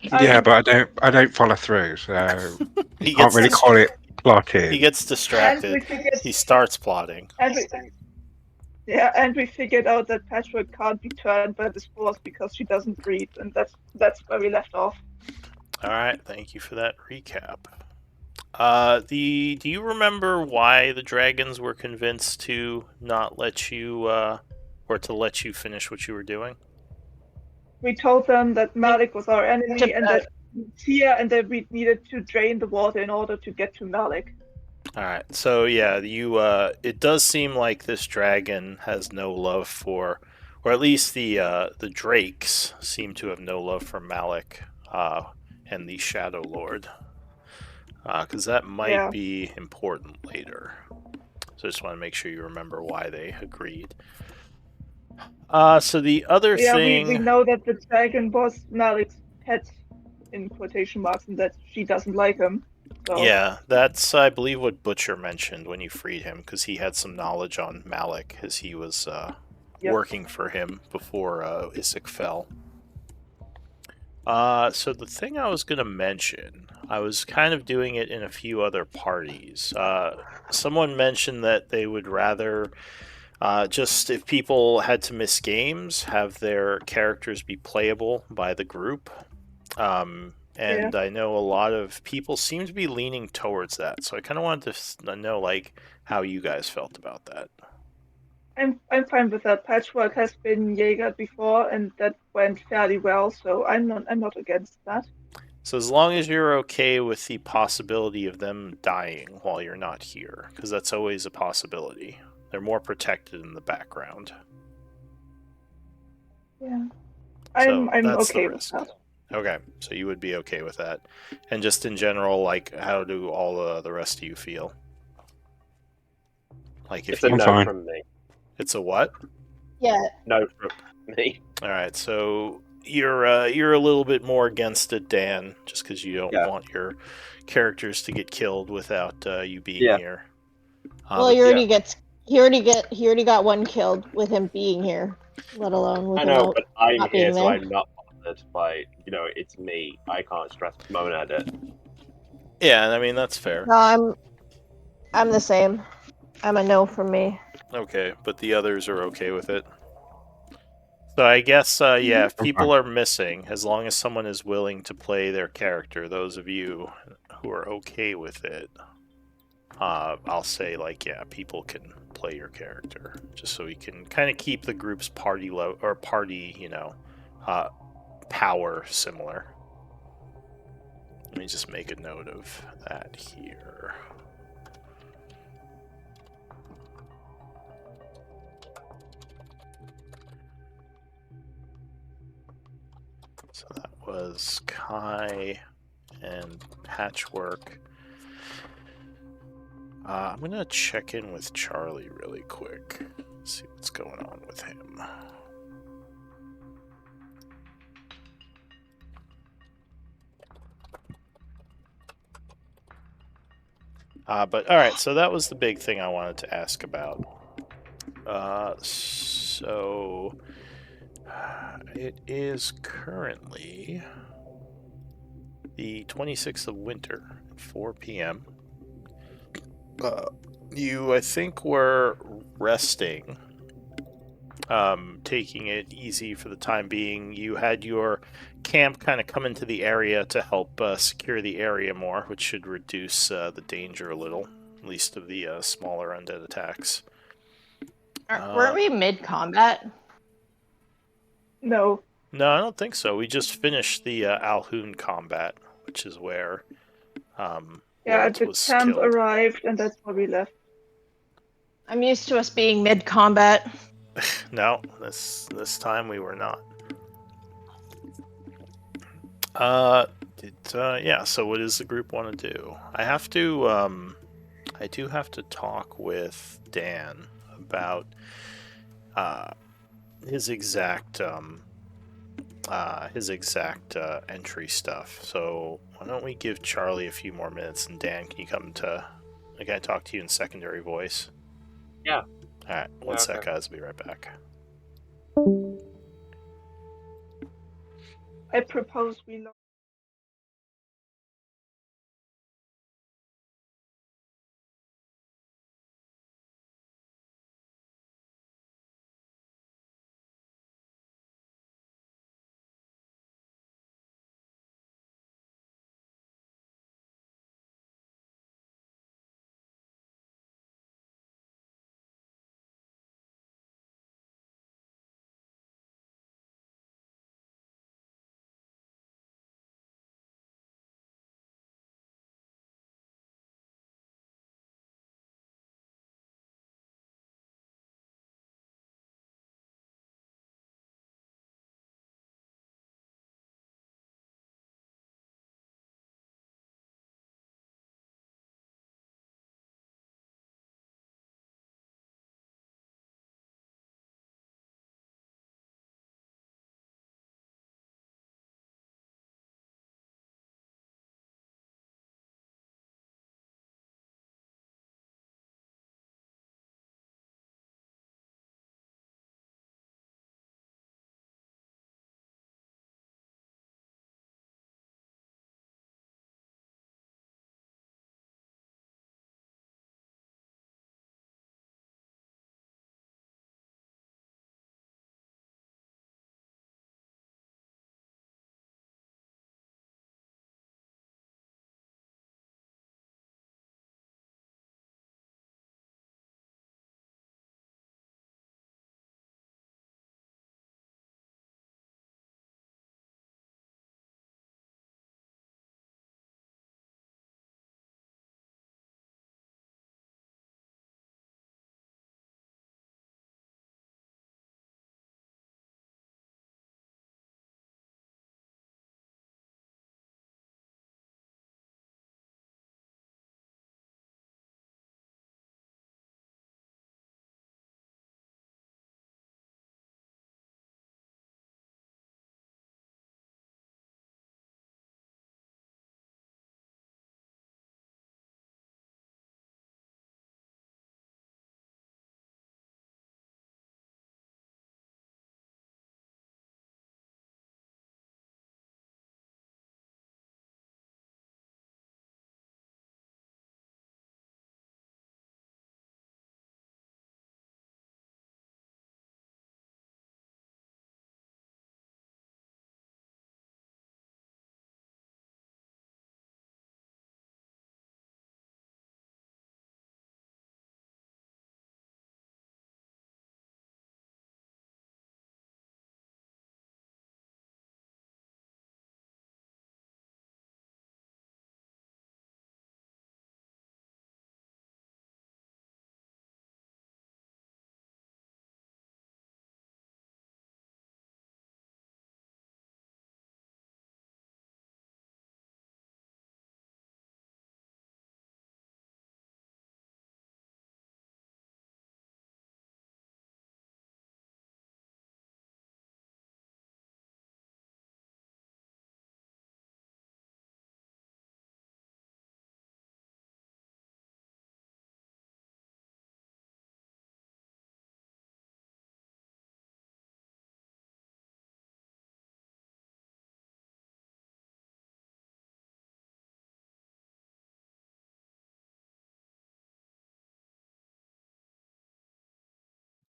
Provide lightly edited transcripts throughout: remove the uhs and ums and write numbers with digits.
Yeah, but I don't follow through, so you He can't gets really dis- call it he plotting. gets and distracted. we figured He starts plotting. and we, yeah, and we figured out that Patchwork can't be turned by this force because she doesn't breathe, and that's where we left off. All right, thank you for that recap. Do you remember why the dragons were convinced to not let you, or to let you finish what you were doing? We told them that Malik was our enemy and About that he's here, and that we needed to drain the water in order to get to Malik. All right, so yeah, it does seem like this dragon has no love for, or at least the drakes seem to have no love for Malik, and the Shadow Lord, because that might Yeah, be important later. So I just want to make sure you remember why they agreed. So the other yeah, we thing, know that the dragon was Malik's pet, in quotation marks, and that she doesn't like him. So yeah, that's I believe what Butcher mentioned when you freed him, because he had some knowledge on Malik, as he was yep. working for him before Isik fell. So the thing I was going to mention, I was kind of doing it in a few other parties. Someone mentioned that they would rather, just if people had to miss games, have their characters be playable by the group. Yeah. And I know a lot of people seem to be leaning towards that. So I kind of wanted to know, like, how you guys felt about that. I'm fine with that. Patchwork has been Jaeger before, and that went fairly well, so I'm not against that. So as long as you're okay with the possibility of them dying while you're not here, because that's always a possibility. They're more protected in the background. Yeah, So I'm that's the okay with risk. that. Okay, so you would be okay with that. And just in general, like, how do all the rest of you feel? Like, if It's a you... I'm no fine. from me. It's a what? yeah, No from me. All right, so you're a little bit more against it, Dan, just because you don't Yeah. want your characters to get killed without you being Yeah. here. well, he already got one killed with him being here, let alone with I him know, but I'm not here, being so there. I'm not bothered by, it's me. I can't stress moan at it. Yeah, I mean that's fair. No, I'm the same. I'm a no from me. Okay, but the others are okay with it. So I guess, yeah, if I'm people fine. are missing, as long as someone is willing to play their character, those of you who are okay with it, I'll say, like, yeah, people can play your character, just so we can kind of keep the group's party power similar. Let me just make a note of that here. So that was Kai and Patchwork. I'm gonna check in with Charlie really quick, see what's going on with him. But all right, so that was the big thing I wanted to ask about. So it is currently the 26th of winter at 4 p.m. You, I think, were resting, taking it easy for the time being. You had your camp kind of come into the area to help secure the area more, which should reduce the danger a little, at least of the smaller undead attacks. Weren't we mid combat? No. No, I don't think so. We just finished the Alhoun combat, which is where Yeah, Walt the was camp killed. arrived, and that's where we left. I'm used to us being mid combat. No, this time we were not. Yeah, so what does the group want to do? I do have to talk with Dan about his exact entry stuff. So why don't we give Charlie a few more minutes, and Dan, can you come to? Can I talk to you in secondary voice? Yeah. All right, one Yeah, sec, okay. guys. I'll be right back. I propose we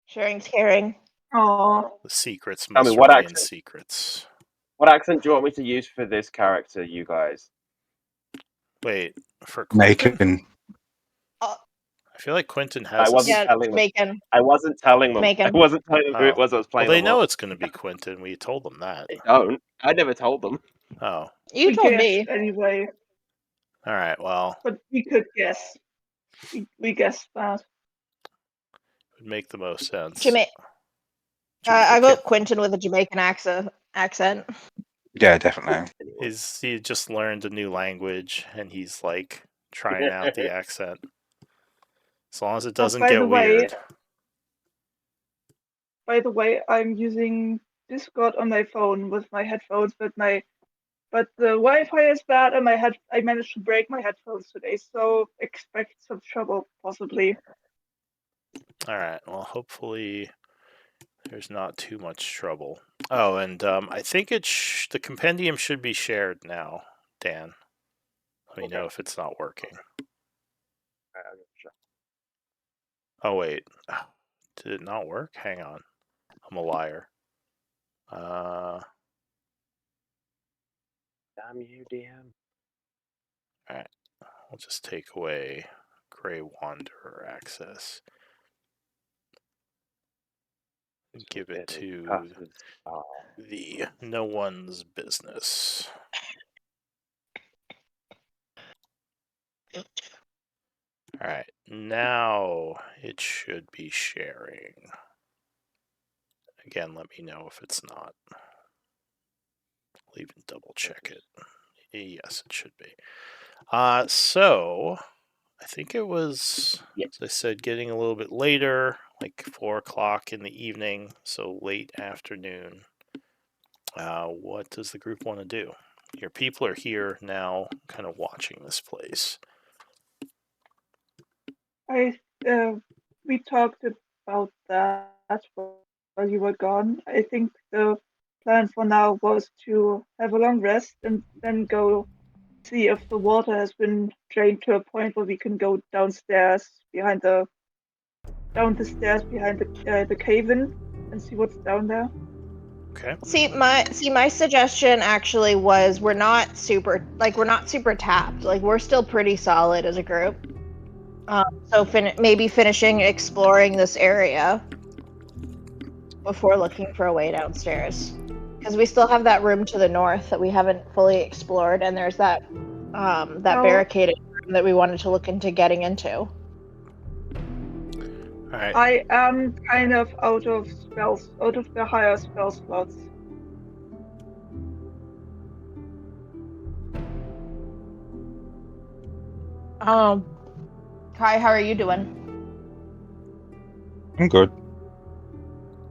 Sharing's caring. Oh, The secrets Tell me, must what remain accent? secrets. What accent do you want me to use for this character, you guys? Wait, for Quentin? Macon. I feel like Quentin I has wasn't Yeah, telling them. Jamaican. I wasn't telling them. I Jamaican. wasn't telling them who it Oh. was I was Well, playing. they on know what. it's going to be Quentin. We told them that. They don't. I never told them. Oh. You we told guessed me. anyway, All right, well, but we could guess. We guessed that. it would make the most sense. I go Jamaican. Quentin with a Jamaican accent. Yeah, definitely. He just learned a new language and he's like trying out the accent. As long as it doesn't By get the way, weird. I'm using Discord on my phone with my headphones, but the Wi-Fi is bad, and I managed to break my headphones today, so expect some trouble possibly. All right, well, hopefully there's not too much trouble. Oh, and I think the compendium should be shared now, Dan. Let me know if it's not working. Oh, wait. Did it not work? Hang on. I'm a liar. Damn you, DM. Alright. I'll just take away Grey Wanderer access. Give it to the no one's business. Alright, now it should be sharing. Again, let me know if it's not. I'll even double check it. Yes, it should be. So I think it was, as I said, getting a little bit later, like 4 o'clock in the evening, so late afternoon. What does the group want to do? Your people are here now, kind of watching this place. We talked about that while you were gone. I think the plan for now was to have a long rest and then go see if the water has been drained to a point where we can go down the stairs behind the cave-in and see what's down there. Okay. See, my suggestion actually was we're not super tapped. Like we're still pretty solid as a group. So maybe finishing exploring this area before looking for a way downstairs, because we still have that room to the north that we haven't fully explored, and there's that barricaded room that we wanted to look into getting into. All right. I am kind of out of the higher spell slots. Kai, how are you doing? I'm good.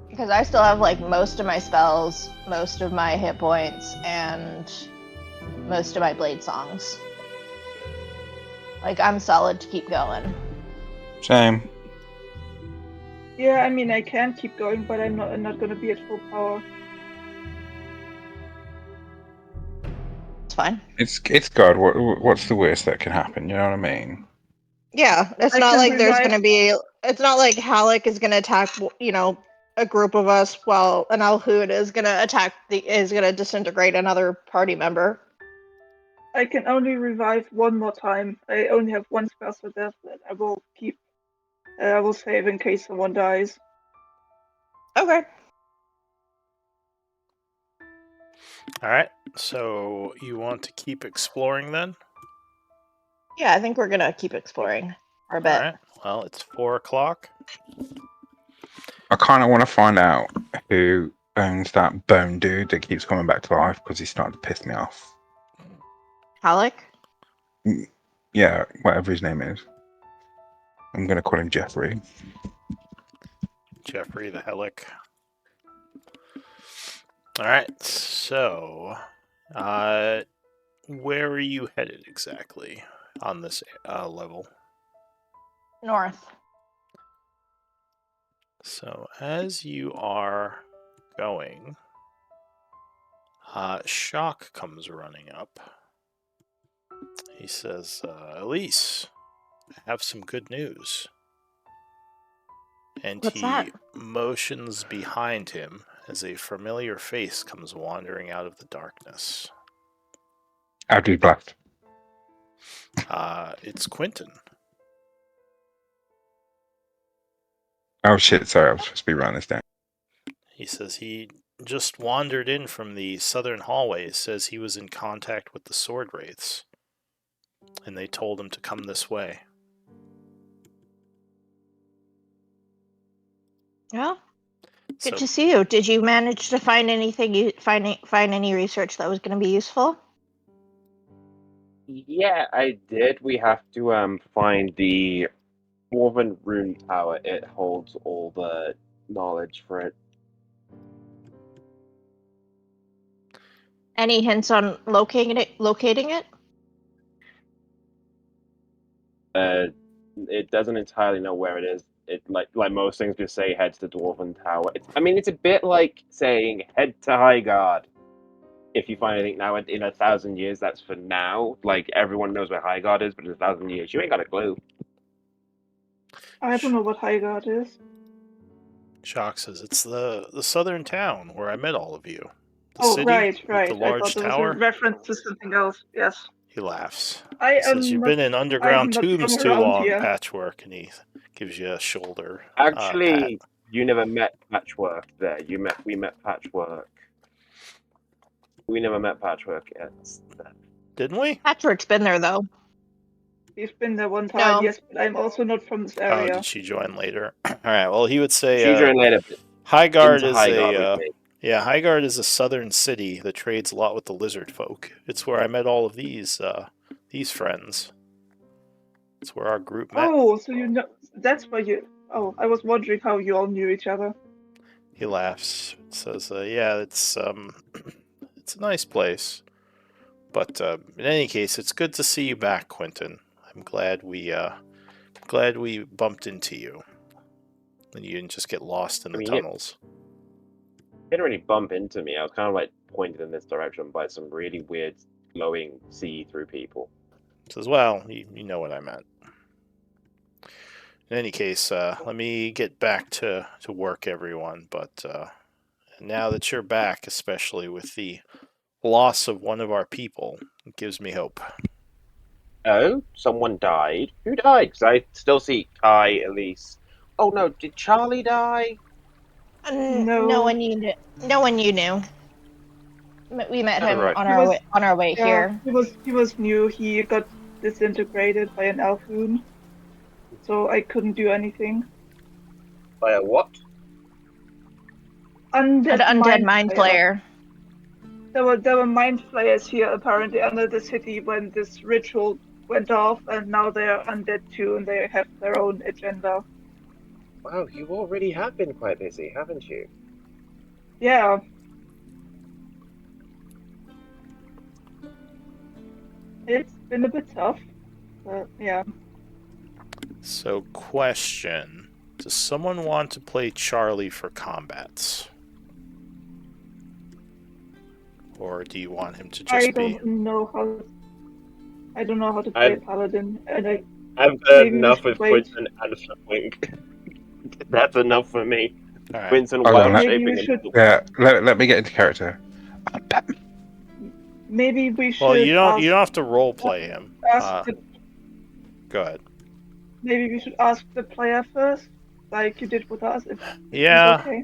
Because I still have like most of my spells, most of my hit points, and most of my blade songs. Like I'm solid to keep going. Same. Yeah, I mean I can keep going, but I'm not going to be at full power. It's fine. It's good. What's the worst that can happen? You know what I mean? Yeah, it's I not can like there's revive- gonna be. It's not like Halleck is gonna attack. A group of us, while an Alhud is gonna disintegrate another party member. I can only revive one more time. I only have one spell for death that I will keep. I will save in case someone dies. Okay. All right. So you want to keep exploring then? Yeah, I think we're gonna keep exploring for a bit. All right. Well, it's 4 o'clock. I kind of want to find out who owns that bone dude that keeps coming back to life because he's starting to piss me off. Halleck? Yeah, whatever his name is. I'm going to call him Jeffrey. Jeffrey the Hellick. All right. So, where are you headed exactly on this level? North. So, as you are going, Shock comes running up. He says, Elise, I have some good news. And What's he that? motions behind him as a familiar face comes wandering out of the darkness. How do you blast? It's Quentin. Oh shit! Sorry, I was supposed to be writing this down. He says he just wandered in from the southern hallway. Says he was in contact with the sword wraiths, and they told him to come this way. Yeah. So, Good to see you. Did you manage to find anything? Find any research that was going to be useful? Yeah, I did. We have to find the Dwarven Rune Tower. It holds all the knowledge for it. Any hints on locating it? It doesn't entirely know where it is. It like most things just say head to Dwarven Tower. It's a bit like saying head to Highguard. If you find anything now in 1,000 years, that's for now. Like everyone knows where Highguard is, but in 1,000 years, you ain't got a clue. I don't know what Highguard is. Shock says it's the southern town where I met all of you. The Oh, city right. with the I large thought there was a tower. reference to something else. Yes. He laughs. I He says am you've not. been in I'm underground not tombs from too around long, here. Patchwork, and he gives you a shoulder pat. Actually, you never met Patchwork there. We met Patchwork. We never met Patchwork yet. Didn't we? Patchwork's been there though. We've been there one time, No. yes, but I'm also not from this Oh, area. did she join later? All right. Well, he would say She joined later. Highguard Into is Highguard with me. Highguard is a southern city that trades a lot with the lizard folk. It's where I met all of these friends. It's where our group met. Oh, so you know that's why you. Oh, I was wondering how you all knew each other. He laughs. Says, "Yeah, it's it's a nice place. But in any case, it's good to see you back, Quentin. I'm glad we bumped into you, and you didn't just get lost in the tunnels." He didn't really bump into me. I was kind of like pointed in this direction by some really weird glowing see-through people. Says, "Well, you know what I meant." In any case, let me get back to work, everyone. But now that you're back, especially with the loss of one of our people, it gives me hope. Oh, someone died? Who died? Because I still see Kai, Elise. Oh no, did Charlie die? No. No one you knew. No one you knew. We met him Right. on our way here. He was new. He got disintegrated by an Alphoon, so I couldn't do anything. By a what? An undead mind flayer. There were mind flayers here apparently under the city when this ritual went off, and now they're undead too, and they have their own agenda. Wow, you already have been quite busy, haven't you? Yeah. It's been a bit tough, but yeah. So, question: does someone want to play Charlie for combats? Or do you want him to just be... I don't know how to play Paladin, and I've heard enough with Quinton and Flipping. That's enough for me. Right. Quinton Hold on, wild shaping. Yeah, let me get into character. Maybe we should. Well, you don't have to role play him. Go ahead. Maybe we should ask the player first, like you did with us. If Yeah. Okay.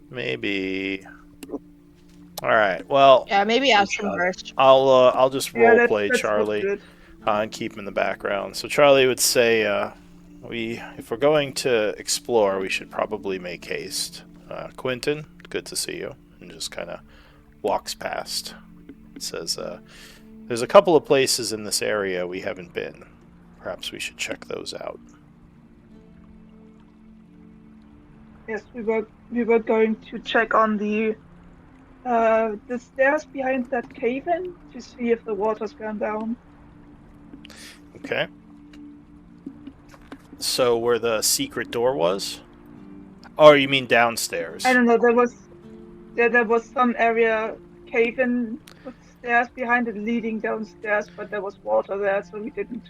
Maybe. All right. Well. Yeah, maybe ask him first. I'll just role play that's Charlie and keep him in the background. So Charlie would say, if we're going to explore, we should probably make haste. Quentin, good to see you, and just kind of walks past. It says, there's a couple of places in this area we haven't been. Perhaps we should check those out. Yes, we were going to check on the stairs behind that cave-in to see if the water's gone down. Okay. So where the secret door was? Oh, you mean downstairs? I don't know. There was some area cave-in with stairs behind it leading downstairs, but there was water there, so we didn't.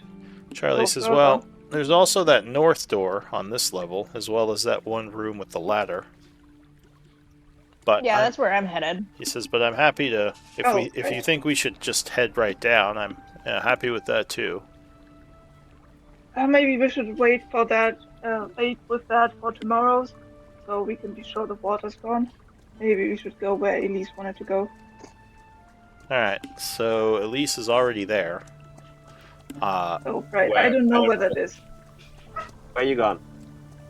Charlie says, "Well, there's also that north door on this level, as well as that one room with the ladder. But Yeah, that's where I'm headed. he says, but I'm happy to, if you think we should just head right down, I'm happy with that too. Maybe we should wait for that, wait with that for tomorrow, so we can be sure the water's gone. Maybe we should go where Elise wanted to go. Alright, so Elise is already there. Oh, right. Where? I don't know where that is. Where you gone?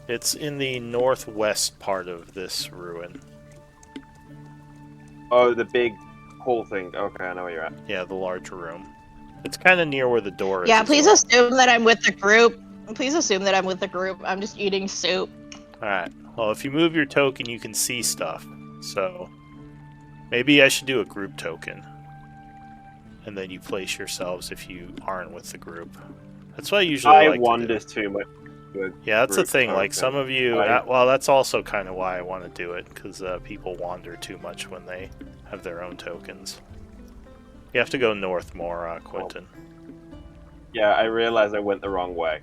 It's in the northwest part of this ruin. Oh, the big hall thing. Okay, I know where you're at. Yeah, the large room. It's kind of near where the door is. Yeah, as please well. assume that I'm with the group. Please assume that I'm with the group. I'm just eating soup. Alright, well, if you move your token, you can see stuff. So, maybe I should do a group token. And then you place yourselves if you aren't with the group. That's what I usually like to do. wanders too much. Yeah, that's the group thing. Like, token. some of you... I- well, that's also kind of why I want to do it, because people wander too much when they have their own tokens. You have to go north more, Quentin. Yeah, I realized I went the wrong way.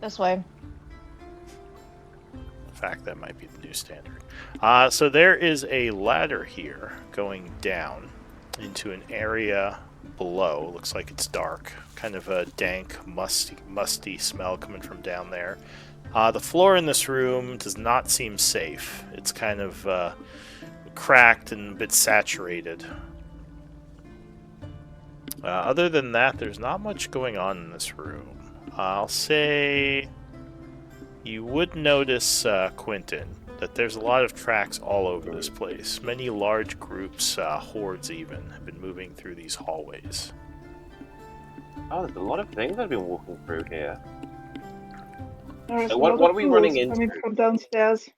This way. In fact, that might be the new standard. So there is a ladder here going down into an area below. Looks like it's dark. Kind of a dank, musty smell coming from down there. The floor in this room does not seem safe. It's kind of cracked and a bit saturated. Other than that, there's not much going on in this room. I'll say you would notice, Quentin, that there's a lot of tracks all over this place. Many large groups, hordes even, have been moving through these hallways. Oh, there's a lot of things I've been walking through here. There's So what a lot are we of running ghouls coming into? from downstairs.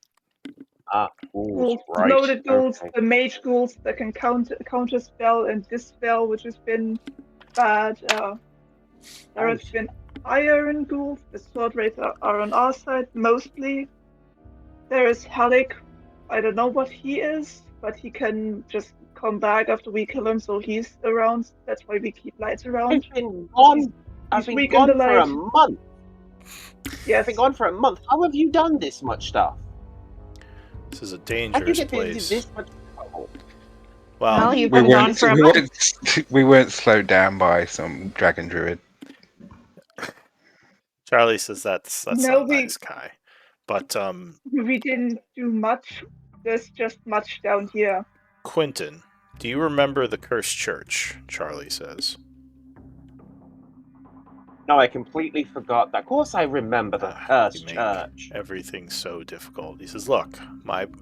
Ghouls, right. Loaded ghouls, Okay. the mage ghouls that can counter spell and dispel, which has been bad. There has been iron ghouls. The sword wraiths are on our side mostly. There is Halik. I don't know what he is, but he can just come back after we kill him, so he's around. That's why we keep lights around. I've been gone. I've He's been weak in gone the for a light. month. Yes. I've been gone for a month. How have you done this much stuff? This is a How have dangerous you been place. this much trouble? Well, Well, you've We been gone weren't, for a we, month. weren't, we weren't slowed down by some dragon druid. Charlie says that's No, not nice, Kai. But we didn't do much. There's just much down here. Quentin, do you remember the cursed church? Charlie says. No, I completely forgot that. Of course I remember the cursed You make church. everything so difficult. He says, look,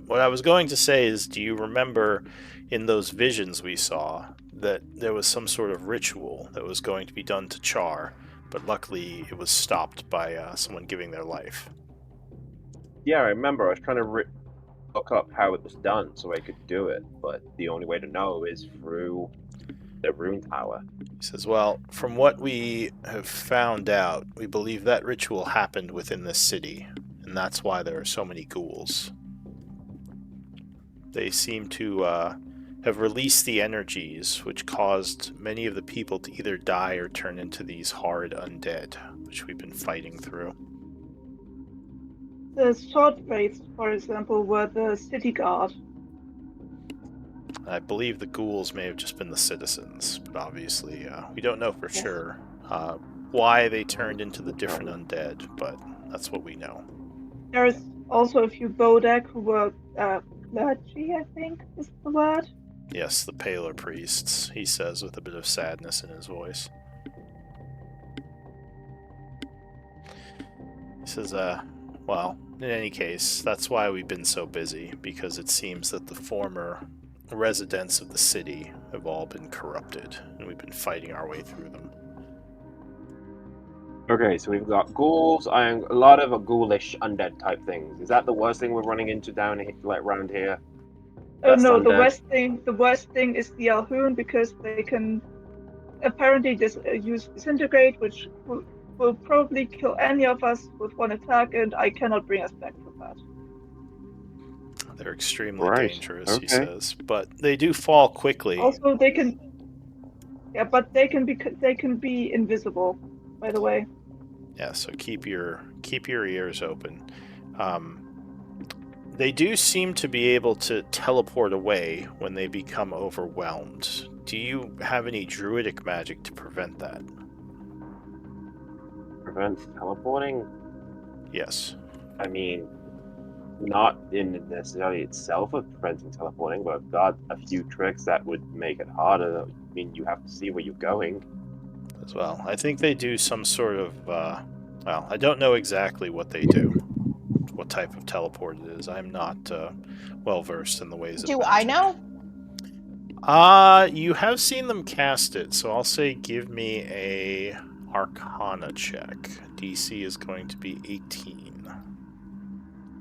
what I was going to say is, do you remember in those visions we saw that there was some sort of ritual that was going to be done to Char, but luckily it was stopped by someone giving their life? Yeah, I remember. I was trying to look up how it was done so I could do it, but the only way to know is through the rune tower. He says, well, from what we have found out, we believe that ritual happened within this city, and that's why there are so many ghouls. They seem to have released the energies which caused many of the people to either die or turn into these horrid undead, which we've been fighting through. The sword wraiths, for example, were the city guard. I believe the ghouls may have just been the citizens, but obviously we don't know for sure why they turned into the different undead, but that's what we know. There's also a few Bodak who were clergy, I think is the word. Yes, the paler priests, he says with a bit of sadness in his voice. He says, well, in any case, that's why we've been so busy, because it seems that the former residents of the city have all been corrupted, and we've been fighting our way through them. Okay, so we've got ghouls and a lot of ghoulish undead type things. Is that the worst thing we're running into down here, like around here? Oh That's no, undead. the worst thing is the Alhoon, because they can apparently just use disintegrate, which will probably kill any of us with one attack, and I cannot bring us back from that. They're extremely Right, dangerous, he okay. says, but they do fall quickly. Also, they can be invisible. by the way. Yeah, so keep your ears open. They do seem to be able to teleport away when they become overwhelmed. Do you have any druidic magic to prevent that? Prevent teleporting? Yes. I mean, not in necessarily itself of preventing teleporting, but I've got a few tricks that would make it harder. I mean, you have to see where you're going. As well. I think they do some sort of, well, I don't know exactly what they do, what type of teleport it is. I'm not well versed in the ways of Do magic. I know? You have seen them cast it, so I'll say give me a Arcana check. DC is going to be 18.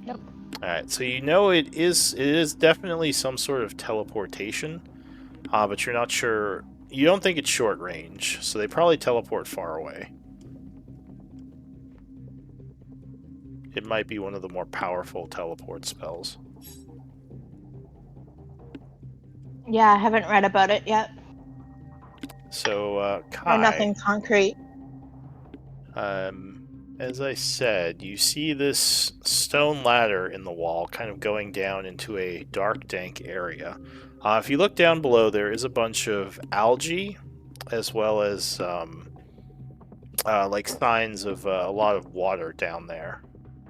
Nope. Alright, so you know it is definitely some sort of teleportation, but you're not sure. You don't think it's short range, so they probably teleport far away. It might be one of the more powerful teleport spells. Yeah, I haven't read about it yet. So, Or Kai, nothing concrete. as I said, you see this stone ladder in the wall kind of going down into a dark, dank area. If you look down below, there is a bunch of algae, as well as like signs of a lot of water down there,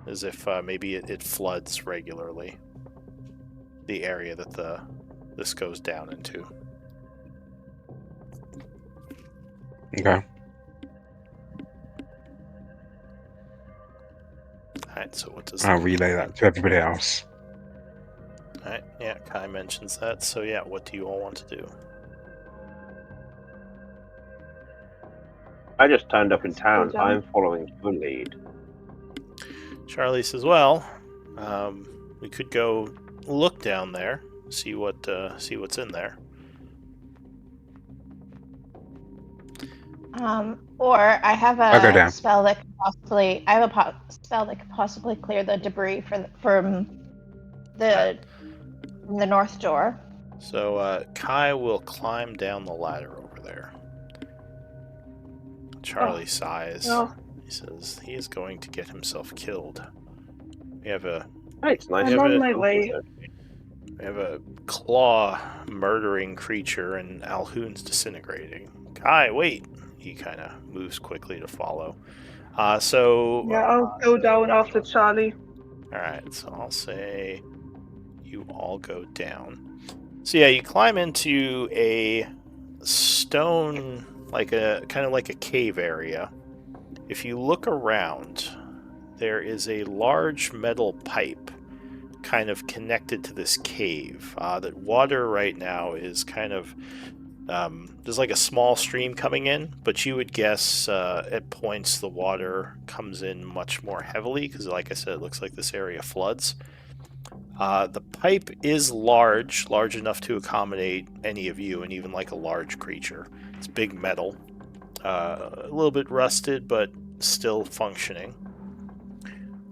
as if maybe it floods regularly. The area that this goes down into. Okay. Alright, so what does... I'll relay that to everybody else. Alright, yeah, Kai mentions that. So yeah, what do you all want to do? I just turned up in Let's go town. down. I'm following your lead. Charlie says, well, we could go look down there, see what's in there. Or I have I'll go a down. spell that could possibly. I have a spell that could possibly clear the debris from the north door. So Kai will climb down the ladder over there. Charlie sighs. No. He says he is going to get himself killed. We have a Hey, it's nice. I'm have on a- my way. claw murdering creature and Alhoon's disintegrating. Kai, wait! He kind of moves quickly to follow. Yeah, I'll go down after Charlie. Alright, so I'll say you all go down. So yeah, you climb into a stone, kind of like a cave area. If you look around, there is a large metal pipe kind of connected to this cave. That water right now is kind of... there's like a small stream coming in, but you would guess at points the water comes in much more heavily because, like I said, it looks like this area floods. The pipe is large enough to accommodate any of you and even like a large creature. It's big metal, a little bit rusted, but still functioning.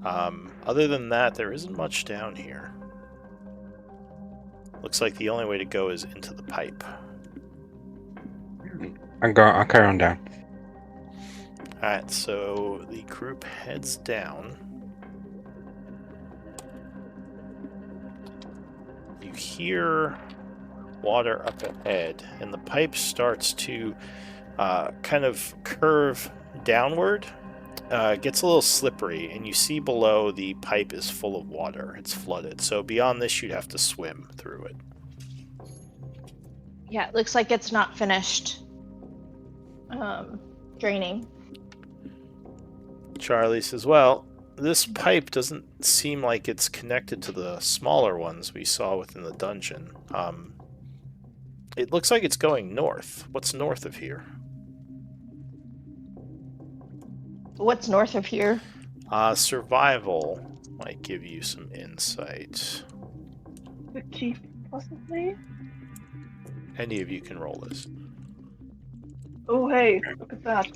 Other than that, there isn't much down here. Looks like the only way to go is into the pipe. I'll carry on down. Alright, so the group heads down. You hear water up ahead, and the pipe starts to kind of curve downward. Gets a little slippery, and you see below the pipe is full of water. It's flooded. So beyond this, you'd have to swim through it. Yeah, it looks like it's not finished draining. Charlie says, well, this pipe doesn't seem like it's connected to the smaller ones we saw within the dungeon. It looks like it's going north. What's north of here? What's north of here? Survival might give you some insight. The chief, possibly? Any of you can roll this. Oh, hey, look at that.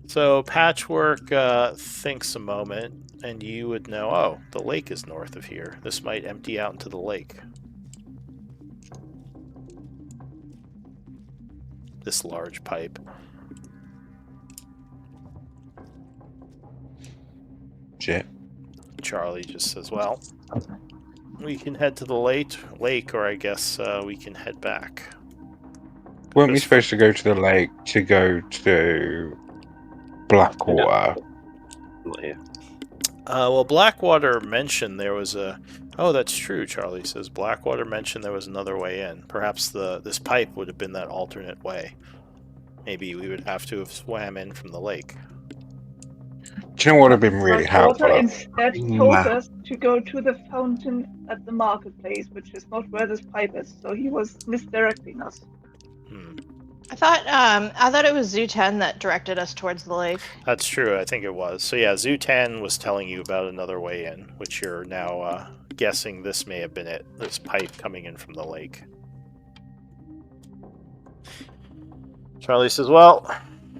So Patchwork thinks a moment, and you would know, oh, the lake is north of here. This might empty out into the lake. This large pipe. shit. Charlie just says, well, we can head to the lake, or I guess we can head back. Weren't we Just- supposed to go to the lake to go to Blackwater? I'm not here. Well, Blackwater mentioned there was a... Oh, that's true, Charlie says. Blackwater mentioned there was another way in. Perhaps this pipe would have been that alternate way. Maybe we would have to have swam in from the lake. Do you know what would have been really Blackwater helpful? instead told us to go to the fountain at the marketplace, which is not where this pipe is. So he was misdirecting us. Hmm. I thought it was Zuten that directed us towards the lake. That's true, I think it was. So yeah, Zutan was telling you about another way in, which you're now guessing this may have been it. This pipe coming in from the lake. Charlie says, well,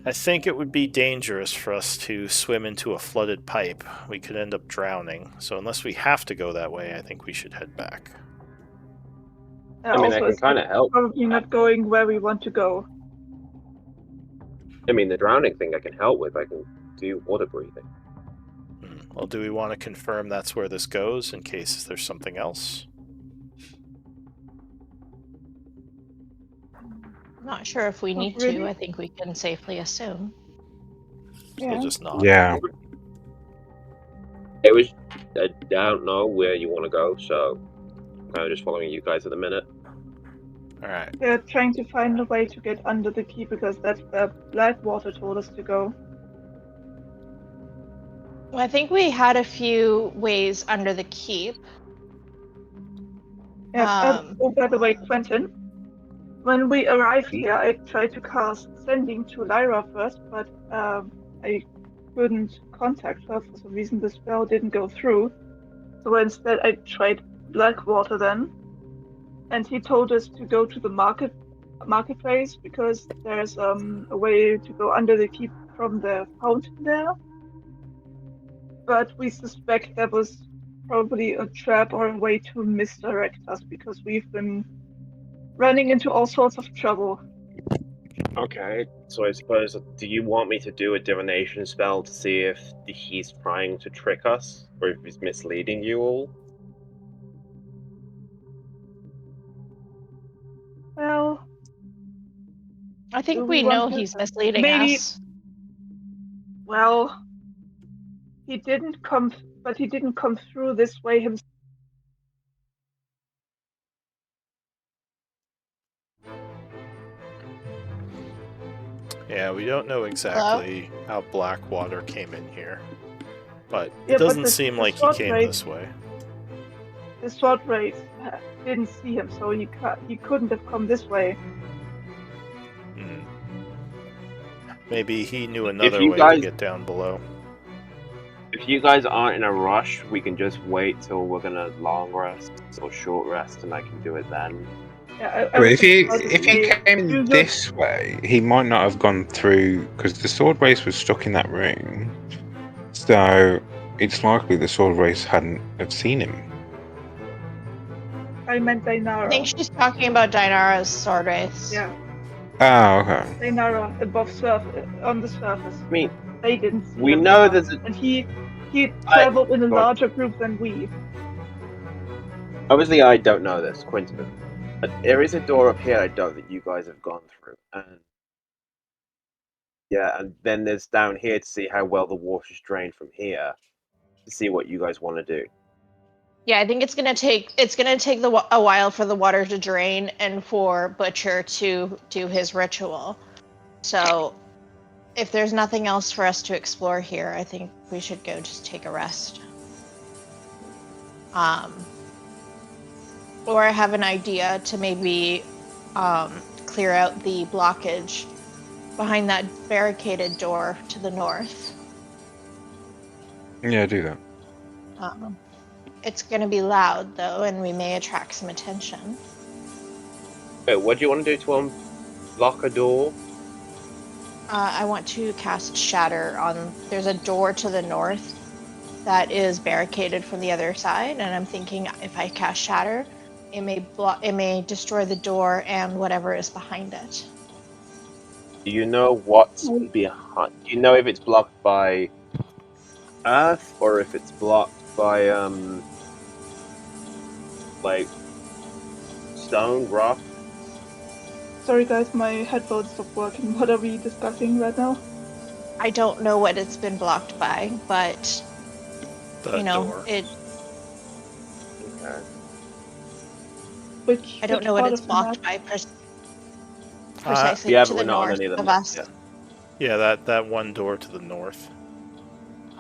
I think it would be dangerous for us to swim into a flooded pipe. We could end up drowning. So unless we have to go that way, I think we should head back. I mean, I Also, can it's kind of help. probably not going where we want to go. I mean, the drowning thing I can help with. I can do water breathing. Well, do we want to confirm that's where this goes in case there's something else? I'm not sure if we Not need really. to. I think we can safely assume. Yeah. We'll just nod. Yeah. It was. I don't know where you want to go, so I'm kind of just following you guys at the minute. Alright. We're trying to find a way to get under the keep because that's where Blackwater told us to go. Well, I think we had a few ways under the keep. Yeah. Oh, by the way, Quentin, when we arrived here, I tried to cast Sending to Lyra first, but I couldn't contact her for some reason. The spell didn't go through. So instead, I tried Blackwater then, and he told us to go to the marketplace because there's a way to go under the keep from the fountain there. But we suspect that was probably a trap or a way to misdirect us because we've been running into all sorts of trouble. Okay, so I suppose, do you want me to do a divination spell to see if he's trying to trick us, or if he's misleading you all? Well, I do think we we want know to- he's misleading maybe- us. well, he didn't come through this way himself. Yeah, we don't know exactly how Blackwater came in here. But Yeah, it but doesn't the seem like he sword came race- this way. The sword race didn't see him, so he couldn't have come this way. Hmm. Maybe he knew another you way guys- to get down below. If you guys aren't in a rush, we can just wait till we're gonna long rest or short rest, and I can do it then. Yeah, But if he about to if he say, came in you- this way, he might not have gone through because the sword race was stuck in that room. So it's likely the sword race hadn't have seen him. I meant I Dainara. think she's talking about Dinara's sword race. Yeah, Oh, okay. Dainara on the surface. I mean, They didn't see we him. know there's a. And he traveled in a Go on. larger group than we. Obviously, I don't know this, Quentin doesn't. But there is a door up here I know that you guys have gone through, and yeah, and then there's down here to see how well the water's drained from here, to see what you guys want to do. Yeah, I think it's gonna take a while for the water to drain and for Butcher to do his ritual. So, if there's nothing else for us to explore here, I think we should go just take a rest. Or I have an idea to maybe clear out the blockage behind that barricaded door to the north. Yeah, do that. It's going to be loud, though, and we may attract some attention. Wait, what do you want to do to unlock a door? I want to cast Shatter on... There's a door to the north that is barricaded from the other side, and I'm thinking if I cast Shatter, it may destroy the door and whatever is behind it. Do you know what's behind? Do you know if it's blocked by earth or if it's blocked by like stone, rock. Sorry guys, my headphones stopped working. What are we discussing right now? I don't know what it's been blocked by, but The door. Okay. Which I don't know what part it's of the map? blocked by Uh, precisely Yeah, to but the we're not on north any of them of yet. us. Yeah. yeah, that one door to the north.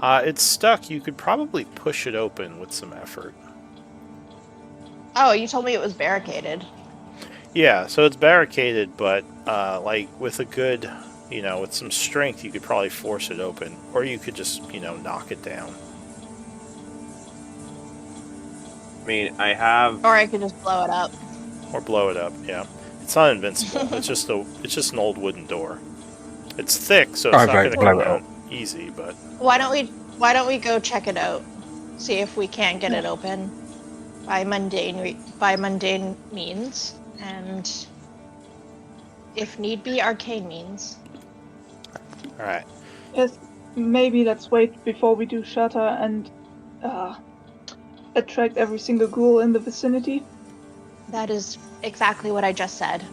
It's stuck. You could probably push it open with some effort. Oh, you told me it was barricaded. Yeah, so it's barricaded, but like with a good, with some strength, you could probably force it open, or you could just, knock it down I mean, I have. Or I could just blow it up. or blow it up. Yeah, it's not invincible. It's just an old wooden door. It's thick, so it's I'd not like going to to come blow it up. down easy. But Why don't we go check it out? See if we can't get Yeah. it open by mundane means, and if need be, arcane means. all right, Yes, maybe let's wait before we do shatter and attract every single ghoul in the vicinity. That is exactly what I just said.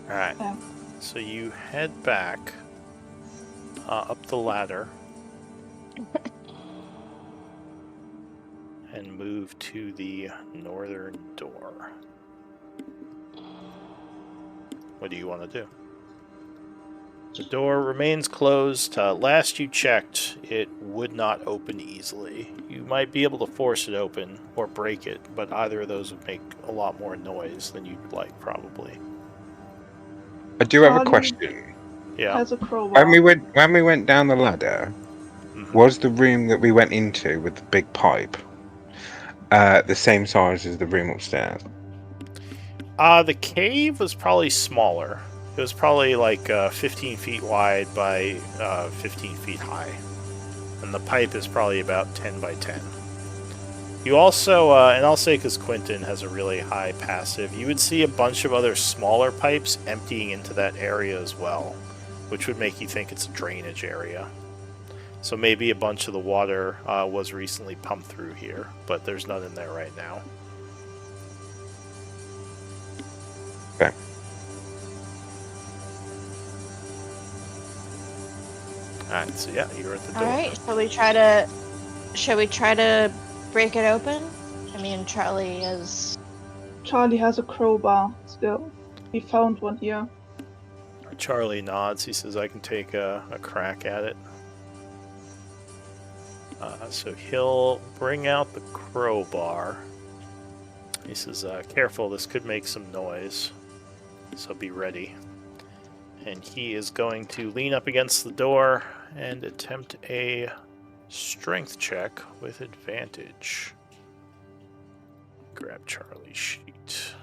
all right. Yeah. So you head back up the ladder and move to the northern door. What do you want to do? The door remains closed. Last you checked, it would not open easily. You might be able to force it open or break it, but either of those would make a lot more noise than you'd like, probably. I do have a Charlie question. Yeah. has a crowbar. When we went down the ladder, was the room that we went into with the big pipe the same size as the room upstairs? The cave was probably smaller. It was probably like 15 feet wide by 15 feet high. And the pipe is probably about 10 by 10. You also, and I'll say because Quentin has a really high passive, you would see a bunch of other smaller pipes emptying into that area as well, which would make you think it's a drainage area. So maybe a bunch of the water was recently pumped through here, but there's none in there right now. Okay. Alright, so yeah, you're at the door. Alright, shall we try to break it open? I mean, Charlie has a crowbar still. He found one here. Charlie nods. He says, I can take a crack at it. So he'll bring out the crowbar. He says, careful, this could make some noise. So be ready. And he is going to lean up against the door and attempt a strength check with advantage. Grab Charlie's sheet.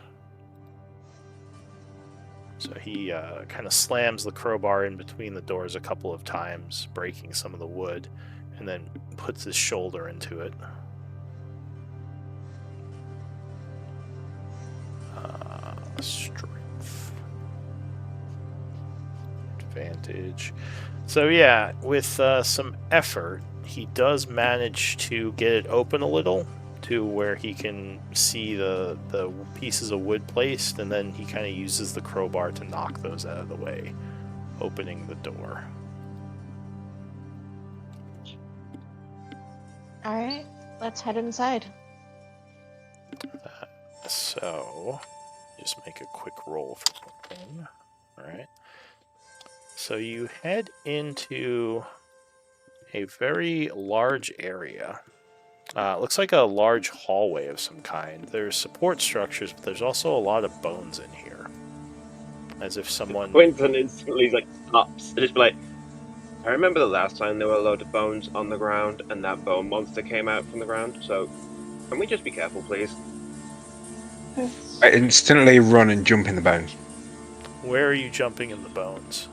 So he kind of slams the crowbar in between the doors a couple of times, breaking some of the wood, and then puts his shoulder into it. Strength. Advantage. So yeah, with some effort, he does manage to get it open a little to where he can see the pieces of wood placed, and then he kind of uses the crowbar to knock those out of the way, opening the door. Alright, let's head inside. So, just make a quick roll for something. Alright. So you head into a very large area. Looks like a large hallway of some kind. There's support structures, but there's also a lot of bones in here. As if someone... Quentin instantly like stops and just be like, I remember the last time there were a load of bones on the ground and that bone monster came out from the ground, so can we just be careful, please? Yes. I instantly run and jump in the bones. Where are you jumping in the bones?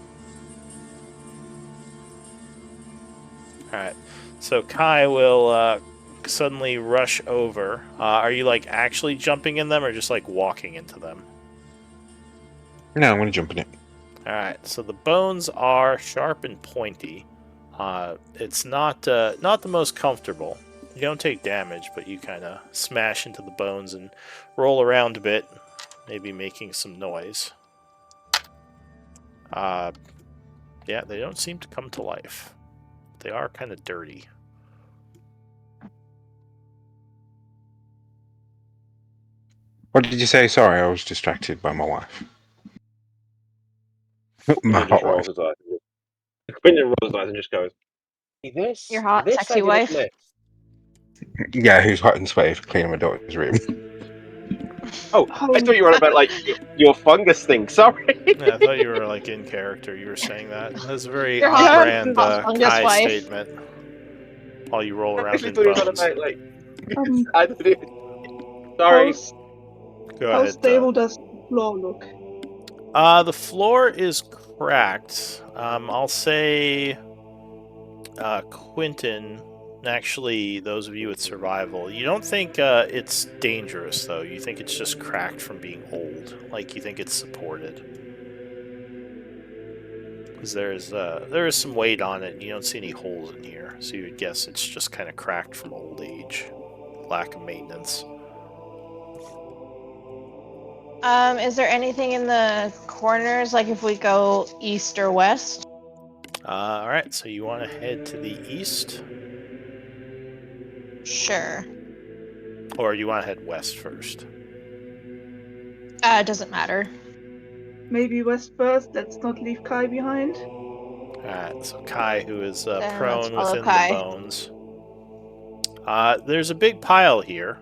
Alright, so Kai will suddenly rush over. Are you like actually jumping in them or just like walking into them? No, I'm going to jump in it. Alright, so the bones are sharp and pointy. It's not not the most comfortable. You don't take damage, but you kind of smash into the bones and roll around a bit, maybe making some noise. Yeah, they don't seem to come to life. They are kind of dirty. What did you say? Sorry, I was distracted by my wife. My Quentin just hot wife. rolls his eyes. Quentin rolls his eyes and just goes, "This, Your hot, this sexy I didn't wife? miss." Yeah, who's hot and sweaty for cleaning my daughter's room. Oh, I thought you were on about like your fungus thing. Sorry. Yeah, I thought you were like in character. You were saying that. That's a very Your hot, on-brand hot fungus Kai wife. statement. While you roll I around actually in thought you were on bones. about like. Um, I thought it. Sorry. Go how ahead. stable does the floor look? The floor is cracked. I'll say, Quentin. Actually, those of you with survival, you don't think it's dangerous though. You think it's just cracked from being old. Like you think it's supported. Because there is some weight on it, and you don't see any holes in here, so you would guess it's just kind of cracked from old age, lack of maintenance. Is there anything in the corners, like if we go east or west? All right, so you want to head to the east, Sure. or you want to head west first? It doesn't matter. Maybe west first. Let's not leave Kai behind. All right, so Kai, who is Then let's prone follow within Kai. the bones. There's a big pile here.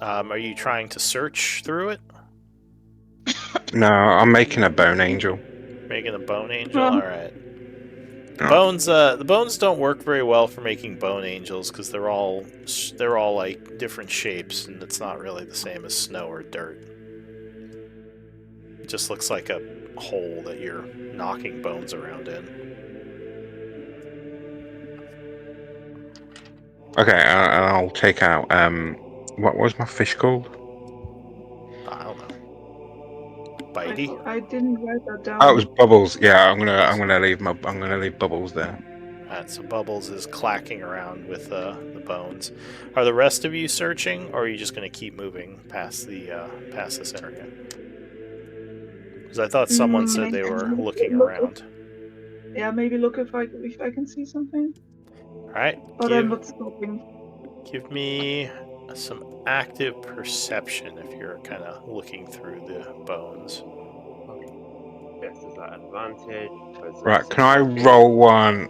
Are you trying to search through it? No, I'm making a bone angel. Making a bone angel? Um, Alright. Oh. The bones don't work very well for making bone angels because they're all like different shapes, and it's not really the same as snow or dirt. It just looks like a hole that you're knocking bones around in. Okay, I'll take out. What was my fish called? I don't know. Bitey? I didn't write that down. Oh, it was Bubbles. Yeah, I'm gonna leave Bubbles there. Alright, so Bubbles is clacking around with the bones. Are the rest of you searching, or are you just going to keep moving past this area? Because I thought someone said they were looking around. Yeah, maybe look if I can see something. Alright, But I'm not stopping. give me some active perception if you're kind of looking through the bones. Yes, is that advantage? Right, can I roll one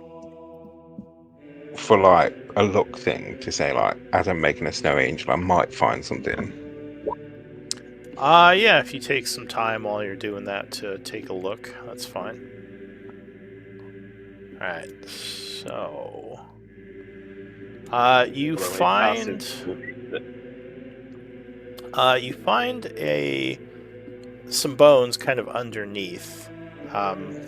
for like a look thing to say like, as I'm making a snow angel, I might find something. Yeah, if you take some time while you're doing that to take a look, that's fine. Alright, so... you find some bones kind of underneath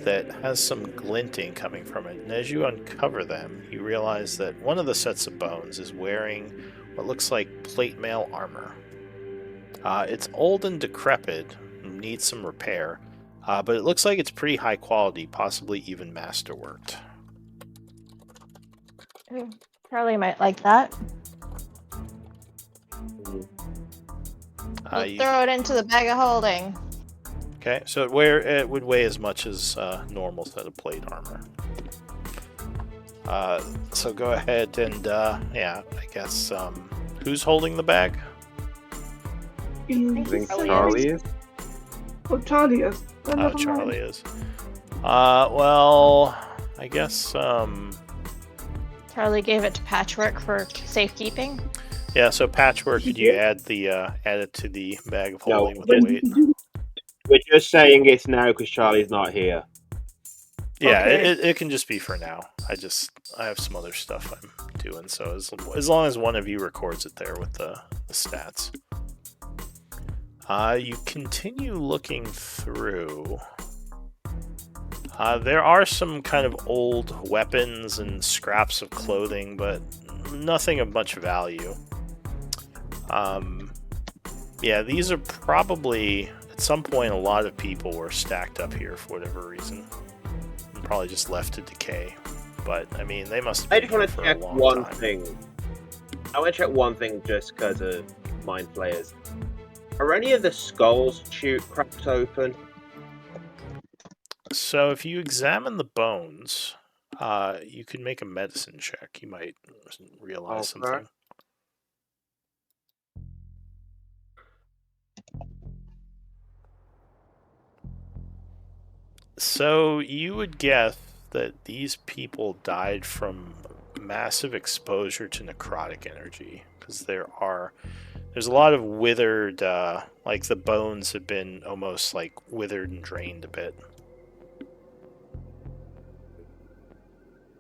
that has some glinting coming from it, and as you uncover them, you realize that one of the sets of bones is wearing what looks like plate mail armor. It's old and decrepit, and needs some repair, but it looks like it's pretty high quality, possibly even masterworked. Charlie might like that. You throw it into the bag of holding. Okay, so it would weigh as much as normal set of plate armor. So go ahead and yeah, I guess who's holding the bag? I think Charlie is. Oh, Charlie is. Then never mind. Charlie is. Well, I guess Charlie gave it to Patchwork for safekeeping. yeah. So Patchwork, could you add it to the bag of No, holding with the weight? We're just saying it's now because Charlie's not here. Yeah, Okay. it can just be for now. I have some other stuff I'm doing, so as long as one of you records it there with the stats. You continue looking through. There are some kind of old weapons and scraps of clothing, but nothing of much value. Yeah, these are probably, at some point, a lot of people were stacked up here for whatever reason. And probably just left to decay but I mean, they must have I been just here want to for a check long one time. thing. I want to check one thing just because of mind flayers. Are any of the skulls cracked open? So if you examine the bones, you can make a medicine check. You might realize Okay. something. So you would guess that these people died from massive exposure to necrotic energy, because there's a lot of withered, like the bones have been almost like withered and drained a bit.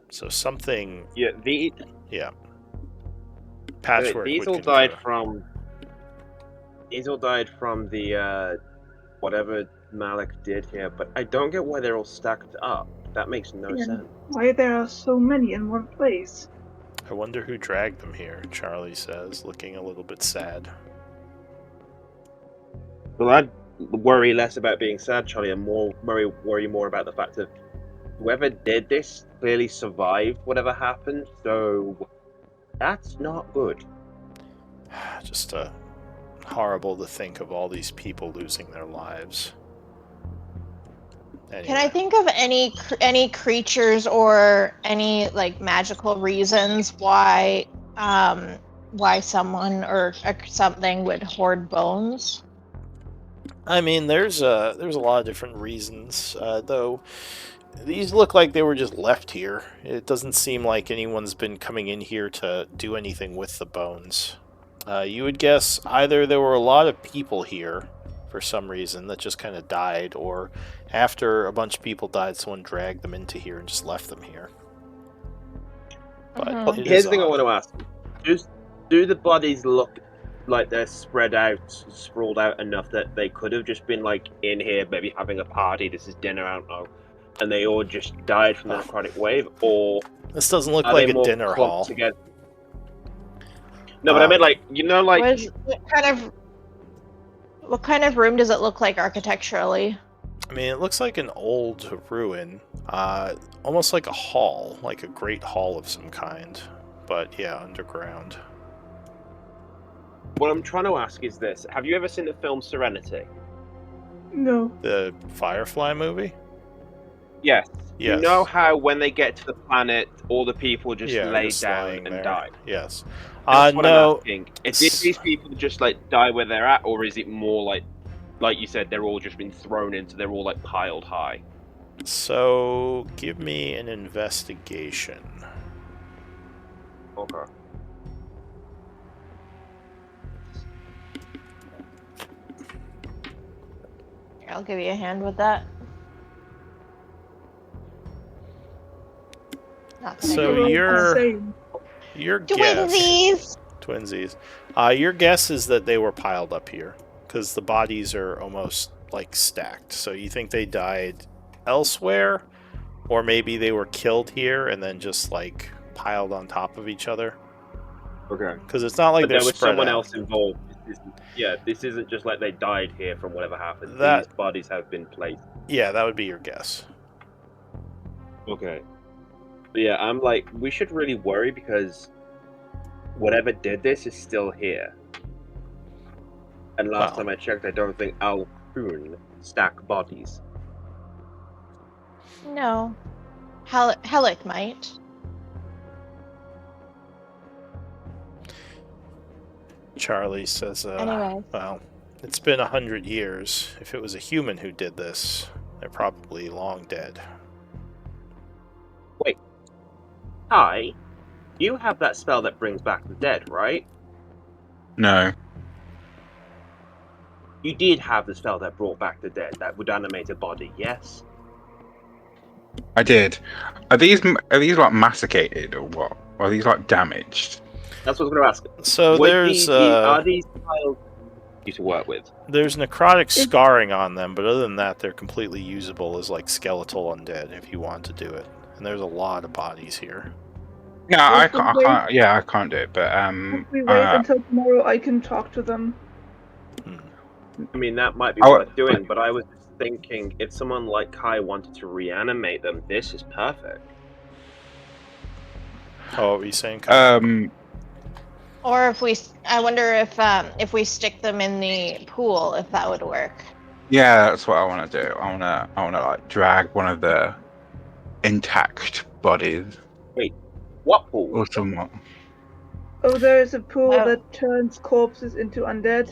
So something, Yeah, yeah. Patchwork these would all died concur. from. These all died from the whatever Malik did here, but I don't get why they're all stacked up. That makes no And sense. why there are so many in one place? I wonder who dragged them here, Charlie says, looking a little bit sad. Well, I'd worry less about being sad, Charlie, and worry more about the fact that whoever did this clearly survived whatever happened, so that's not good. Just horrible to think of all these people losing their lives. Anyway. Can I think of any creatures or any like magical reasons why someone or something would hoard bones? I mean, there's a lot of different reasons, though. These look like they were just left here. It doesn't seem like anyone's been coming in here to do anything with the bones. You would guess either there were a lot of people here for some reason that just kind of died, or after a bunch of people died, someone dragged them into here and just left them here. But Mhm. it Here's is the thing I odd. want to ask. Do the bodies look like they're spread out, sprawled out enough that they could have just been like in here, maybe having a party, this is dinner, I don't know, and they all just died from the Oh. necrotic wave, or This doesn't look are like they a more dinner clumped hall. together? No, but I meant like, What kind of room does it look like architecturally? I mean, it looks like an old ruin, almost like a hall, like a great hall of some kind, but yeah, underground. what I'm trying to ask is this: have you ever seen the film Serenity? No. The Firefly movie? Yes. Yes. You know how when they get to the planet, all the people just lay just down lying and there. die? Yes. That's what No. I'm asking. Did these people just like die where they're at, or is it more like you said, they're all just been thrown into, they're all like piled high? So, give me an investigation. Okay. I'll give you a hand with that. Not that I So can- your guess, twinsies. Your guess is that they were piled up here because the bodies are almost like stacked. So you think they died elsewhere, or maybe they were killed here and then just like piled on top of each other. Okay. Because it's not like But they're there was spread someone out. else involved. This isn't just like they died here from whatever happened. That- These bodies have been placed. Yeah, that would be your guess. Okay. But yeah, I'm like, we should really worry because whatever did this is still here. And last Wow. time I checked, I don't think Al Poon stack bodies. No. Helic might. Charlie says, Anyway. well, it's been 100 years. If it was a human who did this, they're probably long dead. Wait. Hi. You have that spell that brings back the dead, right? No. You did have the spell that brought back the dead, that would animate a body, yes? I did. Are these like masticated or what? Or are these like damaged? That's what I was going to ask. So Are these tiles you to work with? there's necrotic scarring on them, but other than that, they're completely usable as like skeletal undead if you want to do it. And there's a lot of bodies here. No, I can't. Yeah, I can't do it. But If we wait until tomorrow, I can talk to them. I mean, that might be worth doing, but I was thinking if someone like Kai wanted to reanimate them, this is perfect. Oh, what were you saying, Kyle? Or I wonder if we stick them in the pool, if that would work. Yeah, that's what I want to do. I want to like drag one of the intact bodies What pool? or somewhat. Oh, there is a pool Oh. that turns corpses into undead.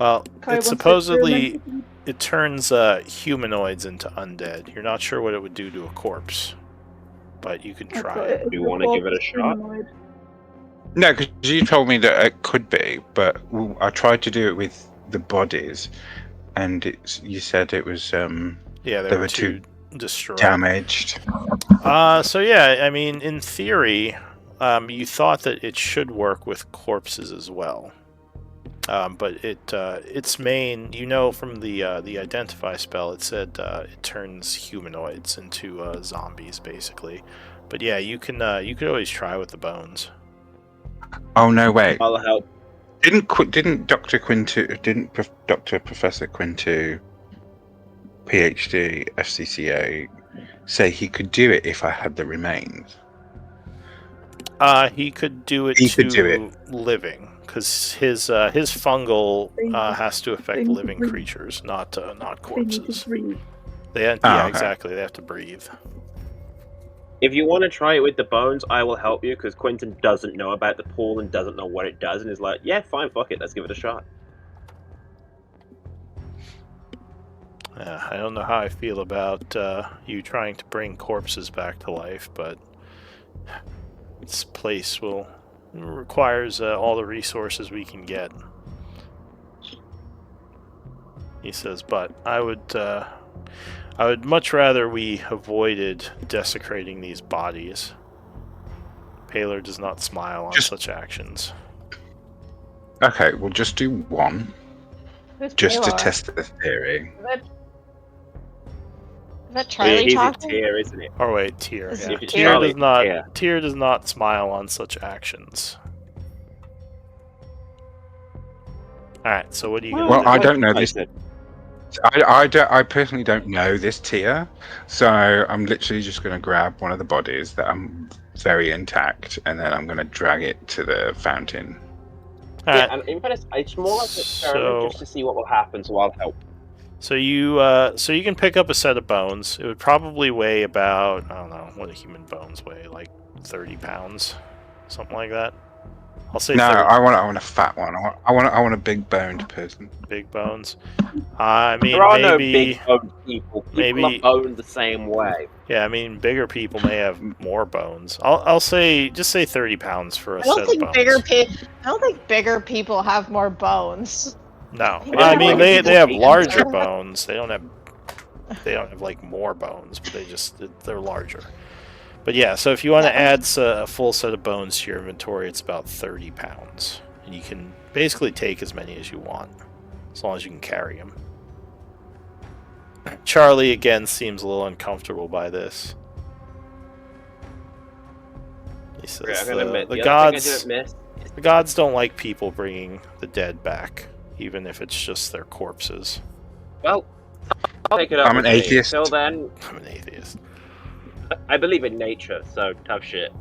Well, Kai it wants to supposedly experiment. it turns humanoids into undead. You're not sure what it would do to a corpse, but you can I try thought it. Do you the wanna give it a corpse is shot? humanoid. No, because you told me that it could be, but I tried to do it with the bodies, and you said it was Yeah, they they were were too too destroyed. damaged. So yeah, I mean, in theory, you thought that it should work with corpses as well. But its main, from the identify spell, it said it turns humanoids into zombies, basically. But yeah, you could always try with the bones. Oh no, wait! I'll help. Didn't Doctor Professor Quintu, PhD, FCCA, say he could do it if I had the remains? He could do it He to could do it. living, because his fungal has to they affect need to living breathe. creatures, not They need to corpses. breathe. Yeah, okay. exactly. They have to breathe. If you want to try it with the bones, I will help you because Quentin doesn't know about the pool and doesn't know what it does, and is like, yeah, fine, fuck it, let's give it a shot. I don't know how I feel about you trying to bring corpses back to life, but this place requires all the resources we can get. He says, but I would much rather we avoided desecrating these bodies. Paler does not smile on such actions. Okay, we'll just do one, Who's just to Paylor? test the theory. Is that Oh, yeah, Charlie he's a talking? tier, isn't it? Or wait, Tyr. Is Yeah. it Tyr Charlie? does not. Yeah. Tyr does not smile on such actions. All right. So what are you gonna Well, do? I don't know I this. said, I personally don't know this tier, so I'm literally just going to grab one of the bodies that I'm very intact, and then I'm going to drag it to the fountain. All yeah, right. and in fact, it's more like an experiment just to see what will happen, so I'll help. So you can pick up a set of bones. It would probably weigh about, I don't know, what do human bones weigh, like 30 pounds, something like that. I'll say No, 30. I want a fat one. I want a big boned person. Big bones. I mean, There are no maybe big boned people. People maybe- are boned the same way. yeah. I mean, bigger people may have more bones. I'll say 30 pounds for a I set don't of think bones. I don't think bigger people have more bones. No, think I they're mean like they have people larger are- bones. They don't have like more bones, but they're larger. But yeah, so if you want to add a full set of bones to your inventory, it's about 30 pounds, and you can basically take as many as you want, as long as you can carry them. Charlie again seems a little uncomfortable by this. He says Okay, I'm gonna admit, the the other thing I gods. didn't miss. The gods don't like people bringing the dead back, even if it's just their corpses. Well, I'll take it up. I'm an with me. atheist. Till then, I'm an atheist. I believe in nature, so tough shit.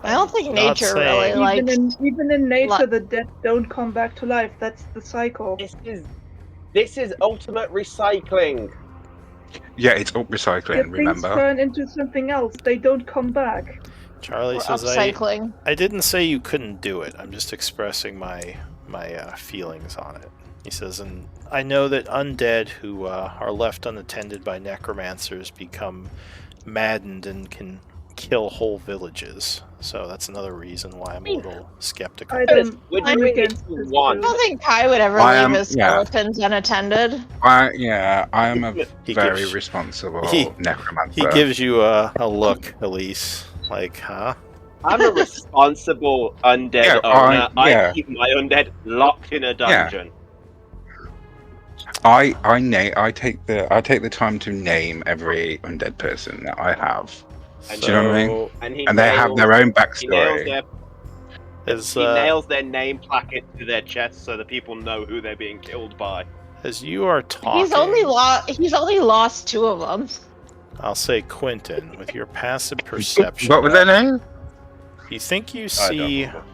I don't think I'm not nature really saying- likes. Even in nature, Li- the dead don't come back to life. That's the cycle. This is ultimate recycling. Yeah, it's up recycling. If things Remember? turn into something else, they don't come back. Charlie We're says, upcycling. I didn't say you couldn't do it. I'm just expressing my feelings on it. He says, and I know that undead who are left unattended by necromancers become maddened and can kill whole villages. So that's another reason why I'm a little skeptical. I Dennis, don't. we're I'm doing it against to this one. I too. don't think Kai would ever I leave am- his yeah. skeletons unattended. I am a He very gives- responsible he- necromancer. He gives you a look, Elise, like, huh? I'm a responsible undead Yeah, owner. yeah. I keep my undead locked in a dungeon. I take the time to name every undead person that I have, And Do you know what I mean? So, And and they have their own He nails backstory. their as he nails their name placket to their chest so that people know who they're being killed by. as you are talking, He's only lost 2 of them. I'll say Quentin, with your passive perception, What was their name? you think you I don't see remember.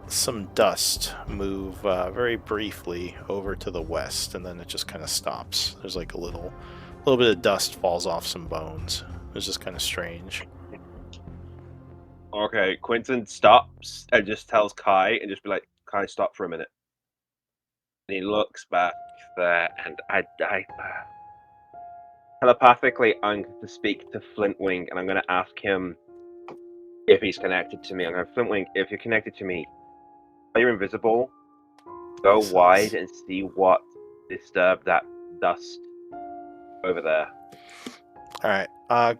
some dust move very briefly over to the west, and then it just kind of stops. There's like a little bit of dust falls off some bones. It's just kind of strange. Okay, Quentin stops and just tells Kai and just be like, Kai, stop for a minute. And he looks back there, and I telepathically, I'm going to speak to Flintwing, and I'm going to ask him if he's connected to me. I'm going to Flintwing, if you're connected to me, are you invisible? Go He says- wide and see what disturbed that dust over there. All right,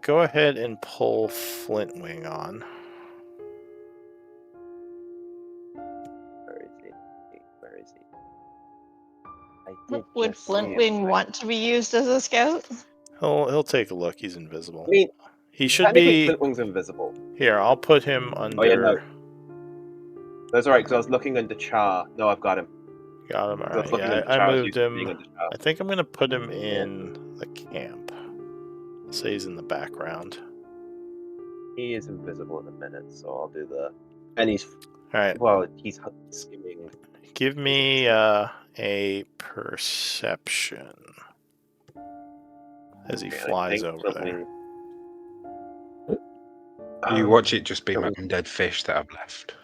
go ahead and pull Flintwing on. Where is he? Where is he? I did Would just see him. Flintwing want to be used as a scout? He'll take a look. He's invisible. I mean, He should technically, be Flintwing's invisible. here. I'll put him under. Oh yeah, no. That's alright, because I was looking under Char. No, I've got him. Got him. All I was right. looking Yeah, under I Char. moved him. Under Char. I think I'm gonna put him in the camp. So he's in the background. He is invisible in a minute, so I'll do the. And he's All right. well, he's skimming. Give me a perception as he Okay, I flies think over there. You watch it just be my undead fish that I've left.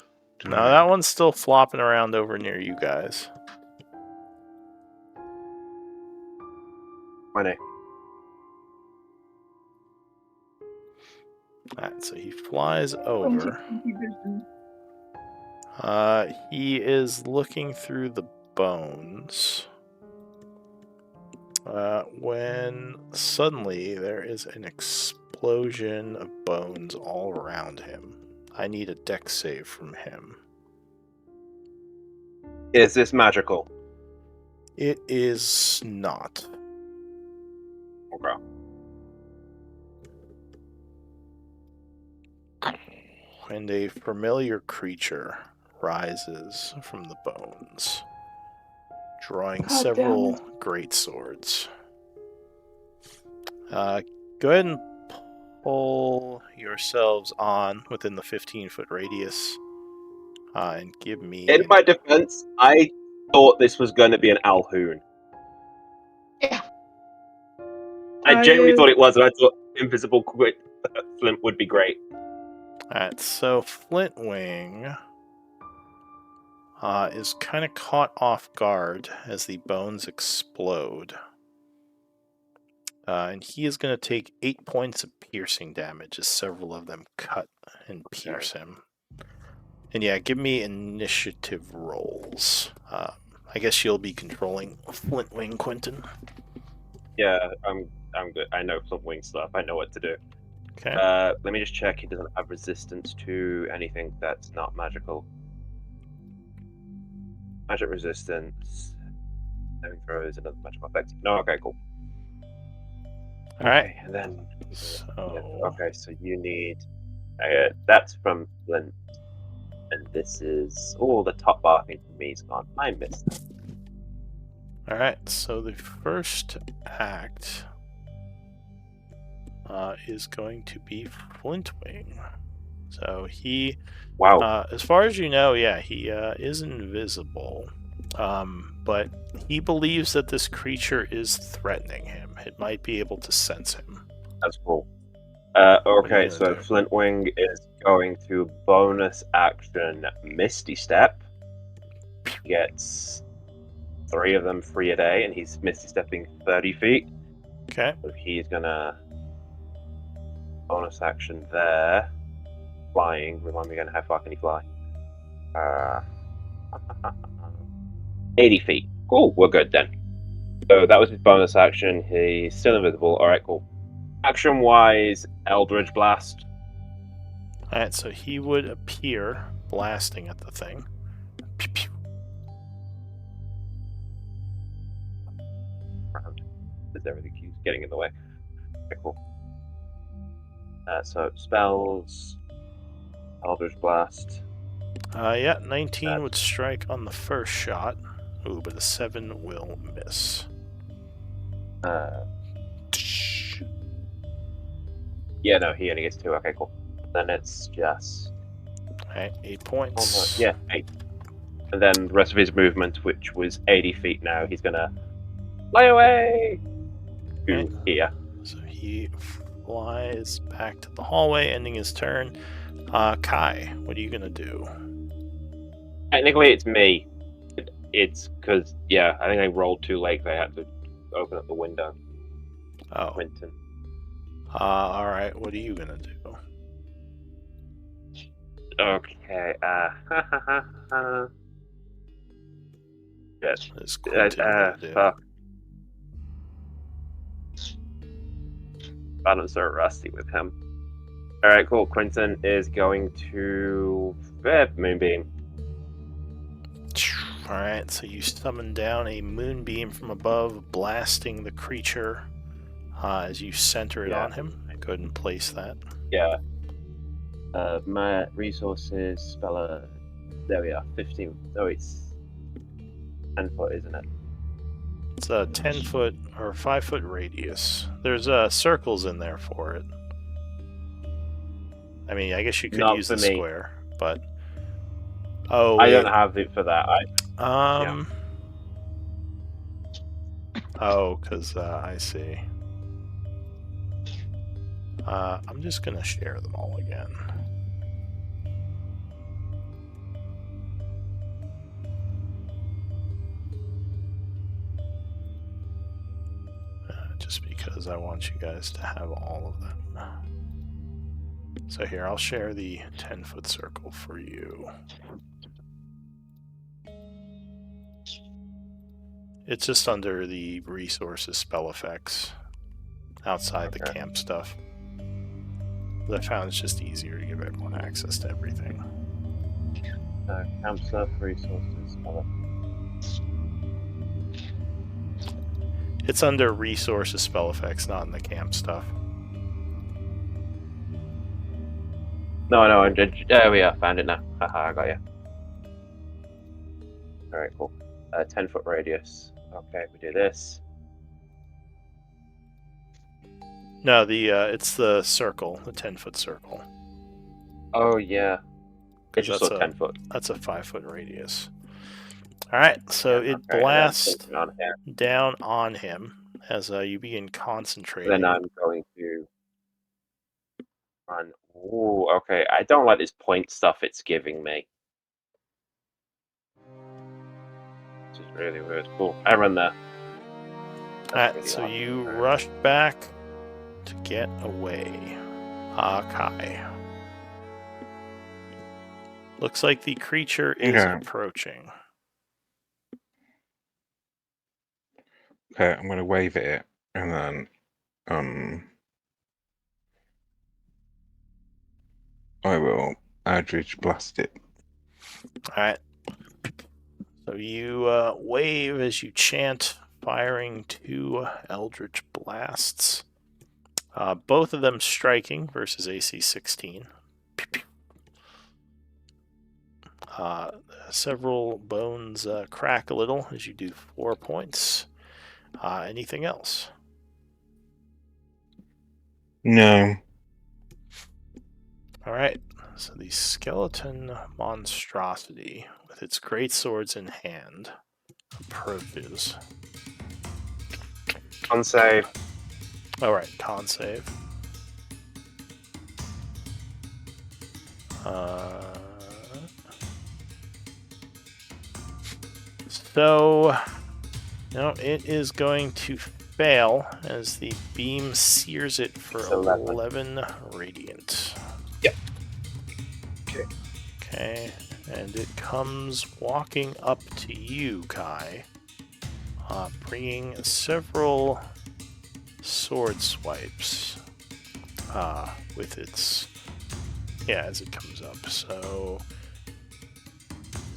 Do you know No, what I that mean? one's still flopping around over near you guys. My name. Alright, so he flies 20 over. vision. He is looking through the bones. When suddenly there is an explosion of bones all around him. I need a dex save from him. Is this magical? It is not. Okay. And a familiar creature rises from the bones, drawing God several damn great swords. Go ahead and pull yourselves on within the 15-foot radius, and give me. In my defense, I thought this was going to be an Alhoon. Yeah. I genuinely thought it was, and I thought invisible Flint would be great. Alright, so Flintwing is kind of caught off guard as the bones explode. And he is going to take 8 points of piercing damage as several of them cut and pierce him. And yeah, give me initiative rolls. I guess you'll be controlling Flintwing, Quentin. Yeah, I'm good. I know Flintwing stuff. I know what to do. Okay. Let me just check. He doesn't have resistance to anything that's not magical. Magic resistance. Saving throws and other magical effects. No, okay, cool. Alright. Okay, and then. So. Okay, so you need. That's from Flint. And this is. Oh, the top bar thing for me is gone. I missed that. Alright, so the first act is going to be Flintwing. So he, Wow. as far as you know, yeah, he is invisible. But he believes that this creature is threatening him. It might be able to sense him. That's cool. are you Okay, gonna so do? Flintwing is going to bonus action Misty Step. He gets 3 of them free a day, and he's Misty Stepping 30 feet. Okay. So he's gonna bonus action there. Flying. Remind me again, how far can he fly? 80 feet. Cool, we're good then. So that was his bonus action. He's still invisible. Alright, cool. Action wise, Eldritch Blast. Alright, so he would appear blasting at the thing. Pew, pew. Because everything keeps getting in the way. Okay, cool. So spells, Eldritch Blast. Yeah, 19 would strike on the first shot. Ooh, but a 7 will miss. Yeah, no, he only gets 2. Okay, cool. Then it's just... Alright, 8 points. Yeah, 8. And then the rest of his movement, which was 80 feet now, he's gonna fly away to Okay. here. So he flies back to the hallway, ending his turn. Kai, what are you gonna do? Technically, it's me. It's because, yeah, I think I rolled too late. I had to open up the window. Oh. Quentin. Alright, what are you gonna do? Okay, yes. What is Quentin gonna do? Fuck. I'm so rusty with him. Alright, cool. Quentin is going to... Moonbeam. Alright, so you summon down a moonbeam from above, blasting the creature as you center it on him. Go ahead and place that. Yeah. My resources, spell... there we are, 15. So it's 10 foot, isn't it? It's a 10-foot or 5-foot radius. There's circles in there for it. I mean, I guess you could Not use for the me. square, but... Oh, I wait. don't have it for that. Oh, because I see. I'm just gonna share them all again. Just because I want you guys to have all of them. So here, I'll share the 10-foot circle for you. It's just under the resources spell effects, outside the camp stuff. I found it's just easier to give everyone access to everything. Camp stuff, resources, spell. It's under resources spell effects, not in the camp stuff. No, there we are. Found it now. Haha, I got you. Alright, cool. 10-foot radius. Okay, we do this. No, it's the circle, the 10-foot circle. Oh, yeah. It just saw 10 foot. That's a 5-foot radius. Alright, so Yeah, it okay, blasts on here. down on him as you begin concentrating. Then I'm going to run. Ooh, okay. I don't like this point stuff it's giving me. Which is really weird. Cool. I run there. Alright, so you rush back to get away. Kai. Looks like the creature is approaching. Okay, I'm going to wave at it, and then I will Eldritch Blast it. Alright. So you wave as you chant, firing 2 Eldritch Blasts. Both of them striking versus AC 16. Several bones crack a little as you do 4 points. Anything else? No. Alright, so the skeleton monstrosity, with its great swords in hand, approaches. Con save. Alright, con save. So, no, it is going to fail as the beam sears it for 11 radiant. Yep. Okay, and it comes walking up to you, Kai, bringing several sword swipes with its... Yeah, as it comes up. So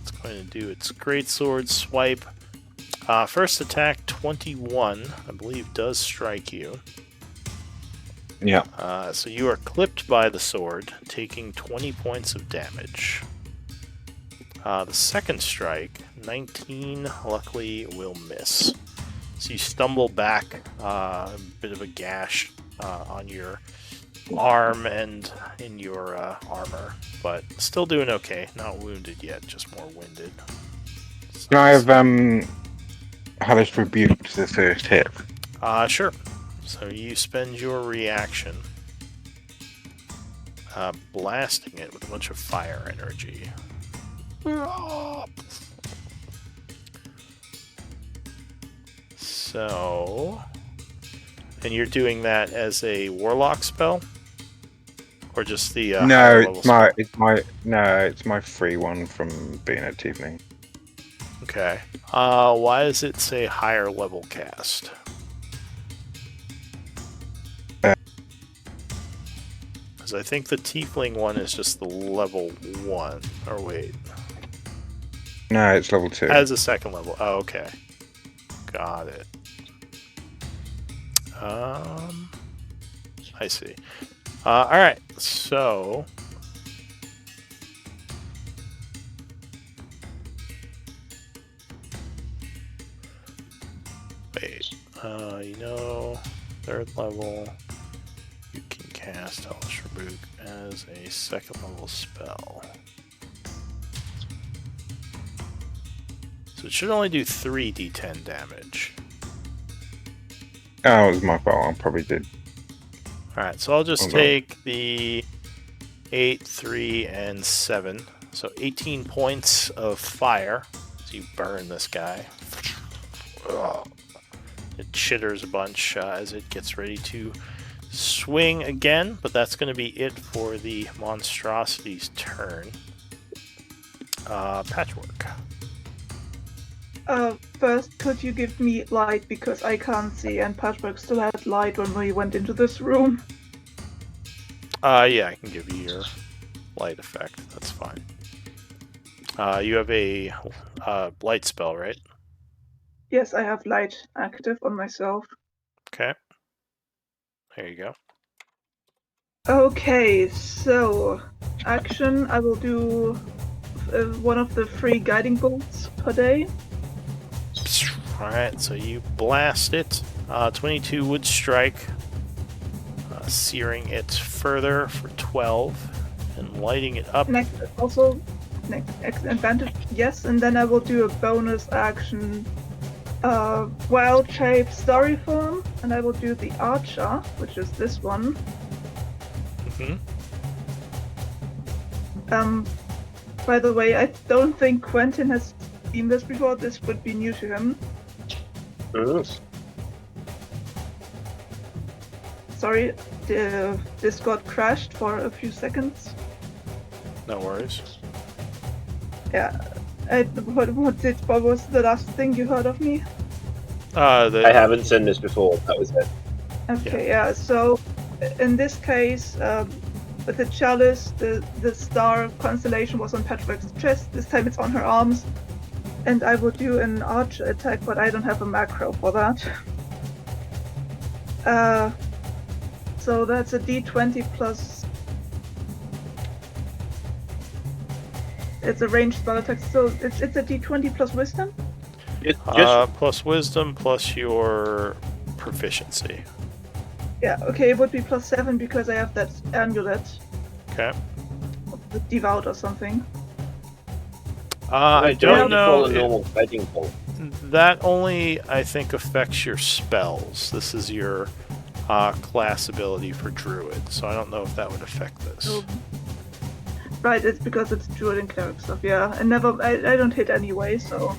it's going to do its great sword swipe. First attack, 21, I believe, does strike you. Yeah. So you are clipped by the sword, taking 20 points of damage. The second strike, 19, luckily will miss. So you stumble back, a bit of a gash on your arm and in your armor, but still doing okay. Not wounded yet, just more winded. Can I have Hellish Rebuke to the first hit? Sure. So you spend your reaction blasting it with a bunch of fire energy. So, and you're doing that as a warlock spell, or just the No, higher level spell? it's my free one from being a tiefling. Okay. Why does it say higher level cast? Because I think the tiefling one is just the level 1. Or wait. No, it's level 2. As a second level. Oh, okay. Got it. I see. Alright, so... Wait. Third level... You can cast Hellish Rebuke as a second level spell. So it should only do 3d10 damage. Oh, it was my fault. I probably did. Alright, so I'll just Hold on. take the 8, 3, and 7. So 18 points of fire. So you burn this guy. It chitters a bunch as it gets ready to swing again, but that's going to be it for the monstrosity's turn. Patchwork. First, could you give me light because I can't see, and Patchwork still had light when we went into this room. Yeah, I can give you your light effect. That's fine. You have a light spell, right? Yes, I have light active on myself. Okay. There you go. Okay, so action, I will do one of the 3 guiding bolts per day. Alright, so you blast it. 22 would strike, searing it further for 12, and lighting it up. Next advantage, yes, and then I will do a bonus action, wild shape story form, and I will do the archer, which is this one. By the way, I don't think Quentin has seen this before. This would be new to him. Sorry, the Discord crashed for a few seconds. No worries. Yeah. What was the last thing you heard of me? I haven't seen this before. That was it. Okay, yeah. So in this case, with the chalice, the star constellation was on Patrick's chest. This time it's on her arms. And I will do an archer attack, but I don't have a macro for that. So that's a d20 plus... It's a ranged spell attack, so it's a d20 plus wisdom? Plus wisdom plus your proficiency. Yeah, okay, it would be plus 7 because I have that amulet. Okay. The devout or something. I don't know. A normal guiding bolt. That only, I think, affects your spells. This is your class ability for druid, so I don't know if that would affect this. Oh. Right, it's because it's druid and cleric stuff, yeah. I don't hit anyway, so...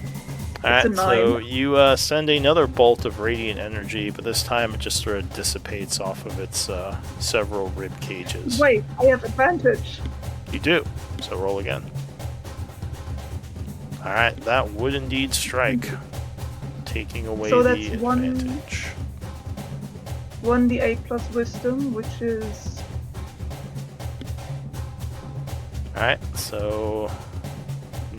Alright, so you send another bolt of radiant energy, but this time it just sort of dissipates off of its several rib cages. Wait, I have advantage. You do, so roll again. Alright, that would indeed strike, taking away so the that's advantage. 1d8 plus wisdom, which is... Alright, so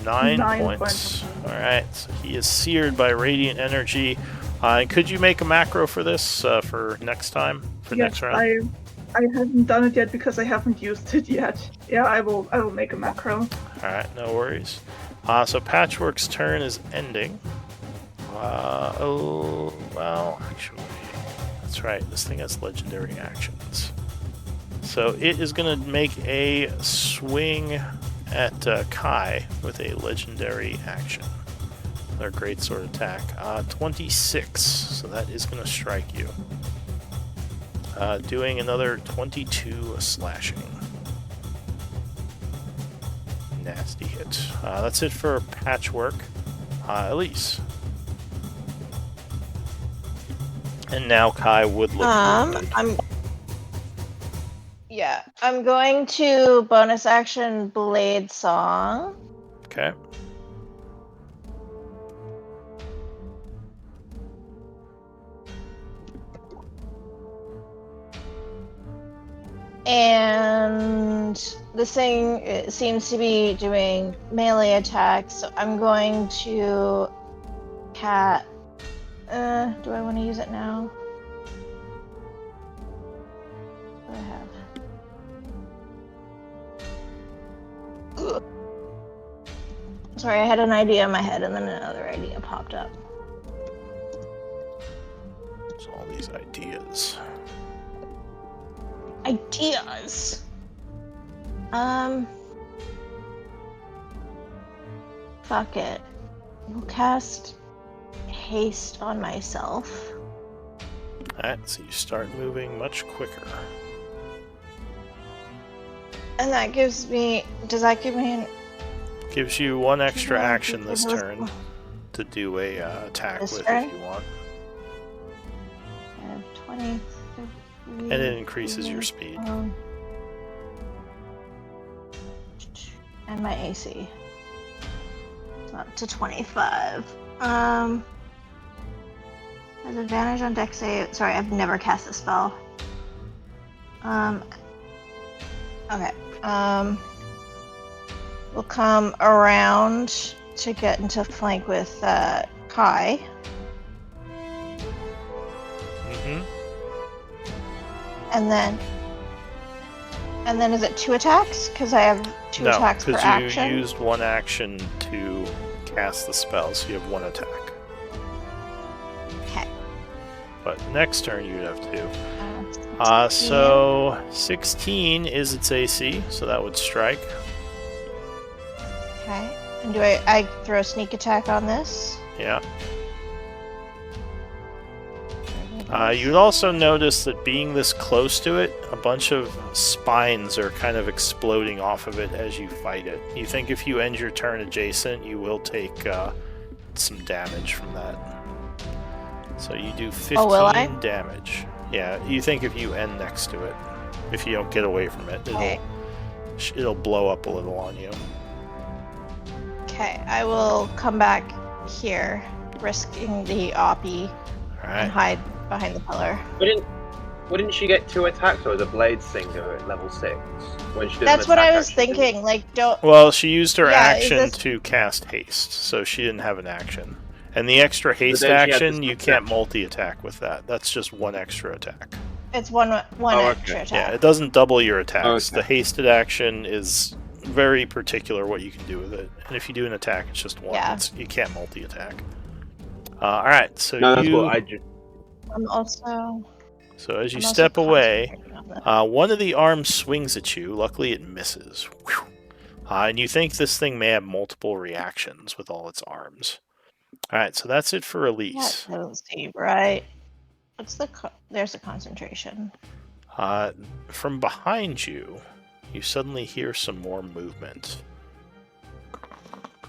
9 points. Alright, so he is seared by radiant energy. Could you make a macro for this for next time? For next round? I haven't done it yet because I haven't used it yet. Yeah, I will make a macro. Alright, no worries. So Patchwork's turn is ending. Well, actually, that's right. This thing has legendary actions. So it is going to make a swing at Kai with a legendary action. Their greatsword attack. 26, so that is going to strike you. Doing another 22 slashing. Nasty hit. That's it for Patchwork. Elise. And now Kai would look wounded. I'm going to bonus action Blade Song. Okay. And this thing seems to be doing melee attacks, so I'm going to cat. Do I want to use it now? What do I have? Ugh. Sorry, I had an idea in my head and then another idea popped up. There's all these ideas. Ideas. Fuck it. We'll cast haste on myself. Alright, so you start moving much quicker. And that gives me. Does that give me an. Gives you one extra Yeah, action this because- turn to do a attack This with turn? if you want. I have 20. And it increases your speed. And my AC. So up to 25. Has advantage on dex save. Sorry, I've never cast this spell. Okay. We'll come around to get into flank with Kai. Mm-hmm. And then is it 2 attacks? Because I have 2 attacks per because action. you used one action to cast the spell, so you have 1 attack. Okay. But next turn you'd have 2. 16. So 16 is its AC, so that would strike. Okay. And do I throw a sneak attack on this? Yeah. You'd also notice that being this close to it, a bunch of spines are kind of exploding off of it as you fight it. You think if you end your turn adjacent, you will take some damage from that. So you do 15 will I? damage. Yeah, you think if you end next to it, if you don't get away from it, it'll blow up a little on you. Okay, I will come back here, risking the Oppie, Alright. and hide behind the pillar. Wouldn't she get 2 attacks or the blade singer at level 6? When she did That's an what I attack was action, didn't thinking. Like, don't. Well, she used her Yeah, action is this- to cast haste, so she didn't have an action. And the extra haste then she had action, this you can't action. multi-attack with that. That's just 1 extra attack. It's one okay. extra Yeah, attack. it doesn't double your attacks. Okay. The hasted action is very particular what you can do with it. And if you do an attack, it's just 1. Yeah. You can't multi-attack. Alright, so No, that's you... cool. I just I'm also. So as you I'm also step away, concentrating on this. one of the arms swings at you. Luckily, it misses. Whew. And you think this thing may have multiple reactions with all its arms. Alright, so that's it for Elise. That doesn't seem right. What's the? There's a concentration. From behind you, you suddenly hear some more movement.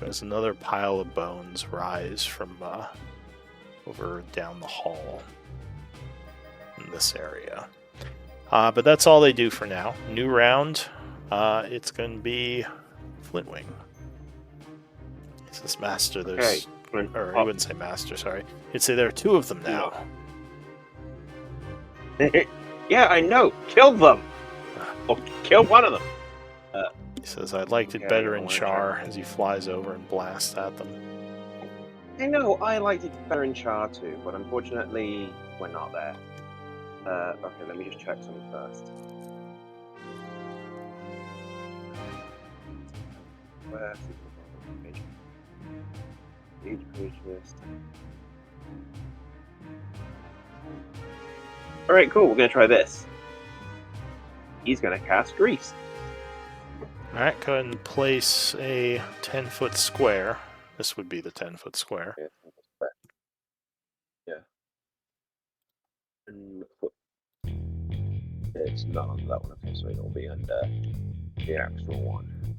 There's another pile of bones rise from over down the hall in this area. But that's all they do for now. New round. It's going to be Flintwing. He says, Master, there's... Or he wouldn't say Master, sorry. He'd say there are 2 of them now. Yeah, I know. Kill them. Or kill one of them. He says, I liked it Okay, better I in wanna Char, check. as he flies over and blasts at them. I know. I liked it better in Char too, but unfortunately, we're not there. Okay, let me just check something first. Where's page list? Alright, cool, we're gonna try this. he's going to cast Grease. Alright, go ahead and place a 10-foot square. This would be the 10-foot square. Yeah. It's not on that one, okay, so it'll be under the actual one.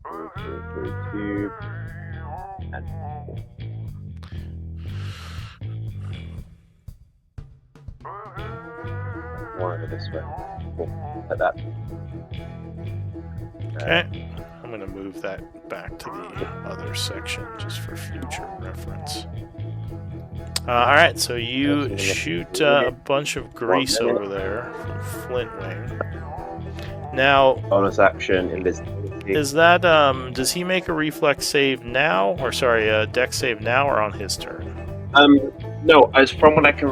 Cool. Through cube. And one over this way. Cool. Like that. Okay, I'm going to move that back to the other section just for future reference. Alright, so you shoot a bunch of grease over there from Flintwing. Now, bonus action, invisibility. is that, does he make a reflex save now? Or, sorry, a dex save now or on his turn? No, as from what I can,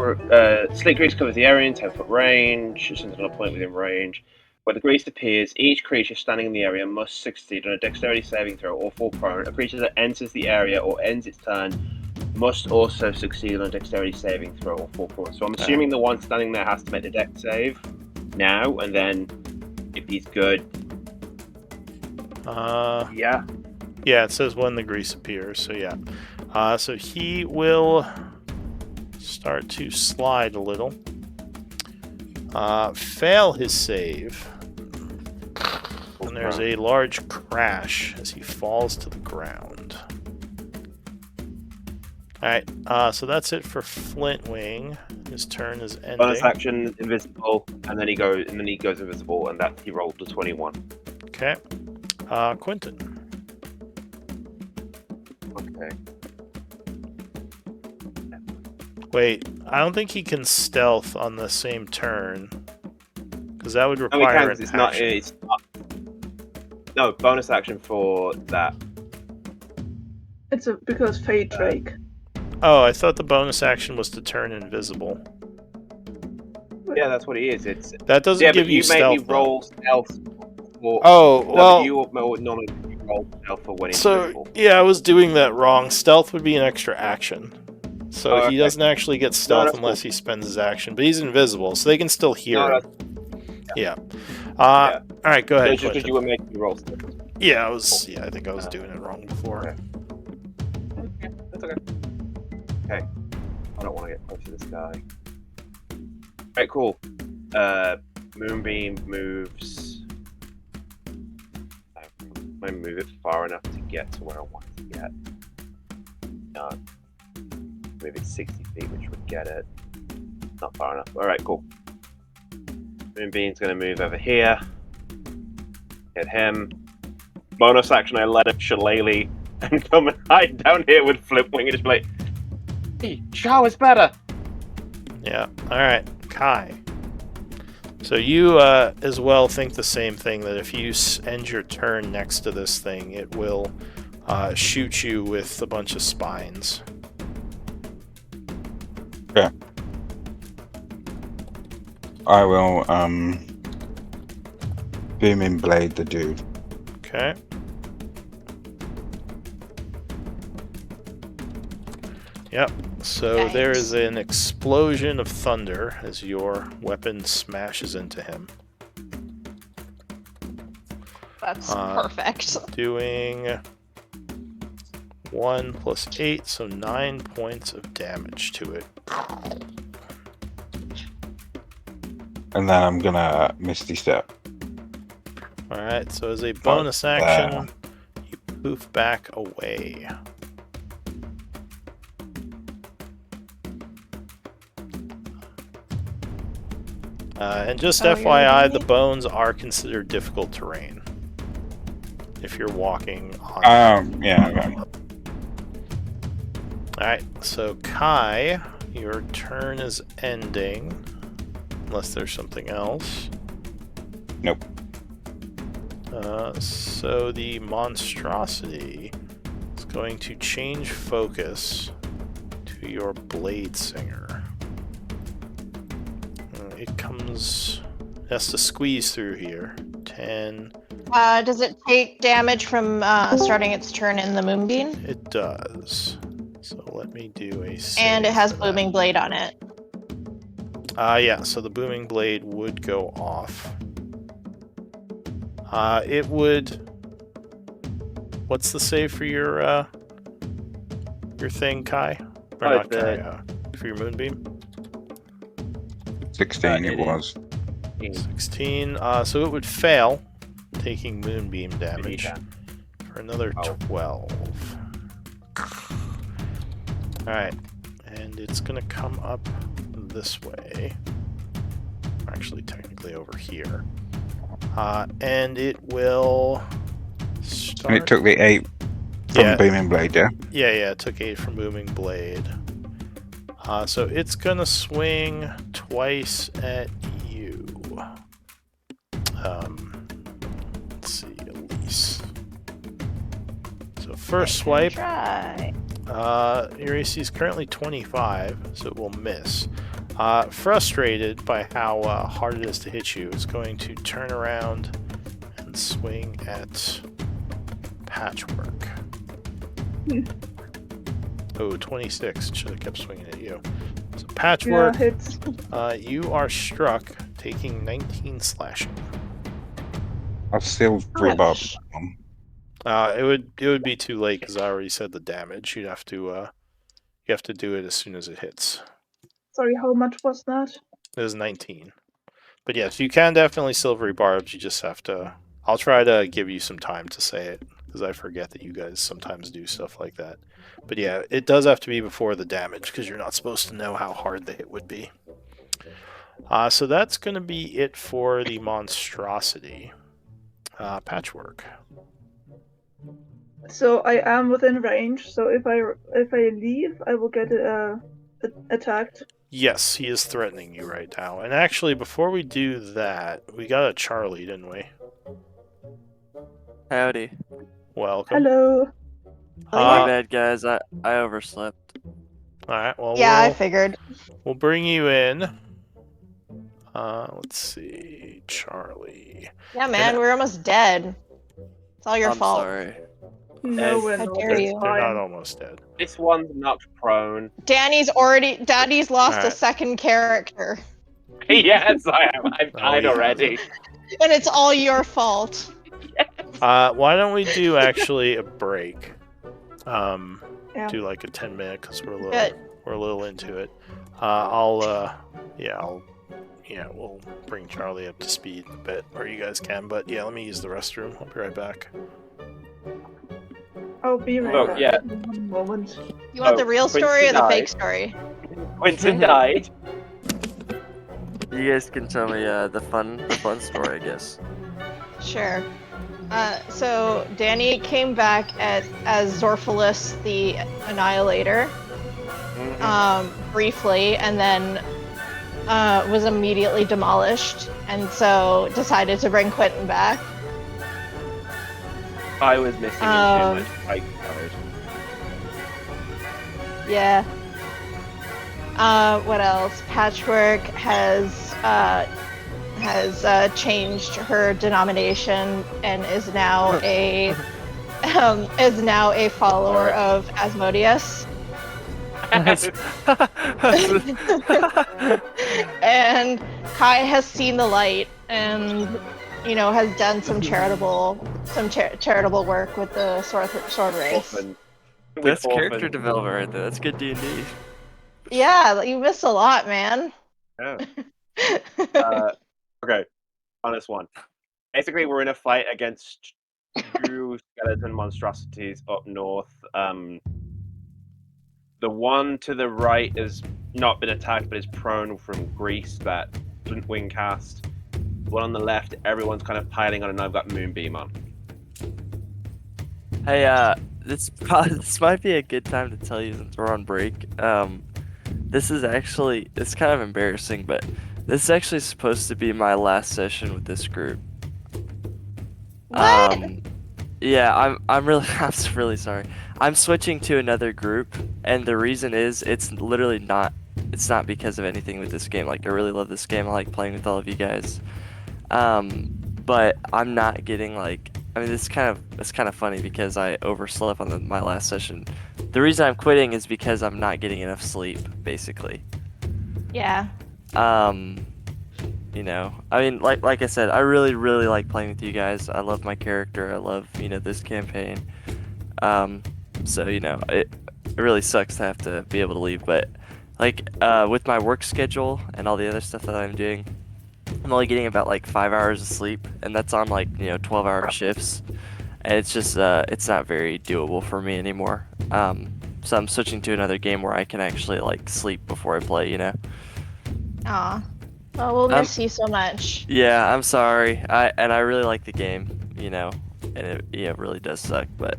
Slick Grease covers the area in 10-foot range, it's on a point within range. Where the grease appears, each creature standing in the area must succeed on a dexterity saving throw or fall prone. A creature that enters the area or ends its turn must also succeed on a dexterity saving throw or fall prone. So I'm assuming the one standing there has to make the dex save now, and then if he's good, yeah. Yeah, it says when the grease appears, so yeah. So he will start to slide a little. Fail his save. And there's a large crash as he falls to the ground. Alright, so that's it for Flintwing. His turn is ending. Bonus action, invisible, and then he goes invisible, and that he rolled a 21. Okay. Quentin. Okay. Wait, I don't think he can stealth on the same turn. Because that would No, require he can, an 'cause it's not. No, bonus action for that. It's because Fade Drake. Oh, I thought the bonus action was to turn invisible. Yeah, that's what he is. It's That doesn't give you you stealth. made me roll stealth. For, Oh, well. you normally roll stealth for when he's So, invisible. yeah, I was doing that wrong. Stealth would be an extra action. So Oh, he doesn't actually get stealth unless he spends his action. But he's invisible, so they can still hear him. Yeah. Alright, go ahead. Just because you were making me roll stealth. Yeah, I think I was doing it wrong before. Okay. That's okay. Okay. I don't want to get close to this guy. Alright, cool. Moonbeam moves. I'm going to move it far enough to get to where I want to get. Move it 60 feet, which would get it. Not far enough. Alright, cool. Moonbeam's going to move over here. Hit him. Bonus action, I let him shillelagh and come and hide down here with Flipwing and just be like, hey, shower's better! Yeah. Alright, Kai. So you as well think the same thing, that if you end your turn next to this thing, it will shoot you with a bunch of spines. Yeah. I will booming blade the dude. Okay. Yep. So Nice. there is an explosion of thunder as your weapon smashes into him. That's perfect. Doing 1 plus 8, so 9 points of damage to it. And then I'm gonna Misty Step. Alright, so as a bonus action, you poof back away. And just FYI, the bones are considered difficult terrain if you're walking on. Yeah. Alright, so Kai, your turn is ending. Unless there's something else. Nope. So the monstrosity is going to change focus to your Blade Singer. It has to squeeze through here. 10. Does it take damage from starting its turn in the Moonbeam? It does. So let me do a save And it has for Booming that. Blade on it. Yeah, so the booming blade would go off. It would... What's the save for your thing, Kai? Or Oh, not Kai, for your moonbeam? 16 it 80. was. 16. So it would fail, taking moonbeam damage Yeah. for another Oh. 12. Alright, and it's gonna come up this way. Actually, technically over here. And it will start... And it took the 8 from Yeah. Booming Blade, yeah? Yeah, it took 8 from Booming Blade. So it's gonna swing twice at you. Let's see, Elise. So first swipe, Try. your AC is currently 25, so it will miss. Frustrated by how hard it is to hit you, it's going to turn around and swing at Patchwork. Oh, 26. Should have kept swinging at you. So Patchwork, Yeah, hits. you are struck, taking 19 slashing. I'll still rebarb. It would be too late because I already said the damage. You have to do it as soon as it hits. Sorry, how much was that? It was 19. But yes, you can definitely silvery barbs. You just have to. I'll try to give you some time to say it because I forget that you guys sometimes do stuff like that. But yeah, it does have to be before the damage because you're not supposed to know how hard the hit would be. So that's going to be it for the monstrosity. Patchwork. So I am within range. So if I leave, I will get attacked. Yes, he is threatening you right now. And actually, before we do that, we got a Charlie, didn't we? Howdy. Welcome. Hello. My bad, guys. I overslept. Alright, well, Yeah, I figured. we'll bring you in. Let's see. Charlie. Yeah, man, we're almost dead. It's all your I'm fault. sorry. No, we're How not. dare It's you. They're not fine. almost dead. This one's knocked prone. Daddy's lost Alright. a second character. Yes, I am. I've Oh, died he already. And it's all your fault. Why don't we do actually a break? Yeah. Do like a 10-minute because Good. we're a little into it. We'll bring Charlie up to speed a bit, or you guys can. But yeah, let me use the restroom. I'll be right back. I'll be right Oh, back. yeah. In 1 moment. You want Oh, the real Quincy story or the died. fake story? Quentin died. You guys can tell me the fun story, I guess. Sure. So Danny came back as Zorphilus the Annihilator, briefly, and then was immediately demolished, and so decided to bring Quentin back. I was missing too much fight covered. Yeah. What else? Patchwork has changed her denomination and is now a follower of Asmodeus. And Kai has seen the light and has done some charitable work with the sword race. Orphan. That's With character orphan. development right there. That's good D&D. Yeah, you missed a lot, man. Yeah. Okay, honest one. Basically, we're in a fight against two skeleton monstrosities up north. The one to the right has not been attacked, but is prone from Grease, that Flint Wing cast. The one on the left, everyone's kind of piling on, and I've got Moonbeam on. Hey, this might be a good time to tell you since we're on break. It's kind of embarrassing, but this is actually supposed to be my last session with this group. What? Yeah, I'm really sorry. I'm switching to another group, and the reason is it's not because of anything with this game. Like, I really love this game. I like playing with all of you guys. But I'm not getting it's kind of funny because I overslept on my last session. The reason I'm quitting is because I'm not getting enough sleep, basically. Yeah. You know, I mean, like I said, I really like playing with you guys. I love my character. I love, you know, this campaign. So you know, it really sucks to have to be able to leave, but like with my work schedule and all the other stuff that I'm doing, I'm only getting about like 5 hours of sleep, and that's on like, you know, 12-hour shifts, and it's just it's not very doable for me anymore. So I'm switching to another game where I can actually like sleep before I play, you know. Aw. Well, we'll miss you so much. Yeah, I'm sorry. I really like the game, you know, and it really does suck, but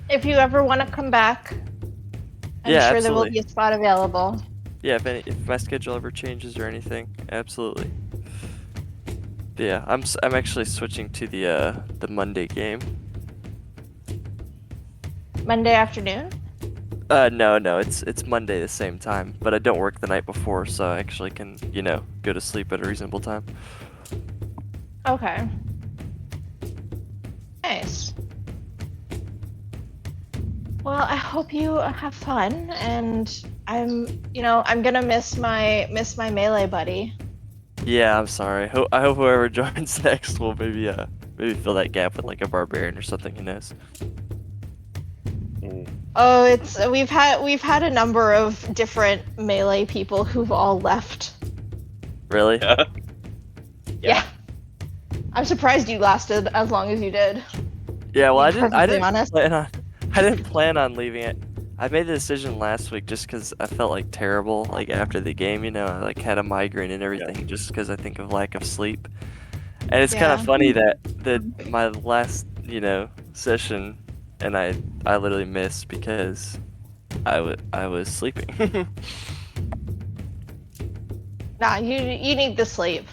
If you ever want to come back, I'm Yeah, sure there will absolutely. be a spot available. yeah, if my schedule ever changes or anything, absolutely. But yeah, I'm actually switching to the Monday game. Monday afternoon? No, it's Monday the same time, but I don't work the night before, so I actually can, you know, go to sleep at a reasonable time. Okay. Nice. Well, I hope you have fun, and I'm gonna miss my melee buddy. Yeah, I'm sorry. I hope whoever joins next will maybe fill that gap with like a barbarian or something. Who knows? Oh, we've had a number of different melee people who've all left. Really? Yeah. I'm surprised you lasted as long as you did. Yeah. Well, To be perfectly honest. I didn't plan on leaving it. I made the decision last week just because I felt like terrible, like after the game. You know, I like had a migraine and everything, just because I think of lack of sleep. And it's kind of Yeah. funny that my last, you know, session, and I literally missed because I was sleeping. Nah, you need the sleep.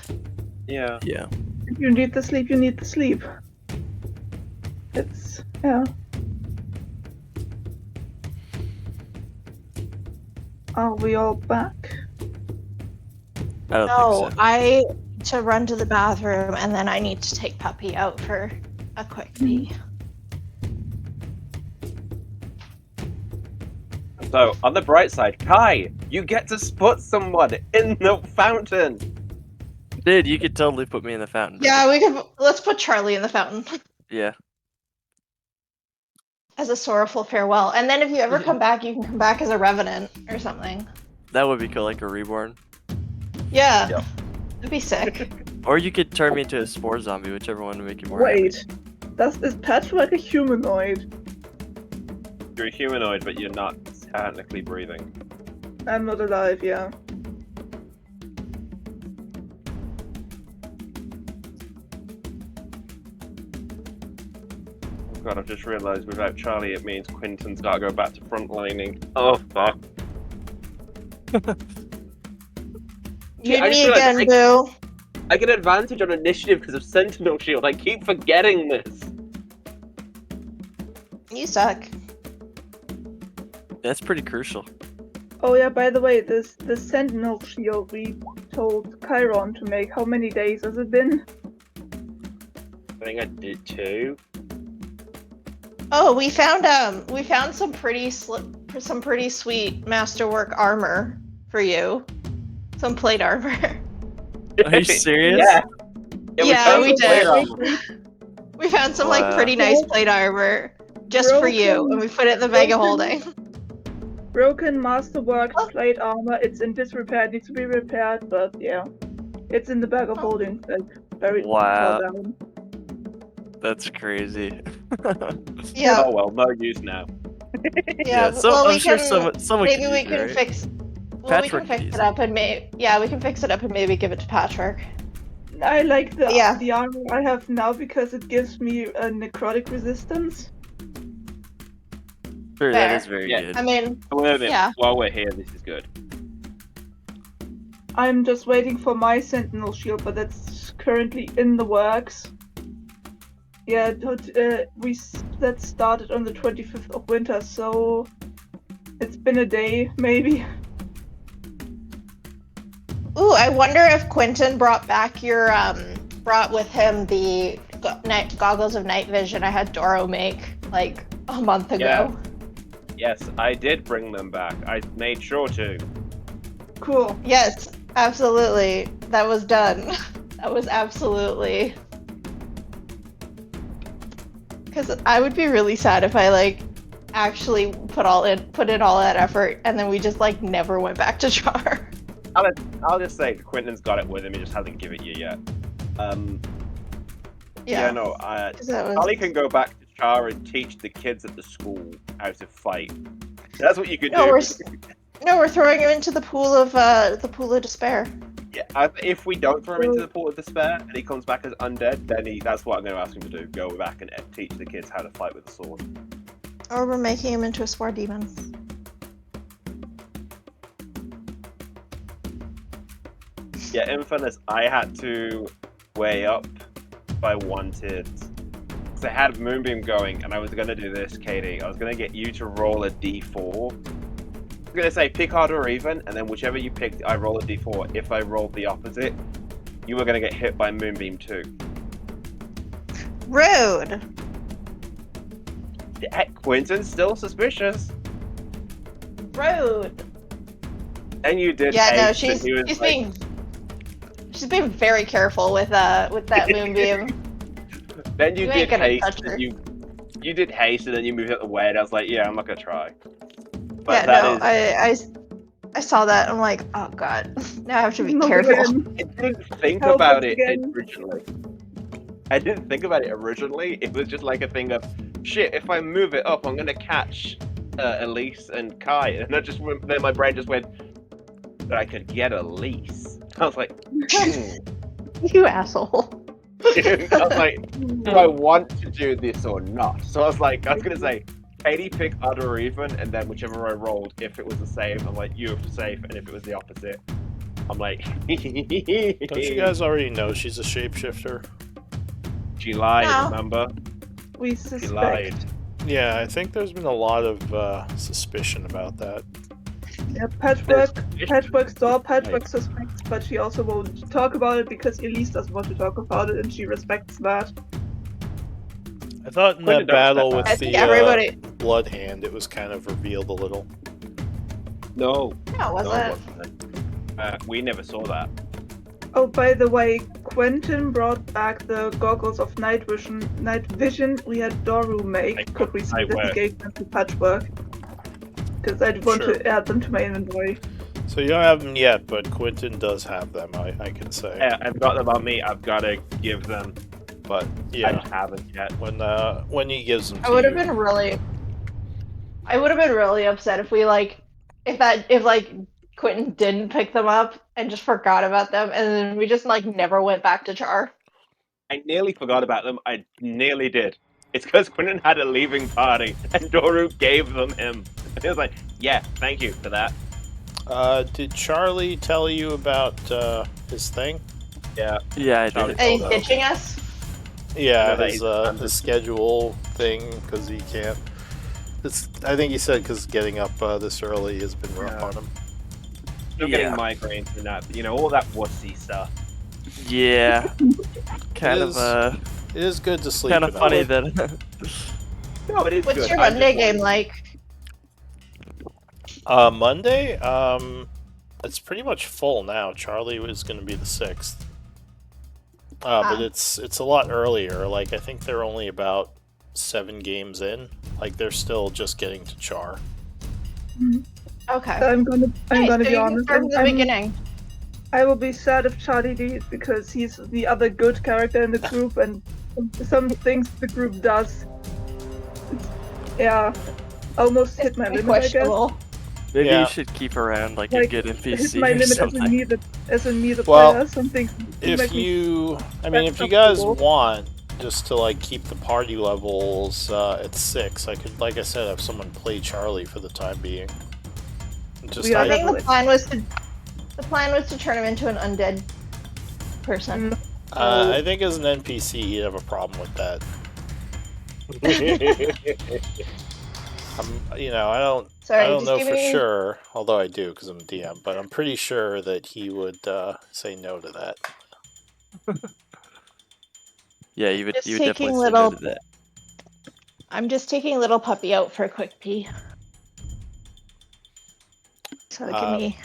Yeah. Yeah. If you need the sleep, you need the sleep. Yeah. Are we all back? I don't No, think so. I to run to the bathroom, and then I need to take Puppy out for a quick pee. So, on the bright side, Kai, you get to put someone in the fountain. Dude, you could totally put me in the fountain. Yeah, let's put Charlie in the fountain Yeah. as a sorrowful farewell. And then if you ever come back, you can come back as a revenant or something. That would be cool, like a reborn. Yeah. Yep. That'd be sick. Or you could turn me into a spore zombie, whichever one would make you more happy. Wait, is Patchwork a humanoid? You're a humanoid, but you're not technically breathing. I'm not alive, yeah. Oh god, I've just realised without Charlie it means Quinton's gotta go back to frontlining. Oh fuck. You I just me realized again, Boo. I get advantage on initiative because of Sentinel Shield. I keep forgetting this. You suck. That's pretty crucial. Oh yeah, by the way, this Sentinel shield we told Chiron to make, how many days has it been? I think I did too. Oh, we found some pretty sweet masterwork armor for you. Some plate armor. Are you serious? Yeah. Yeah, found we some plate did. armor. We found some like Wow. pretty nice plate armor just for you, and we put it in the bag of holding. Broken masterwork plate armor, it's in disrepair, it needs to be repaired, but yeah. It's in the bag of holding, like very Wow. far down. That's crazy. Yeah, Oh well, no use now. yeah. So well, I'm we sure can someone maybe could we use it, can right? fix. Well, Patchwork we could can use fix it up and we can fix it up and maybe give it to Patchwork. I like the Yeah. the armor I have now because it gives me a necrotic resistance. Sure, that Fair. is very Yeah. good. I mean, Wait a minute. Yeah. While we're here, this is good. I'm just waiting for my Sentinel shield, but that's currently in the works. Yeah, that started on the 25th of winter, so it's been a day, maybe. ooh, I wonder if Quentin brought with him the goggles of night vision I had Doro make like a month ago. Yeah. Yes, I did bring them back. I made sure to. Cool. Yes, absolutely. That was done. That was absolutely. Because I would be really sad if I like actually put in all that effort and then we just like never went back to Char. I'll just say Quentin's got it with him. He just hasn't given it you yet. Yeah. No. 'Cause that was- Charlie can go back to Char and teach the kids at the school how to fight. That's what you could No, do. we're throwing him into the pool of despair. Yeah, if we don't throw him into the pool of despair and he comes back as undead, then that's what I'm going to ask him to do. Go back and teach the kids how to fight with a sword. Or we're making him into a spore demon. Yeah, Infamous, I had to weigh up if I wanted. Because I had Moonbeam going, and I was going to do this, Katie. I was going to get you to roll a d4. I was going to say pick odd or even, and then whichever you picked, I roll a d4. If I rolled the opposite, you were going to get hit by Moonbeam too. Rude. Yeah, Quentin's still suspicious. Rude. And you did. Yeah, no, haste, and he was she's being very careful with that moonbeam. Then you You did ain't gonna haste, touch her. and you did haste, and then you moved out the way, and I was like, yeah, I'm not gonna try. But Yeah, that no, is, I saw that. I'm like, oh god, now I have to be Not careful. again. I didn't think Help about us it again. originally. I didn't think about it originally. It was just like a thing of, shit, if I move it up, I'm gonna catch Elise and Kai. And then my brain just went, but I could get Elise. I was like, You asshole. I was like, do I want to do this or not? So I was gonna say, Katie pick odd or even, and then whichever I rolled, if it was the same, I'm like, you're safe, and if it was the opposite, I'm like, Don't you guys already know she's a shapeshifter? She lied, No. remember? We She suspect. lied. Yeah, I think there's been a lot of suspicion about that. Yeah, Patchwork saw Patchwork suspects, but she also won't talk about it because Elise doesn't want to talk about it, and she respects that. I thought in Quentin, that don't battle step with I back. the think everybody. Blood Hand, it was kind of revealed a little. No. No, was No, it? wasn't. We never saw that. Oh, by the way, Quentin brought back the goggles of night vision we had Doru make. Could we see that were. he gave them to Patchwork? Because I want Sure. to add them to my inventory. So you don't have them yet, but Quentin does have them, I can say. Yeah, I've got them on me. I've got to give them. But I yeah, just haven't yet. when he gives them to I would have you. been really. I would have been really upset if we if Quentin didn't pick them up and just forgot about them, and then we just like never went back to Char. I nearly forgot about them. I nearly did. It's because Quentin had a leaving party, and Doru gave them him. And he was like, yeah, thank you for that. Did Charlie tell you about his thing? Yeah. Yeah, I Charlie did. And he's told us. ditching us. Yeah, No, that his he's- his schedule thing because he can't. I think he said because getting up this early has been rough Yeah. on him. Still getting migraines and that, all that wussy stuff. Yeah. Kind is of It is good to sleep. kind of at funny night. that. No, it is What's good. your I Monday just game wanted- like? Monday, it's pretty much full now. Charlie was going to be the 6th. But it's a lot earlier. Like I think they're only about 7 games in. Like they're still just getting to Char. Okay. I'm gonna Nice, be so you can honest. start from the beginning. I will be sad if Charlie leaves because he's the other good character in the group, and some things the group does, yeah, almost hit my limit. I guess Questionable. Maybe Yeah. you should keep around like a Like, good hit NPC my or limit something. as in me the Well, player. Some things If make me you That's guys comfortable. want just to like keep the party levels at 6, I could, like I said, have someone play Charlie for the time being. Just We are I think definitely- the plan was to turn him into an undead person. I think as an NPC, you'd have a problem with that. I don't. Sorry, I don't just know give for me. sure, although I do because I'm DM. But I'm pretty sure that he would say no to that. Yeah, you would Just definitely taking say little- no to that. I'm just taking little puppy out for a quick pee. So it can Uh, be.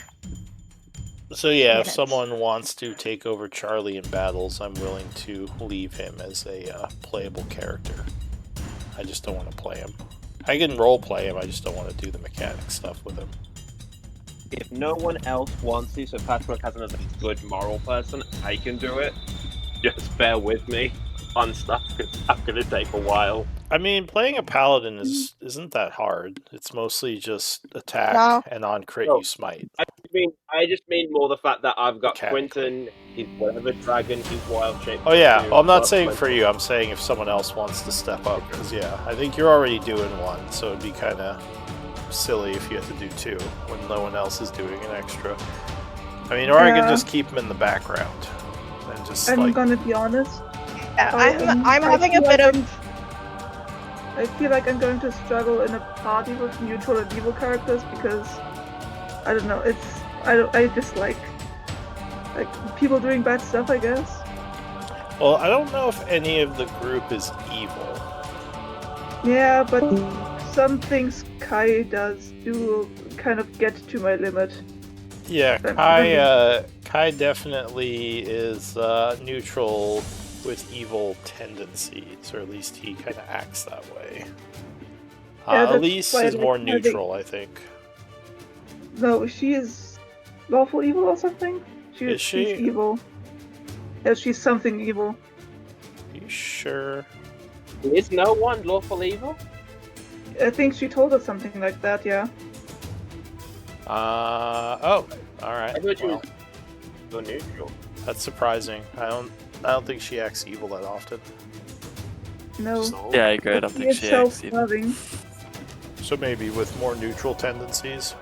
So yeah, if minutes. someone wants to take over Charlie in battles, I'm willing to leave him as a playable character. I just don't want to play him. I can role play him, I just don't want to do the mechanic stuff with him. If no one else wants to, so Patchwork has another good moral person, I can do it. Just bear with me on stuff, because that's going to take a while. I mean, playing a paladin isn't that hard. It's mostly just attack No. and on crit No. you smite. I just mean more the fact that I've got Mechanically. Quentin, he's whatever dragon, he's wild shape. Oh yeah, well, I'm not I've saying got for you. I'm saying if someone else wants to step up, because yeah, I think you're already doing one, so it'd be kind of silly if you had to do two when no one else is doing an extra. I mean, or I could Yeah. just keep him in the background and just I'm like. gonna be honest. I'm I having a feel bit like of. I feel like I'm going to struggle in a party with neutral and evil characters because I don't know. I dislike people doing bad stuff, I guess. Well, I don't know if any of the group is evil. Yeah, but some things Kai does do kind of get to my limit. Yeah, I'm Kai definitely is neutral with evil tendencies, or at least he kind of acts that way. Yeah, that's Elise why I is like more having- neutral, I think. No, she is lawful evil or something. Is she? She's evil. Yeah, she's something evil. You sure? Is no one lawful evil? I think she told us something like that. Yeah. Oh, all right. I thought she Well, was neutral. that's surprising. I don't think she acts evil that often. No. So, Yeah, I agree. I don't She think is she acts evil. self-loving. so maybe with more neutral tendencies.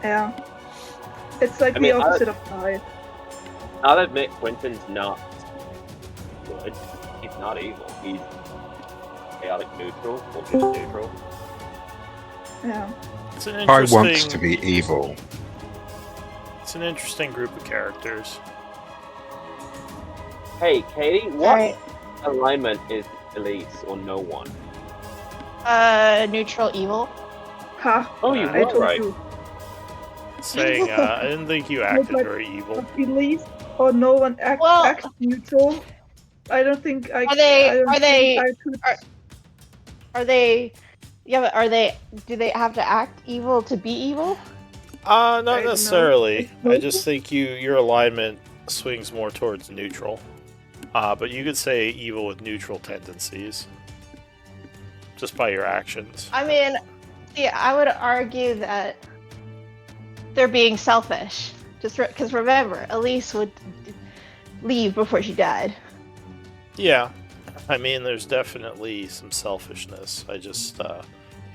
Yeah. It's like I mean, the opposite of Kai. I'll admit Quentin's not good. He's not evil. He's chaotic neutral, or just neutral. Yeah. It's an I interesting. want to be evil. It's an interesting group of characters. Hey, Katie, what Alright. alignment is Elise or no one? Neutral evil. Ha. Oh, you I were told right. you. Saying, I didn't think you acted but- very evil. But Elise or no one Well- acts neutral. I don't think I. Are they- I don't are think they- I could. Are they? Yeah, but are they? Do they have to act evil to be evil? I Not don't know. necessarily. I just think your alignment swings more towards neutral. But you could say evil with neutral tendencies. Just by your actions. I mean, see, I would argue that they're being selfish. Just because remember, Elise would leave before she died. Yeah. I mean, there's definitely some selfishness. I just,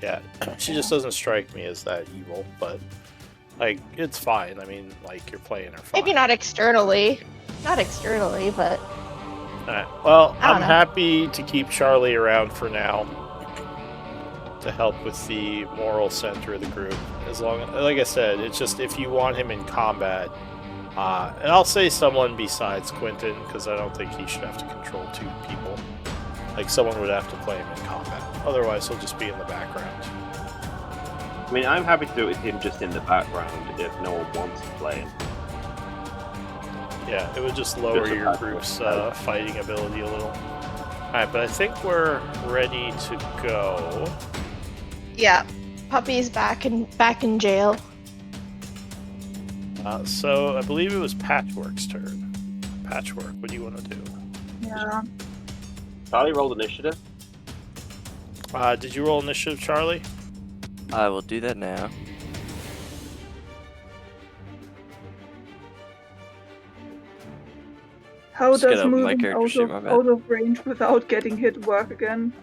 yeah. She just doesn't strike me as that evil, but, like, it's fine. I mean, like, you're playing her fine. Maybe not externally. Not externally, but Alright, well, I don't I'm know. happy to keep Charlie around for now to help with the moral center of the group. As long as, like I said, it's just if you want him in combat, and I'll say someone besides Quentin, because I don't think he should have to control two people. Like, someone would have to play him in combat. Otherwise, he'll just be in the background. I mean, I'm happy to do it with him just in the background if no one wants to play him. Yeah, it would just lower Just a your background. group's fighting ability a little. Alright, but I think we're ready to go. yeah, Puppy's back in jail. So I believe it was Patchwork's turn. Patchwork, what do you want to do? Yeah. Charlie rolled initiative. Did you roll initiative, Charlie? I will do that now. How Just get does out my moving character out sheet, of, my bad. out of range without getting hit work again?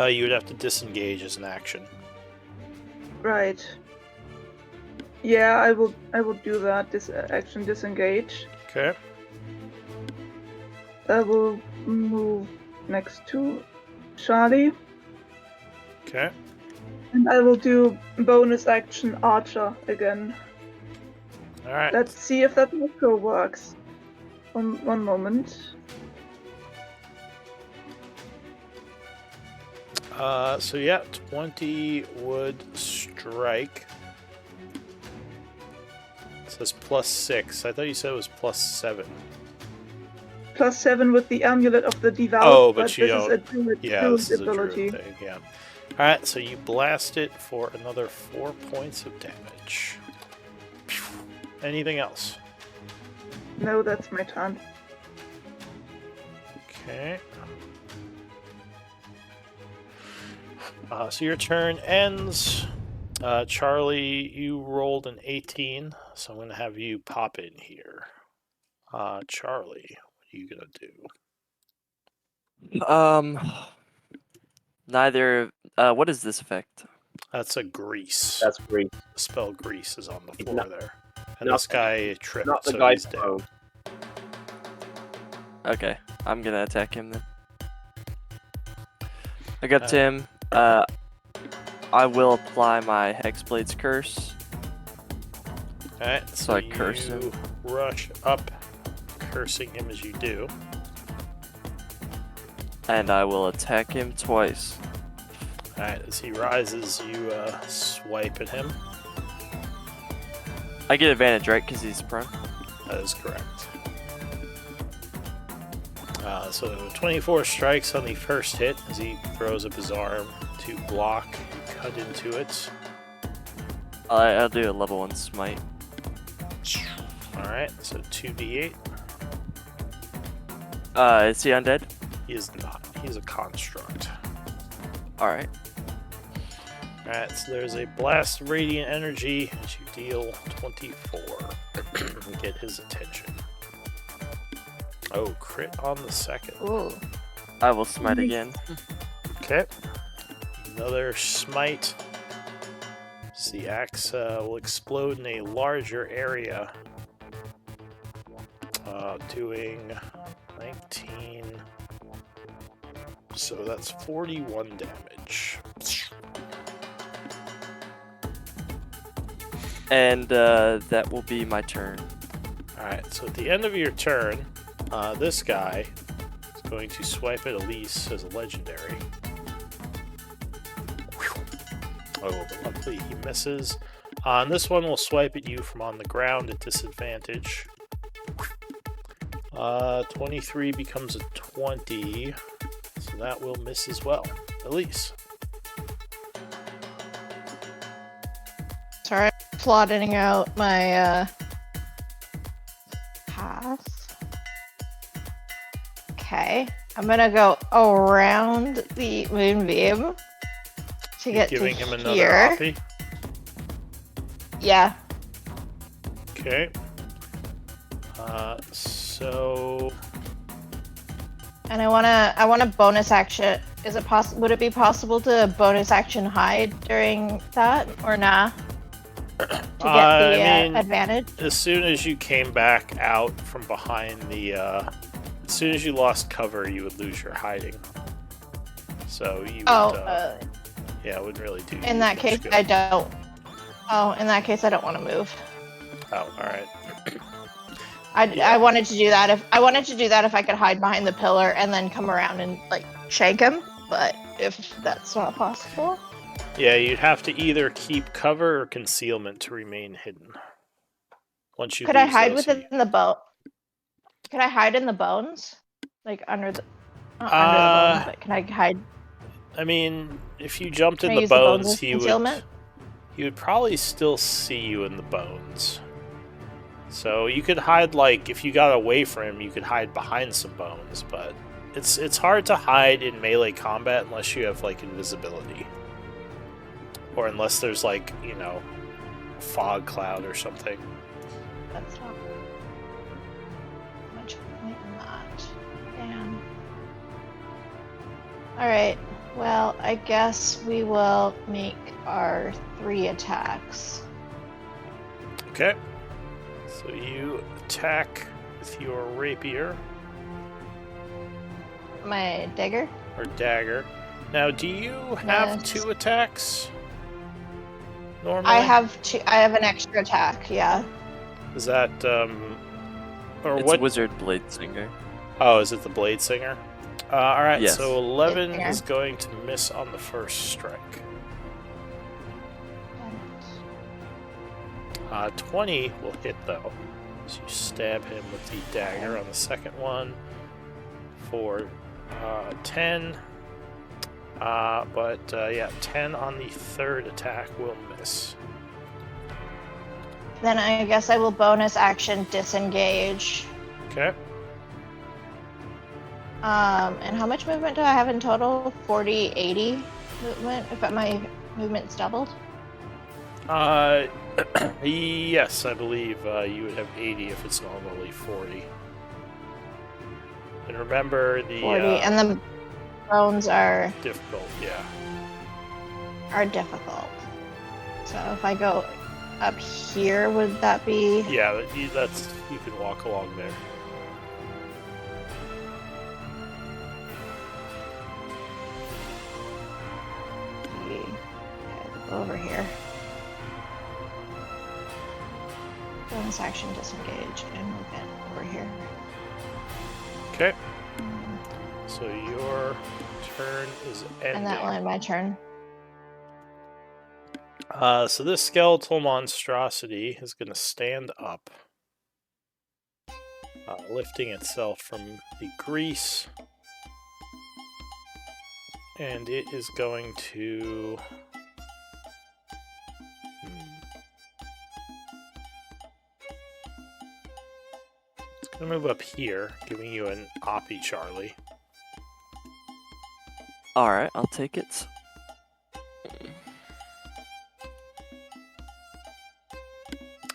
You would have to disengage as an action. Right. Yeah, I will do that. This action disengage. Okay. I will move next to Charlie, Okay. and I will do bonus action Archer again. All right. Let's see if that macro works. One moment. So yeah, 20 would strike. says +6. I thought you said it was +7. +7 with the amulet of the devout. Oh, but you this don't. is a druid, Yeah, this is a ability. druid thing. Yeah. All right, so you blast it for another 4 points of damage. Anything else? No, that's my turn. Okay. So your turn ends. Charlie, you rolled an 18, so I'm going to have you pop in here. Charlie, what are you going to do? Neither. What is this effect? That's a grease. That's great. The spell grease is on the It's floor not- there. And not- this guy tripped, Not the so guy he's dead. prone. Okay, I'm gonna attack him then. I got him. I will apply my Hexblade's curse. Alright, So so I curse you him. rush up, cursing him as you do. And I will attack him twice. Alright, as he rises, you swipe at him. I get advantage, right? Because he's prone. That is correct. So 24 strikes on the first hit as he throws up his arm to block and cut into it. I'll do a level 1 smite. Alright, so 2d8. Is he undead? He is not. He's a construct. Alright. Alright, so there's a blast of radiant energy as you deal 24 and get his attention. Oh, crit on the second. Ooh. I will smite again. Okay. Another smite. So the axe will explode in a larger area. Doing 19. So that's 41 damage. And that will be my turn. Alright, so at the end of your turn, this guy is going to swipe at Elise as a legendary. Oh, but luckily he misses. And this one will swipe at you from on the ground at disadvantage. 23 becomes a 20, so that will miss as well. Elise. Sorry, I'm plotting out my path. Okay, I'm gonna go around the moonbeam to You're get to giving him another here. offie. Yeah. Okay. So And I wanna bonus action. Is it possible? Would it be possible to bonus action hide during that, or nah? To get the I mean, advantage. as soon as you came back out from behind the, as soon as you lost cover, you would lose your hiding. So you would, yeah, it wouldn't really do. In that case, I don't. Oh, in that case, I don't want to move. Oh, all right. I wanted to do that if I could hide behind the pillar and then come around and like shank him, but if that's not possible. Yeah, you'd have to either keep cover or concealment to remain hidden. Once you Could I lose hide those, within the boat? Could I hide in the bones? Like under the not under the bones, but can I hide? I mean, if you jumped in Can I the use the bones bones, as concealment? he would probably still see you in the bones. So you could hide, like, if you got away from him, you could hide behind some bones, but it's hard to hide in melee combat unless you have, like, invisibility. Or unless there's, like, you know, a fog cloud or something. That's not much point in that. Damn. Alright, well, I guess we will make our 3 attacks. Okay. So you attack with your rapier My dagger? or dagger. Now, do you have Yes. 2 attacks? Normally? I have an extra attack, yeah. Is that, or It's what? Wizard Blade Singer. Oh, is it the Blade Singer? Alright, Yes. so 11 Blade Singer. is going to miss on the first strike. 20 will hit though. So you stab him with the dagger on the second one for 10. But yeah, 10 on the third attack will miss. Then I guess I will bonus action disengage. Okay. And how much movement do I have in total? 40, 80 movement, if my movement's doubled? Yes, I believe you would have 80 if it's normally 40. And remember the 40, and the bones are difficult, yeah. difficult. So if I go up here, would that be? Yeah, that's you can walk along there. Okay, go over here. Bonus action disengage and move it over here. Okay. So your turn is ending. And that will end my turn. So this skeletal monstrosity is going to stand up, lifting itself from the grease, and it is going to... It's going to move up here, giving you an Oppie Charlie. Alright, I'll take it.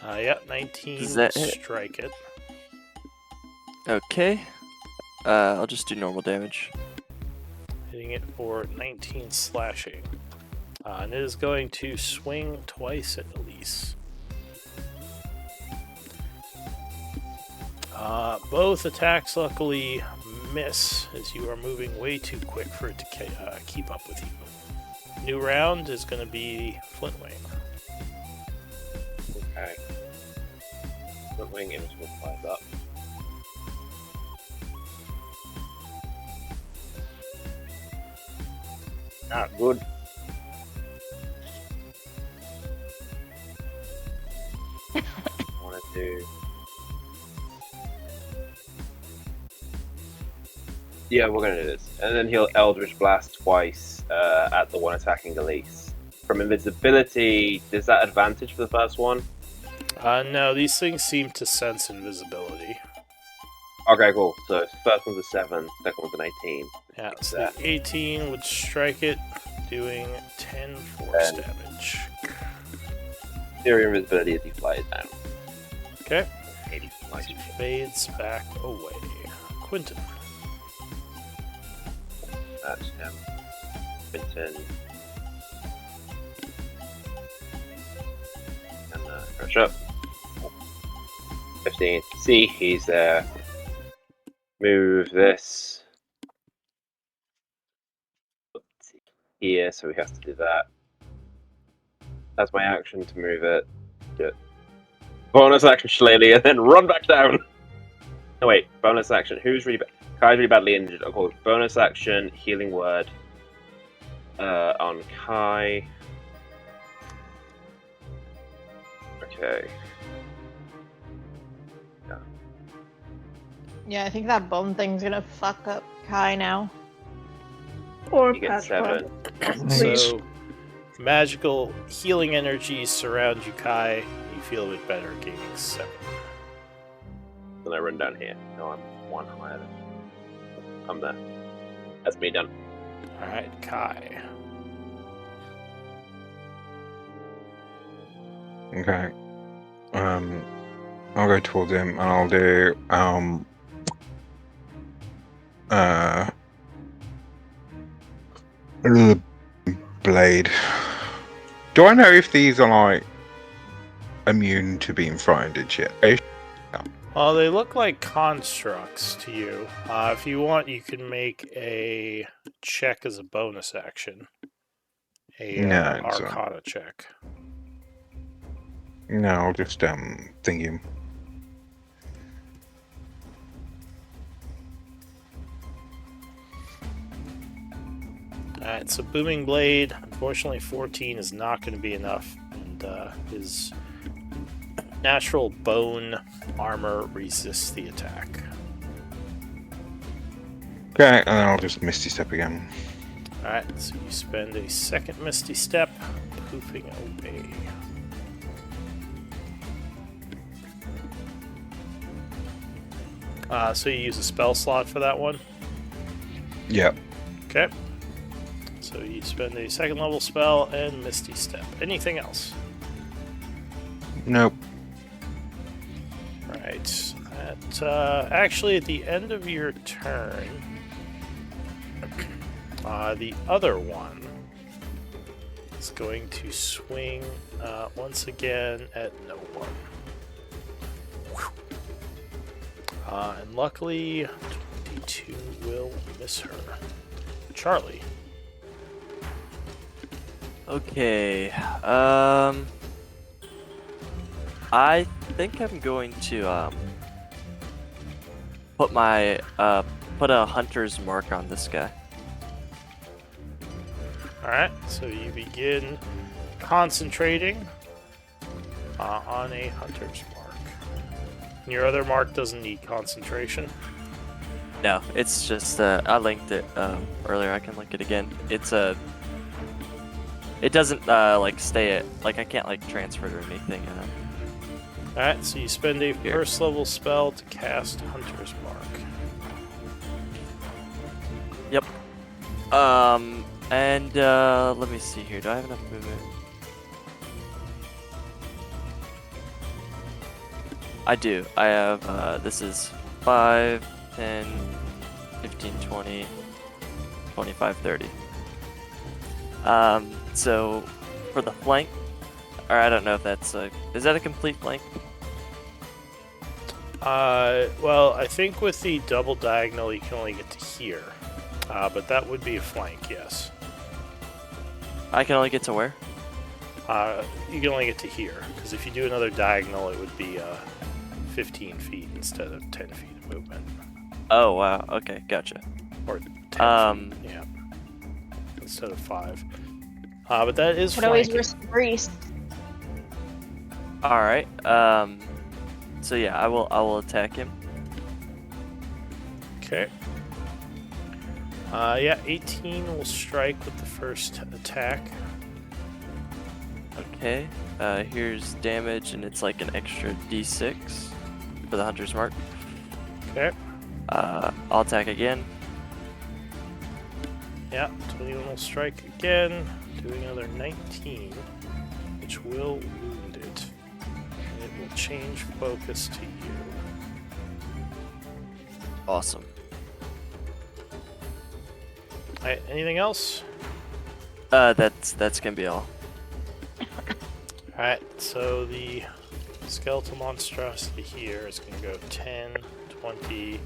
Yeah, 19 Does that will hit? strike it. Okay. I'll just do normal damage. Hitting it for 19 slashing. And it is going to swing twice at Elise. Both attacks luckily miss, as you are moving way too quick for it to keep up with you. New round is going to be Flintwing. Okay. Flintwing image will flies up. Not good. I want to do... Yeah, we're going to do this. And then he'll Eldritch Blast twice at the one attacking Elise. From invisibility, does that advantage for the first one? No, these things seem to sense invisibility. Okay, cool. So first one's a 7, second one's an 18. Yeah, so the 18 would strike it, doing 10 force damage. Theory invisibility as he flies down. Okay. 80 flies. Fades back away. Quentin. That's him. Quentin. And crush up. 15. See, he's there. Move this here, so he has to do that. That's my action to move it. Good. Bonus action Shillelagh, and then run back down. No wait, bonus action. Who's really bad? Kai's really badly injured. I'll call bonus action healing word on Kai. Okay. Yeah, I think that bone thing's gonna fuck up Kai now. Or You get Patchwork. 7. So, magical healing energies surround you, Kai. You feel a bit better, gaining 7. Then I run down here. No, I'm 1 higher than I'm there. That's me done. Alright, Kai. Okay. I'll go towards him and I'll do blade. Do I know if these are like immune to being frightened yet? Well, they look like constructs to you. If you want, you can make a check as a bonus action. No, it's, Arcana check. No, I'll just thingy him. Alright, so Booming Blade, unfortunately 14 is not going to be enough, and his Natural bone armor resists the attack. Okay, and I'll just Misty Step again. Alright, so you spend a second Misty Step, poofing Obey. So you use a spell slot for that one? Yep. Okay. So you spend a second level spell and Misty Step. Anything else? Nope. Right. Actually, at the end of your turn, the other one is going to swing once again at no one. And luckily, 22 will miss her. Charlie. Okay. I think I'm going to put a hunter's mark on this guy. Alright, so you begin concentrating on a hunter's mark. And your other mark doesn't need concentration. No, it's just I linked it earlier. I can link it again. It's it doesn't like stay at like I can't like transfer it or anything. Alright, so you spend a first level spell to cast Hunter's Mark. Yep. And let me see here. Do I have enough movement? I do. I have this is 5, 10, 15, 20, 25, 30. So for the flank, or I don't know if that's is that a complete flank? Well, I think with the double diagonal you can only get to here. But that would be a flank, yes. I can only get to where? You can only get to here, because if you do another diagonal it would be 15 feet instead of 10 feet of movement. Oh wow, okay, gotcha. Or 10 feet, yeah. Instead of 5. But that is Could always flanking. risk Grease. Alright, so yeah, I will attack him. Okay. Yeah, 18 will strike with the first attack. Okay, here's damage, and it's like an extra d6 for the Hunter's Mark. Okay. I'll attack again. Yeah, 21 will strike again, doing another 19, which will wound it. And it will change focus to you. Awesome. Alright, anything else? That's gonna be all. Alright, so the skeletal monstrosity here is going to go 10, 20,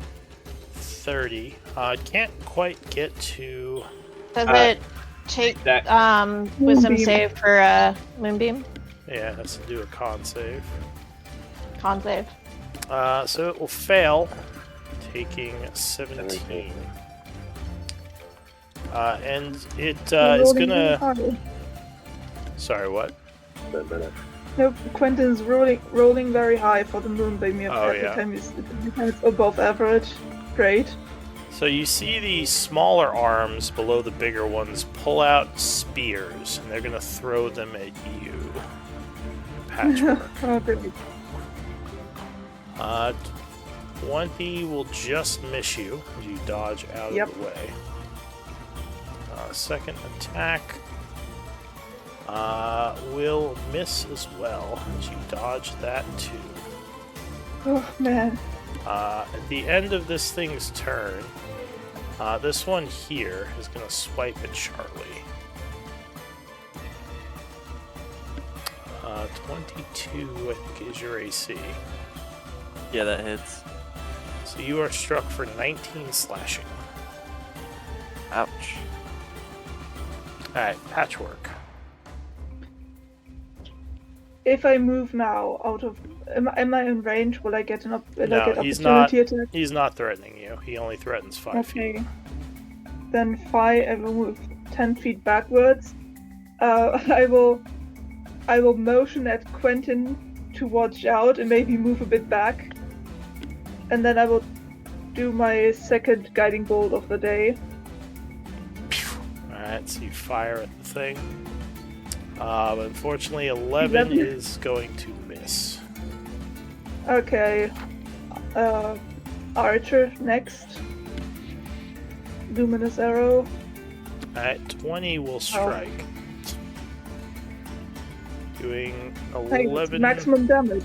30. It can't quite get to... Does it take that- wisdom Moonbeam. save for Moonbeam? Yeah, it has to do a con save. Con save. So it will fail, taking 17. And it is Rolling gonna... really high. Sorry, what? No, Quentin's rolling very high for the moonbeam. Oh, Every yeah. time it's above average. Great. So you see the smaller arms below the bigger ones pull out spears, and they're gonna throw them at you. Patchwork. Oh, great. 20 will just miss you as you dodge out Yep. of the way. Second attack will miss as well as you dodge that too. Oh man. At the end of this thing's turn, this one here is going to swipe at Charlie. 22, I think, is your AC. Yeah, that hits. So you are struck for 19 slashing. Ouch. Alright, Patchwork. If I move now out of, am I in range? Will I get will I No, get he's opportunity attack? He's not threatening you. He only threatens 5 feet. Okay. Then I will move 10 feet backwards. I will motion at Quentin to watch out and maybe move a bit back. And then I will do my second guiding bolt of the day. Alright, so you fire at the thing. Unfortunately, 11 is going to miss. Okay. Archer next. Luminous arrow. Alright, 20 will strike. Doing Hey, 11... maximum damage.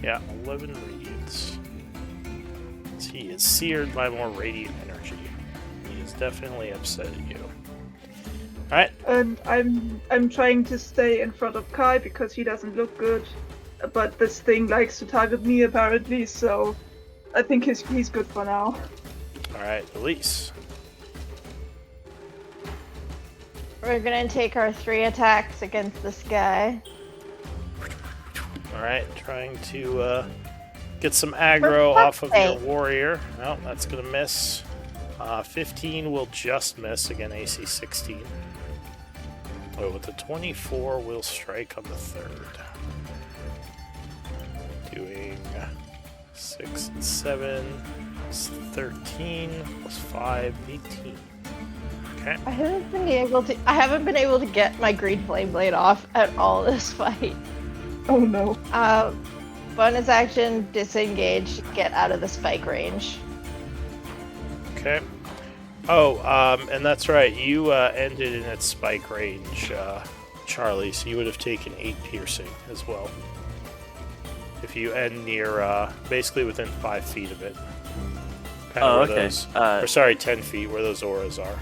Yeah, 11 radiance. He is seared by more radiant energy. He is definitely upset at you. Alright. And I'm trying to stay in front of Kai because he doesn't look good. But this thing likes to target me apparently, so I think he's good for now. Alright, Elise. We're gonna take our 3 attacks against this guy. Alright, trying to get some aggro off of your warrior. Oh, that's gonna miss. 15 will just miss, again AC 16. Oh, with the 24 will strike on the 3rd. Doing 6 and 7, plus 13, plus 5, 18. Okay. I haven't been able to get my green flame blade off at all this fight. Oh no. Bonus action, disengage, get out of the spike range. Okay. Oh, and that's right. You ended in its spike range, Charlie, so you would have taken 8 piercing as well. If you end near, basically within 5 feet of it. Kind of okay. Those, or sorry, 10 feet, where those auras are.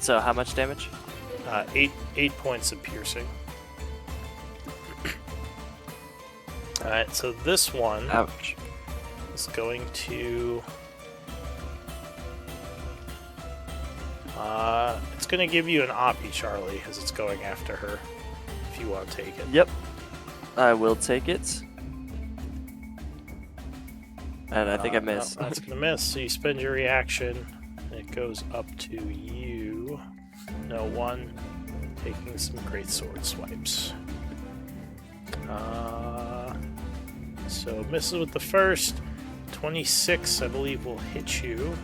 So how much damage? 8 points of piercing. Alright, so this one Ouch. is going to... it's going to give you an Oppie, Charlie, as it's going after her, if you want to take it. Yep. I will take it. And I think I missed. No, that's going to miss, so you spend your reaction, and it goes up to you. No one, taking some great sword swipes. So misses with the first. 26, I believe, will hit you.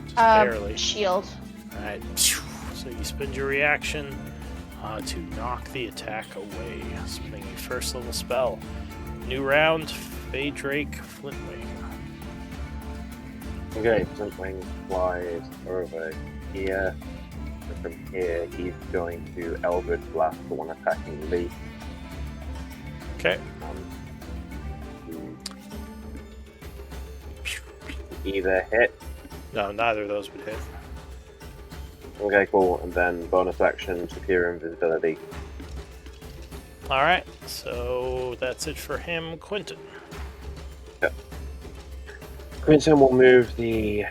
Just barely. Shield. Alright, so you spend your reaction to knock the attack away. Spending your first level spell. New round, Fey Drake, Flintwing. Okay, Flintwing flies over here. And from here, he's going to Eldritch Blast the one attacking Lee. Okay. Either hit. No, neither of those would hit. Okay, cool. And then bonus action, Superior Invisibility. Alright, so that's it for him. Quentin. Yep. Quentin will move the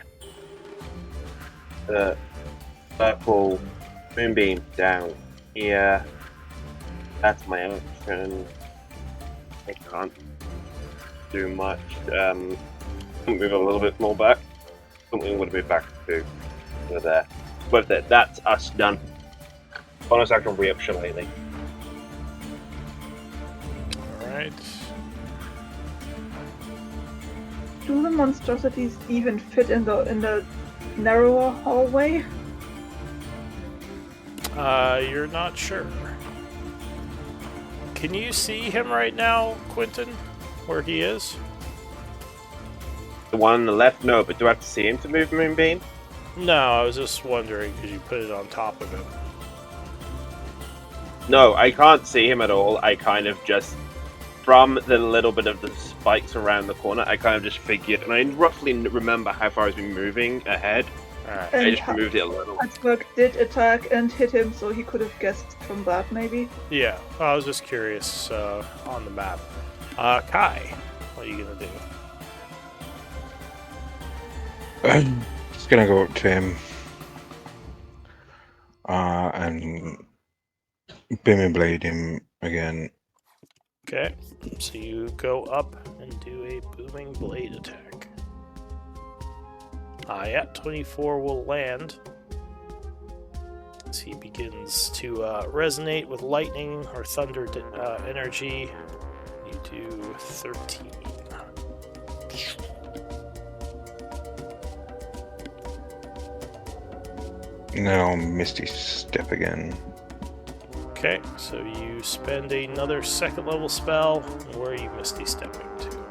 purple moonbeam down here. That's my action. I can't do much. Move a little bit more back. Something would have moved back to there. But that's us done. Bonus action re-up Shillelagh. Alright. Do the monstrosities even fit in the narrower hallway? You're not sure. Can you see him right now, Quentin? Where he is? The one on the left? No, but do I have to see him to move Moonbeam? No, I was just wondering because you put it on top of him. No, I can't see him at all. I kind of just, from the little bit of the spikes around the corner, I kind of just figured, and I roughly remember how far he's been moving ahead. Alright. I just moved it a little. Asberg did attack and hit him, so he could have guessed from that, maybe. Yeah, I was just curious on the map. Kai, what are you gonna do? Just gonna go up to him and beaming blade him again. Okay, so you go up and do a booming blade attack. Yeah, 24 will land. as he begins to resonate with lightning or thunder energy. You do 13. Now Misty Step again. Okay, so you spend another second level spell. Where are you Misty Stepping to?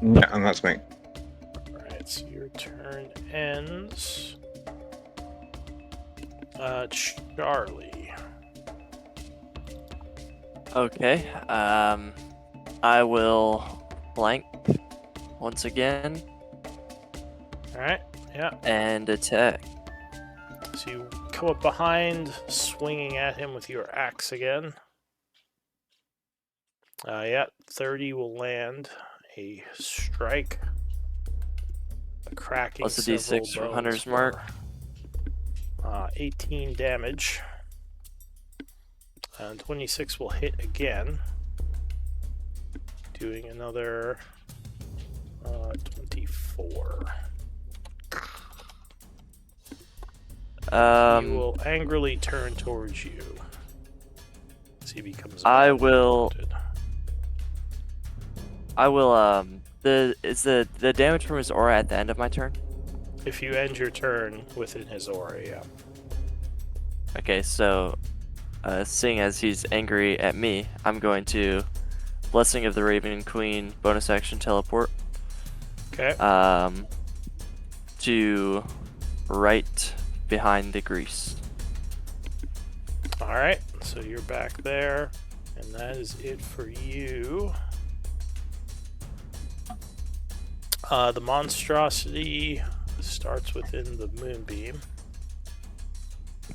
Yeah, and that's me. Alright, so your turn ends. Charlie. Okay. I will flank once again Alright, yeah. and attack. So you come up behind, swinging at him with your axe again. Yeah, 30 will land. A strike. Cracking Plus a several d6 from bones Hunter's for, Mark. 18 damage. And 26 will hit again. Doing another 24. He will angrily turn towards you. As he becomes I will. wounded. Is the damage from his aura at the end of my turn? If you end your turn within his aura, yeah. Okay, so seeing as he's angry at me, I'm going to Blessing of the Raven Queen bonus action teleport. Okay. To right behind the grease. Alright, so you're back there. And that is it for you. The monstrosity starts within the moonbeam.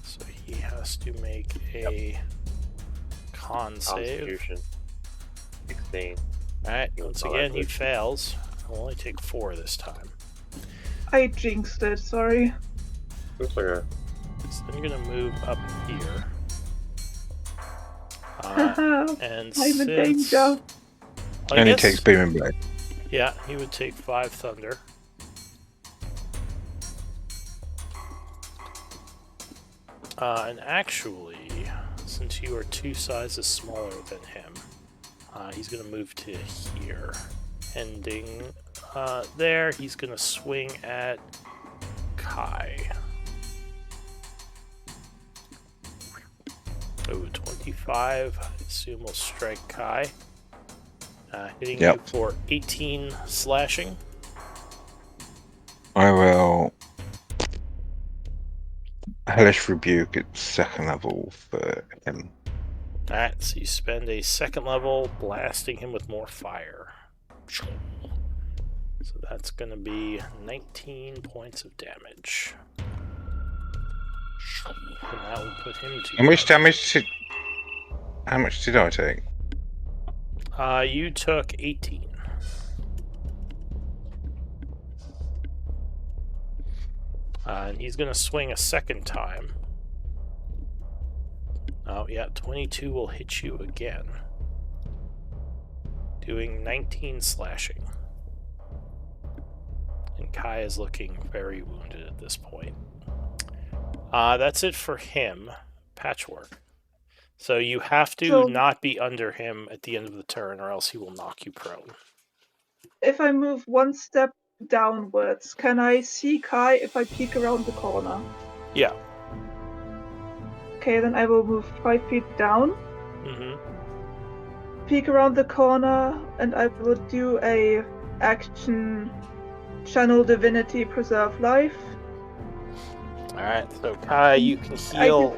So he has to make a con save. Constitution. 16. Alright, He was once not again that he good. fails. I'll only take 4 this time. I jinxed it, sorry. Looks like a So I'm gonna move up here. Haha, And I'm in since... danger. I And he guess- takes Beam and Blade. Yeah, he would take 5 thunder. And actually, since you are 2 sizes smaller than him, he's going to move to here. Ending there, he's going to swing at Kai. Oh, 25. I assume will strike Kai. Hitting Yep. you for 18 slashing. I will Hellish Rebuke at 2nd level for him. Alright, so you spend a 2nd level blasting him with more fire. So that's going to be 19 points of damage. And that will put him to... How much did I take? You took 18. And he's going to swing a 2nd time. Oh, yeah, 22 will hit you again. Doing 19 slashing. And Kai is looking very wounded at this point. That's it for him. Patchwork. So you have to not be under him at the end of the turn, or else he will knock you prone. If I move 1 step downwards, can I see Kai if I peek around the corner? Yeah. Okay, then I will move 5 feet down, peek around the corner, and I will do a action Channel Divinity Preserve Life. Alright, so Kai, you can heal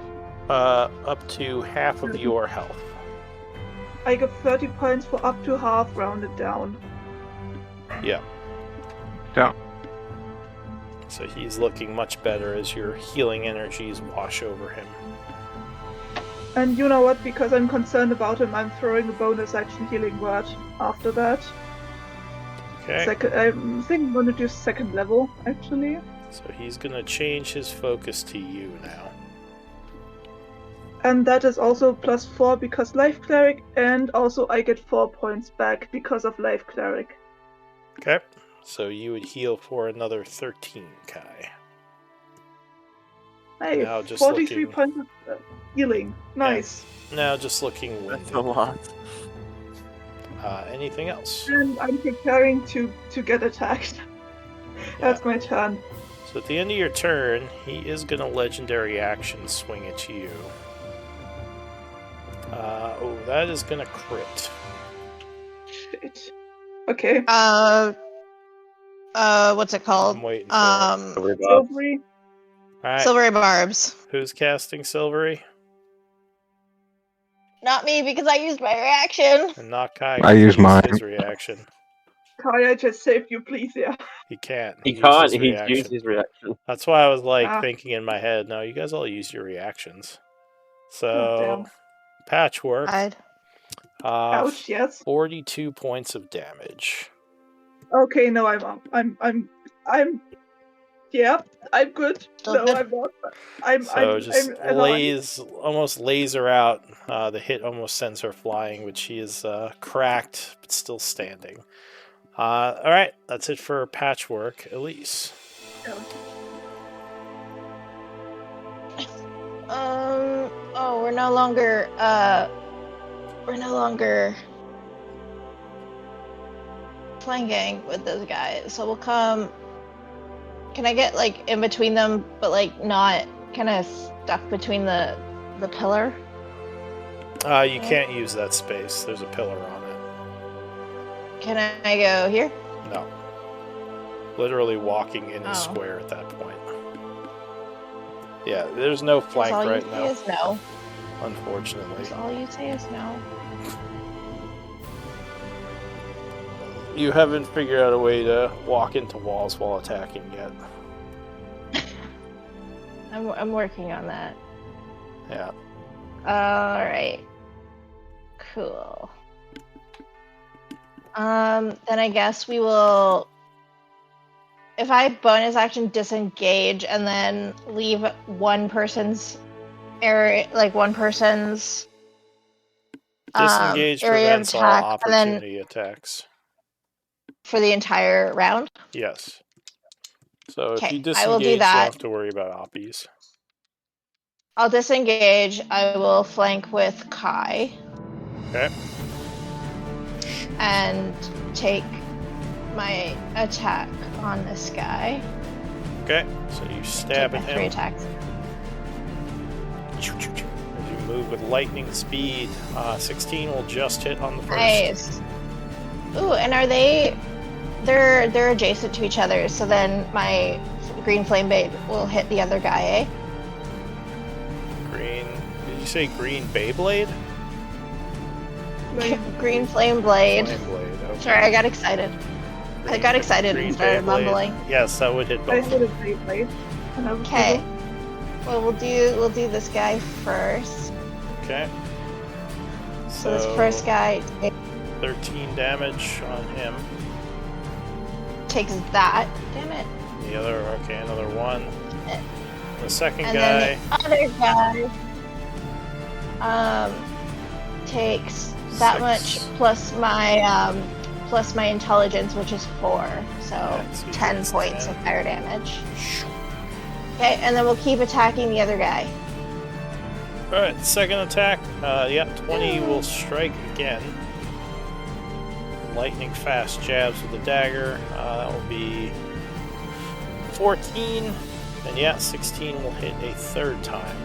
up to half of your health. I get 30 points for up to half rounded down. Yeah. Yeah. So he's looking much better as your healing energies wash over him. And you know what, because I'm concerned about him, I'm throwing a bonus action healing word after that. Okay. I think I'm gonna do 2nd level, actually. So he's gonna change his focus to you now. And that is also +4 because Life Cleric, and also I get 4 points back because of Life Cleric. Okay. So you would heal for another 13, Kai. Hey, Now just 43 looking- points of healing. Nice. Now just looking That's winded. a lot. Anything else? And I'm preparing to get attacked. That's my turn. So at the end of your turn, he is going to legendary action swing at you. Oh, that is going to crit. Shit. Okay. What's it called? I'm waiting for it. Silvery Bob. Silvery. All right, Silvery barbs. who's casting Silvery? Not me because I used my reaction. And not Kai. I 'cause he used used mine. his reaction. Kai, I just saved you, please, yeah. He can't. He used can't. his He's reaction. used his reaction. That's why I was like Ah. thinking in my head, no, you guys all use your reactions. Oh, So, damn. Patchwork, I'd... Ouch, yes. 42 points of damage. Okay, no, I'm up. Yeah, I'm good. Still no, good? I'm not. I'm Just I'm alive. almost laser out. The hit almost sends her flying, but she is cracked, but still standing. All right, that's it for Patchwork. Elise. Oh, we're no longer flanking with this guy. So we'll come. Can I get like in between them, but like not kind of stuck between the pillar? You can't use that space. There's a pillar on it. Can I go here? No. Literally walking in a Oh. square at that point. Yeah, there's no flank all right you now, say is no. unfortunately. That's all you say is no. You haven't figured out a way to walk into walls while attacking yet. I'm working on that. Yeah. All right. Cool. Then I guess we will. If I bonus action disengage and then leave one person's area, like one person's Disengage area of prevents all attack, and then opportunity attacks. for the entire round. Yes. So if you Okay, I will do disengage, you don't that. have to worry about oppies. I'll disengage. I will flank with Kai Okay. and take my attack on this guy. Okay. So you stab Take at my 3 him. attacks. As you move with lightning speed, 16 will just hit on the first. Nice. Ooh, and are they're adjacent to each other, so then my green flame blade will hit the other guy, eh? Green. Did you say green Beyblade? Green flame blade. Flame blade. Okay. Sorry, I got excited. I got excited Green and started Beyblade. mumbling. Yes, that would hit I both. hit a Beyblade. Okay. Well, we'll do this guy first. Okay. So this first guy 13 damage on him. takes that. Damn it. The other, okay, another one. The second And guy. then the other guy takes that 6. much plus my intelligence, which is 4, so Yeah, so he 10 takes points 10. of fire damage. Okay, and then we'll keep attacking the other guy. Alright, second attack. Yeah, 20 will strike again. Lightning fast jabs with the dagger. That will be 14. And yeah, 16 will hit a third time.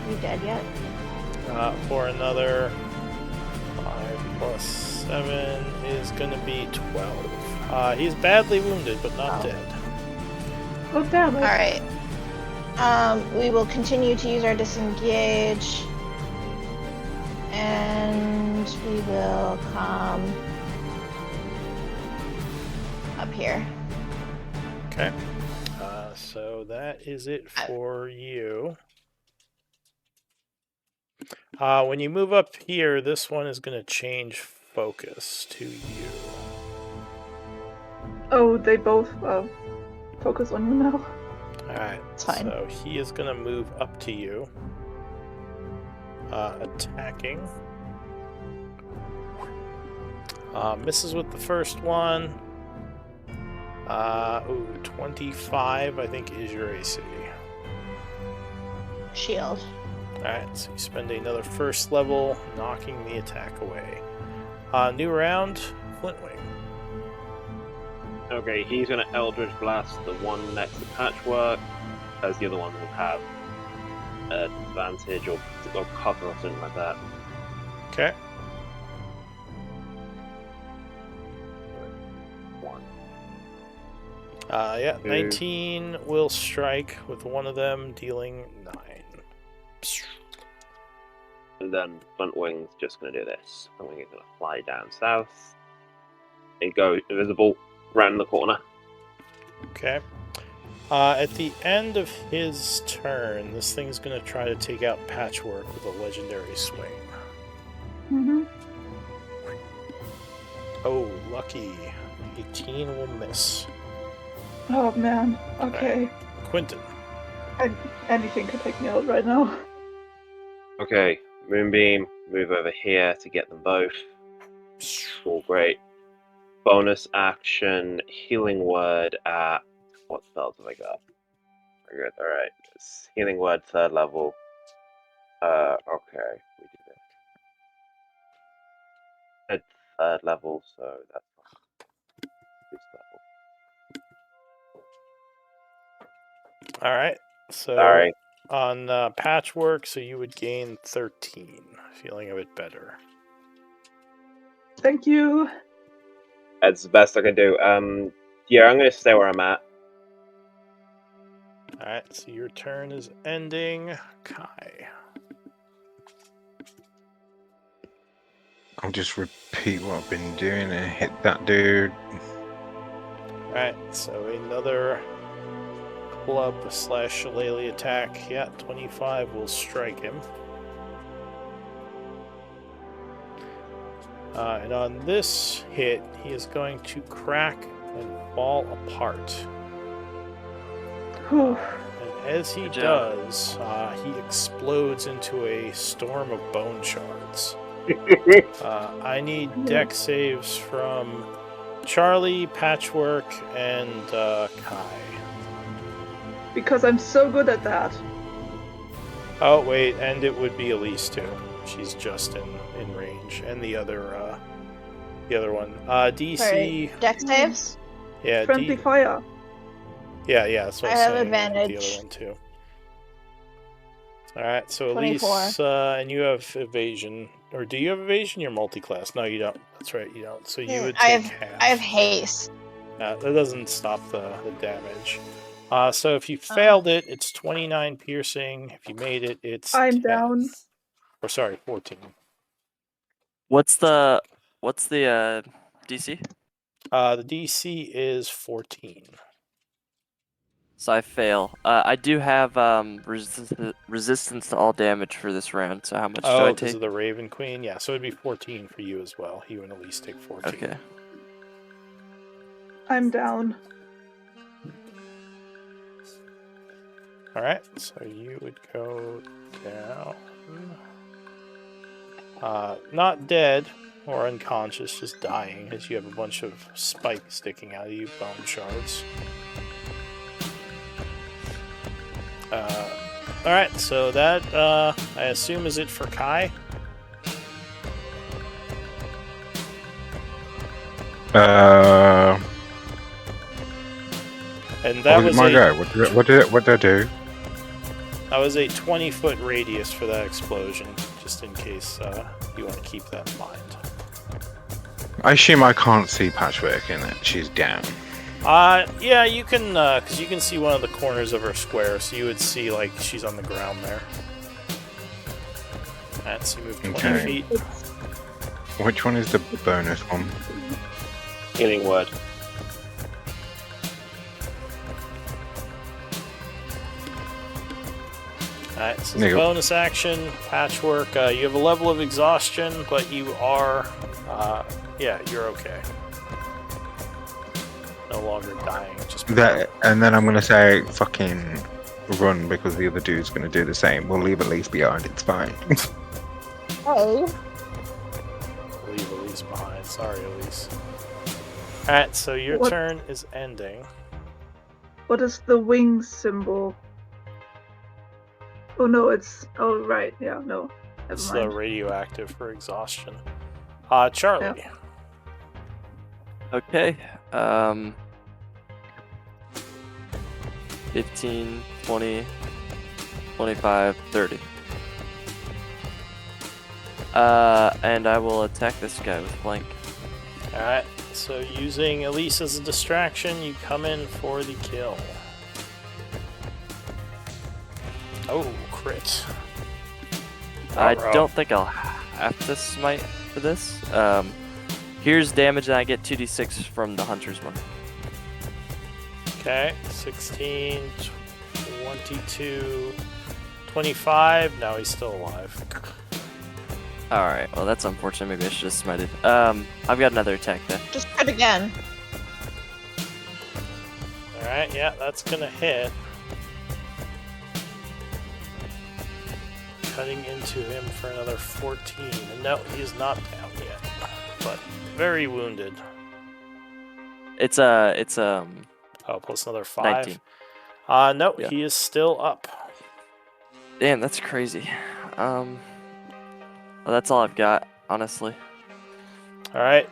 You dead yet? For another 5 plus 7 is going to be 12. He's badly wounded, but not Oh. dead. Oh damn it. Alright. We will continue to use our disengage. And we will come up here. Okay. So that is it for you. When you move up here, this one is going to change focus to you. Oh, they both focus on you now. Alright, It's fine. so he is going to move up to you. Attacking. Misses with the first one. 25, I think, is your AC. Shield. Alright, so you spend another first level, knocking the attack away. New round, Flintwing. Okay, he's gonna Eldritch Blast the one next to Patchwork, as the other one will have advantage or cover or something like that. Okay. One. Yeah, Two. 19 will strike with one of them, dealing 9. And then Flintwing's just gonna do this. Flintwing is gonna fly down south. And go invisible, round the corner. Okay. At the end of his turn, this thing's going to try to take out Patchwork with a legendary swing. Mm-hmm. Oh, lucky. 18 will miss. Oh man. Okay. Quentin. Anything could take me out right now. Okay, Moonbeam, move over here to get them both. All great. Bonus action, Healing Word at... What spells have I got? Very good, alright. Healing Word, 3rd level. Okay, we do this. At 3rd level, so that's this level. Alright, so Sorry. on Patchwork, so you would gain 13. Feeling a bit better. Thank you. That's the best I can do. Yeah, I'm gonna stay where I'm at. Alright, so your turn is ending. Kai. I'll just repeat what I've been doing and hit that dude. Alright, so another club/shillelagh attack. Yeah, 25 will strike him. And on this hit, he is going to crack and fall apart. Whew. And as he Good job. does, he explodes into a storm of bone shards. I need deck saves from Charlie, Patchwork, and Kai. Because I'm so good at that. Oh, wait, and it would be Elise, too. She's just in range. And the other one. DC... Sorry, deck saves? Yeah, Friendly fire. Yeah, that's what I I'm have saying. advantage. The other one, too. Alright, so 24. Elise, and you have evasion. Or do you have evasion? You're multi-class. No, you don't. That's right, you don't. So you would take half. I have haste. That doesn't stop the damage. So if you failed it, it's 29 piercing. If you made it, it's I'm 10. down. Or sorry, 14. What's the DC? The DC is 14. So I fail. I do have resistance to all damage for this round. So how much do I because take? of the Raven Queen? Yeah, so it'd be 14 for you as well. You and Elise take 14. Okay. I'm down. Alright, so you would go down. Not dead or unconscious, just dying, as you have a bunch of spikes sticking out of you, bone shards. Alright, so that, I assume, is it for Kai? And that was my a, go? What did I do? that was a 20-foot radius for that explosion, just in case you want to keep that in mind. I assume I can't see Patchwork in it. She's down. Yeah, you can, because you can see one of the corners of her square, so you would see, like, she's on the ground there. Alright, so you move 20 Okay. feet. Which one is the bonus one? Healing Word. Alright, so There it's you go. bonus action, Patchwork. You have a level of exhaustion, but you are, yeah, you're okay. No longer dying, just That, and then I'm gonna say fucking run because the other dude's gonna do the same. We'll leave Elise behind. It's fine. Oh. to leave Elise behind. Sorry, Elise. Alright, so your What- turn is ending. What is the wing symbol? Oh no, it's... Oh right, yeah, no. It's Never the mind. radioactive for exhaustion. Charlie. Okay. 15, 20, 25, 30. And I will attack this guy with flank. Alright, so using Elise as a distraction, you come in for the kill. Oh, crit. I Ruh-roh. don't think I'll have to smite for this. Here's damage, and I get 2d6 from the hunter's mark. Okay, 16, 22, 25. Now he's still alive. Alright, well that's unfortunate. Maybe I should have smited. I've got another attack then. Just try it again. Alright, yeah, that's gonna hit. Cutting into him for another 14. And no, he's not down yet. But very wounded. It's Oh, plus another 5. 19. No, Yeah. he is still up. Damn, that's crazy. Well, that's all I've got, honestly. Alright.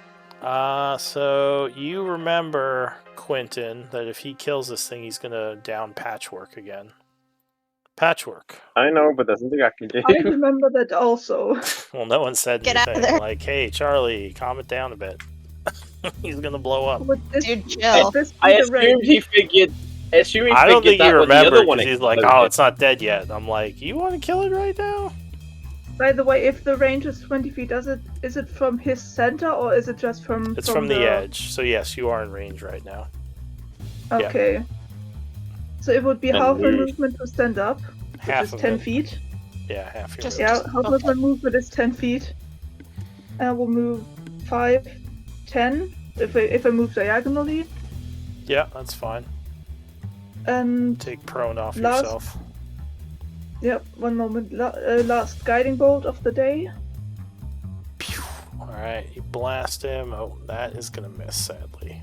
So you remember, Quentin, that if he kills this thing, he's gonna down Patchwork again. Patchwork. I know, but there's nothing I can do. I remember that also. Well, no one said Get out of anything. there. Like, hey, Charlie, calm it down a bit. He's gonna blow up. Would this, Dude, would chill. this be I the raid? assumed he figured. I don't think he that when the remembered other one because he's like, oh, exploded. it's not dead yet. I'm like, you want to kill it right now? By the way, if the range is 20 feet, is it from his center or is it just from? It's from the edge. So yes, you are in range right now. yeah. Okay. So it would be And half my move. movement to stand up, which Half is of 10 it. feet. Yeah, half your Just- movement. Yeah, half of my movement is 10 feet. And I will move 5, 10 if I move diagonally. Yeah, that's fine. And Take prone off Last- yourself. yep, one moment. Last guiding bolt of the day. Alright, you blast him. Oh, that is gonna miss, sadly.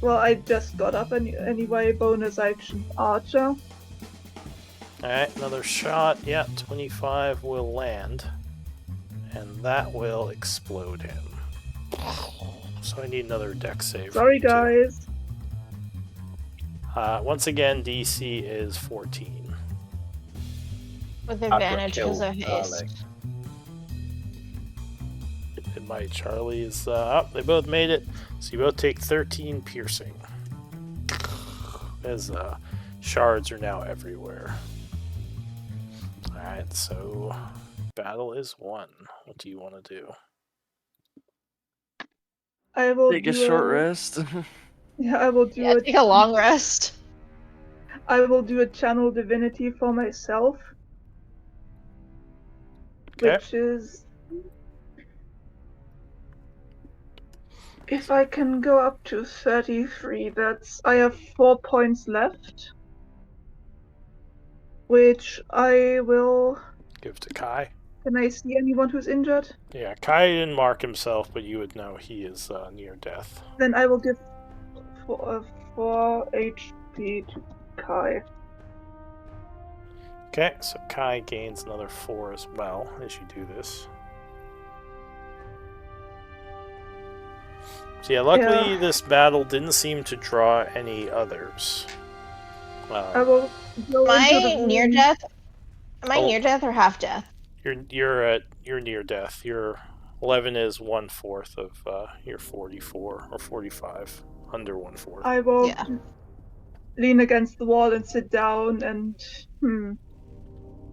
Well, I just got up anyway. Bonus action, Archer. Alright, another shot. Yeah, 25 will land. And that will explode him. So I need another dex save. Sorry, from you two. guys. Once again, DC is 14. With advantage because of haste. And my Charlie is up. They both made it. So you both take 13 piercing. As shards are now everywhere. Alright, so battle is won. What do you want to do? I will Take a do short rest. Yeah, I will do Yeah, a take a long rest. I will do a channel divinity for myself, Okay. which is if I can go up to 33. I have 4 points left, which I will. Give to Kai. Can I see anyone who's injured? Yeah, Kai didn't mark himself, but you would know he is near death. Then I will give 4 HP to Kai. Okay, so Kai gains another 4 as well as you do this. So yeah, luckily Yeah. this battle didn't seem to draw any others. I will go Am into I the near room. death? Am I Oh. near death or half death? You're near death. Your 11 is 1/4 of your 44 or 45, under 1/4. I will Yeah. lean against the wall and sit down and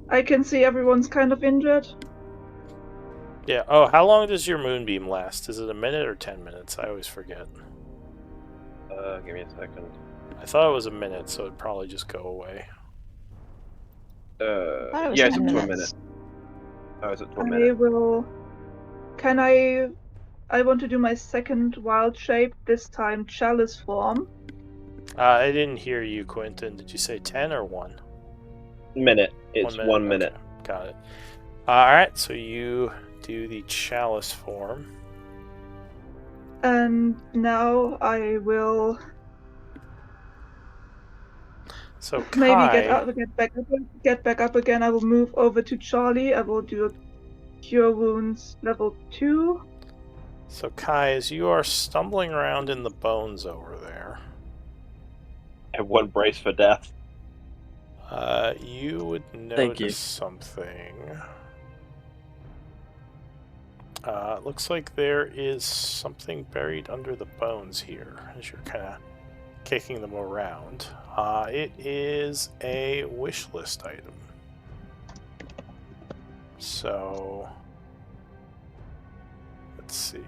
I can see everyone's kind of injured. Yeah. Oh, how long does your moonbeam last? Is it a minute or 10 minutes? I always forget. Give me a second. I thought it was a minute, so it'd probably just go away. thought it was Yeah, it's 10 up to a minutes. minute. Oh, it's up to a I minute. will. Can I want to do my second wild shape, this time chalice form. I didn't hear you, Quentin. Did you say 10 or 1? Minute. It's 1 minute. Okay, got it. Alright, so you do the chalice form. And now I will So Kai, maybe get back up again. I will move over to Charlie. I will do a Cure Wounds level 2. So Kai, as you are stumbling around in the bones over there, Everyone brace for death. you would Thank you. notice something. Looks like there is something buried under the bones here as you're kind of kicking them around. It is a wish list item. So, let's see.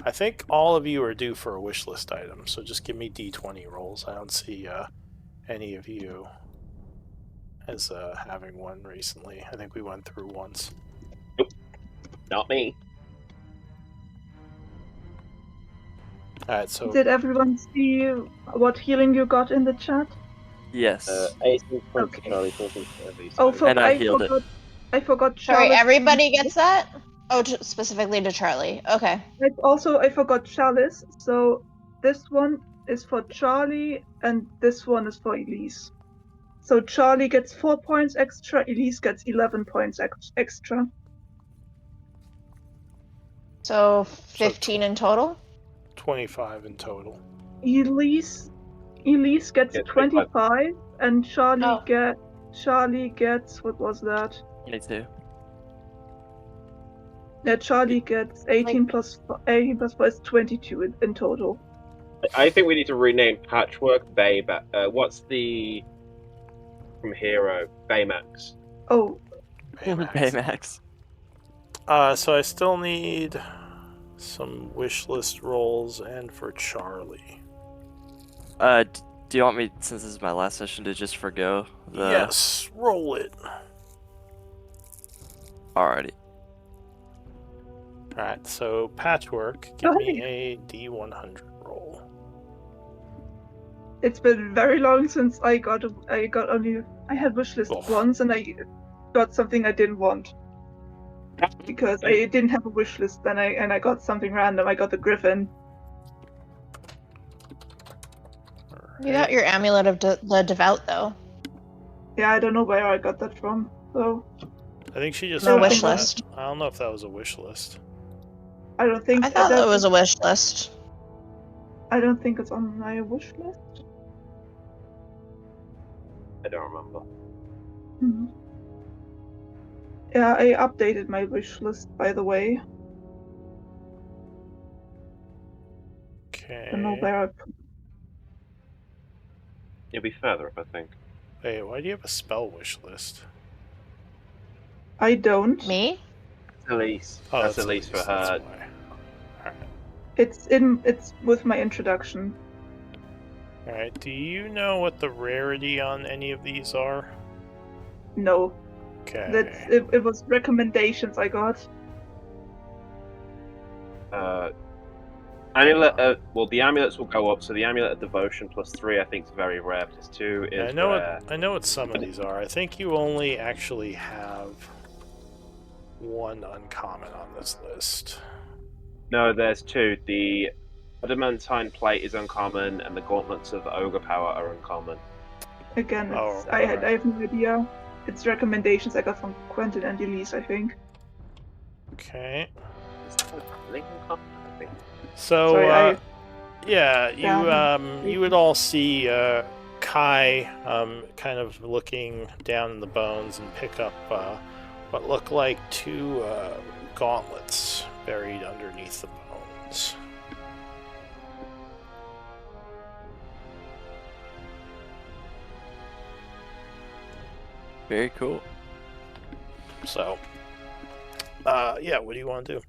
I think all of you are due for a wish list item, so just give me d20 rolls. I don't see any of you as having one recently. I think we went through once. Not me. Alright, so Did everyone see what healing you got in the chat? Yes. Async from Okay. Charlie talking to Ellie. Oh, so- And I healed it. I forgot. Sorry, Chalice. everybody gets that? Oh, specifically to Charlie. Okay. I forgot Chalice. So this one is for Charlie, and this one is for Elise. So Charlie gets 4 points extra. Elise gets 11 points extra. So 15 in total? 25 in total. Elise gets Yeah, 25, and Oh. Charlie gets what was that? 22. Yeah, Charlie gets 18 plus 4 is 22 in total. I think we need to rename Patchwork Babe. What's the from Hero Baymax? Oh, Baymax. So I still need some wish list rolls and for Charlie. Do you want me, since this is my last session, to just forgo the... Yes, roll it. Alrighty. Alright, so Patchwork, give me a D100 roll. it's been very long since I had wishlist once, and I got something I didn't want because I didn't have a wishlist. Then I got something random. I got the Griffin. You got your Amulet of the Devout, though. Yeah, I don't know where I got that from. So I think she just No found wish that. list. I don't know if that was a wish list. I don't think I thought that was a wish list. I don't think it's on my wish list. I don't remember. Hmm. Yeah, I updated my wish list, by the way. Okay. I don't know where I put. It'll be further up, I think. Wait, why do you have a spell wish list? I don't. Me? Elise. Oh, That's Elise for her. That's why. Alright. It's with my introduction. Alright, do you know what the rarity on any of these are? No, Okay. it was recommendations I got. Amulet. Well, the amulets will go up. So the amulet of devotion +3, I think, is very rare. +2 is I know rare. I know what some of these are. I think you only actually have one uncommon on this list. No, there's 2. The adamantine plate is uncommon, and the gauntlets of ogre power are uncommon. Again, Oh, I alright. have no idea. It's recommendations I got from Quentin and Elise, I think. Okay. Is that uncommon? I think. So Sorry, you would all see Kai kind of looking down in the bones and pick up what look like 2 gauntlets buried underneath the bones. Very cool. So, yeah, what do you want to do?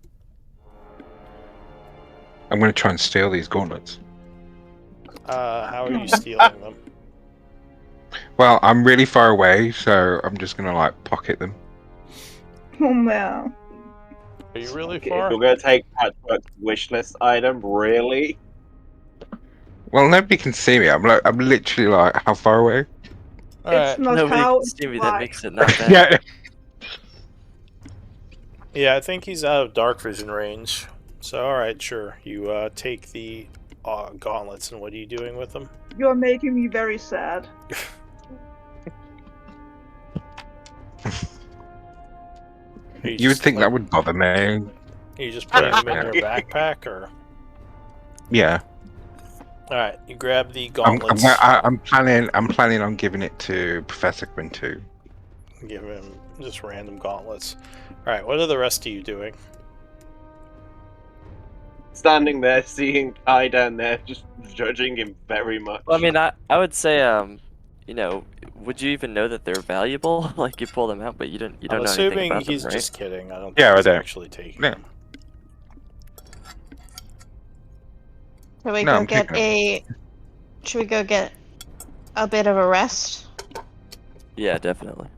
I'm going to try and steal these gauntlets. How are you stealing them? Well, I'm really far away, so I'm just going to like pocket them. Oh man. Are you really Okay. far? You're gonna take Patchwork's wishlist item, really? Well, nobody can see me. I'm literally like how far away? Alright. It's not Nobody how, can see me, it's that why. makes it not bad. Yeah. Yeah, I think he's out of dark vision range. So, alright, sure. You take the gauntlets, and what are you doing with them? You're making me very sad. Are You would think that would bother me. Are you just putting But, them in your backpack, or? Yeah. Alright, you grab the I'm gauntlets. I'm planning on giving it to Professor Quintu. Give him just random gauntlets. Alright, what are the rest of you doing? Standing there, seeing Kai down there, just judging him very much. Well, I mean, I would say, you know, would you even know that they're valuable? Like you pull them out, but you don't I'm know anything assuming about them, he's right? just kidding. I don't Yeah, think I he's don't. actually taking No. them. Should we No, go I'm get keeping Should we go get a bit of a rest? Yeah, definitely.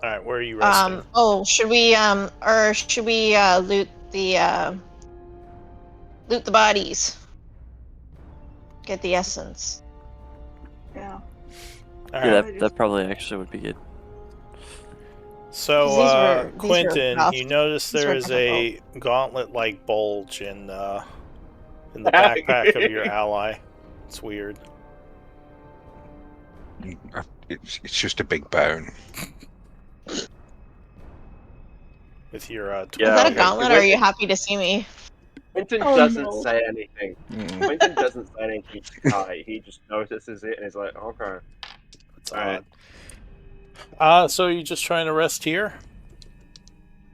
Alright, where are you resting? Oh, should we loot the bodies? Get the essence. Yeah. Yeah, Alright. that probably actually would be good. So, 'Cause these were Quentin, rough. you notice These there were is a difficult. gauntlet-like bulge in the backpack of your ally. It's weird. It's just a big bone. With your Is Yeah, that a okay. gauntlet, or are you happy to see me? Quentin Oh, doesn't no. say anything. Mm. Quentin doesn't say anything to Kai. He just notices it and is like, okay. That's Alright. odd. So you just trying to rest here?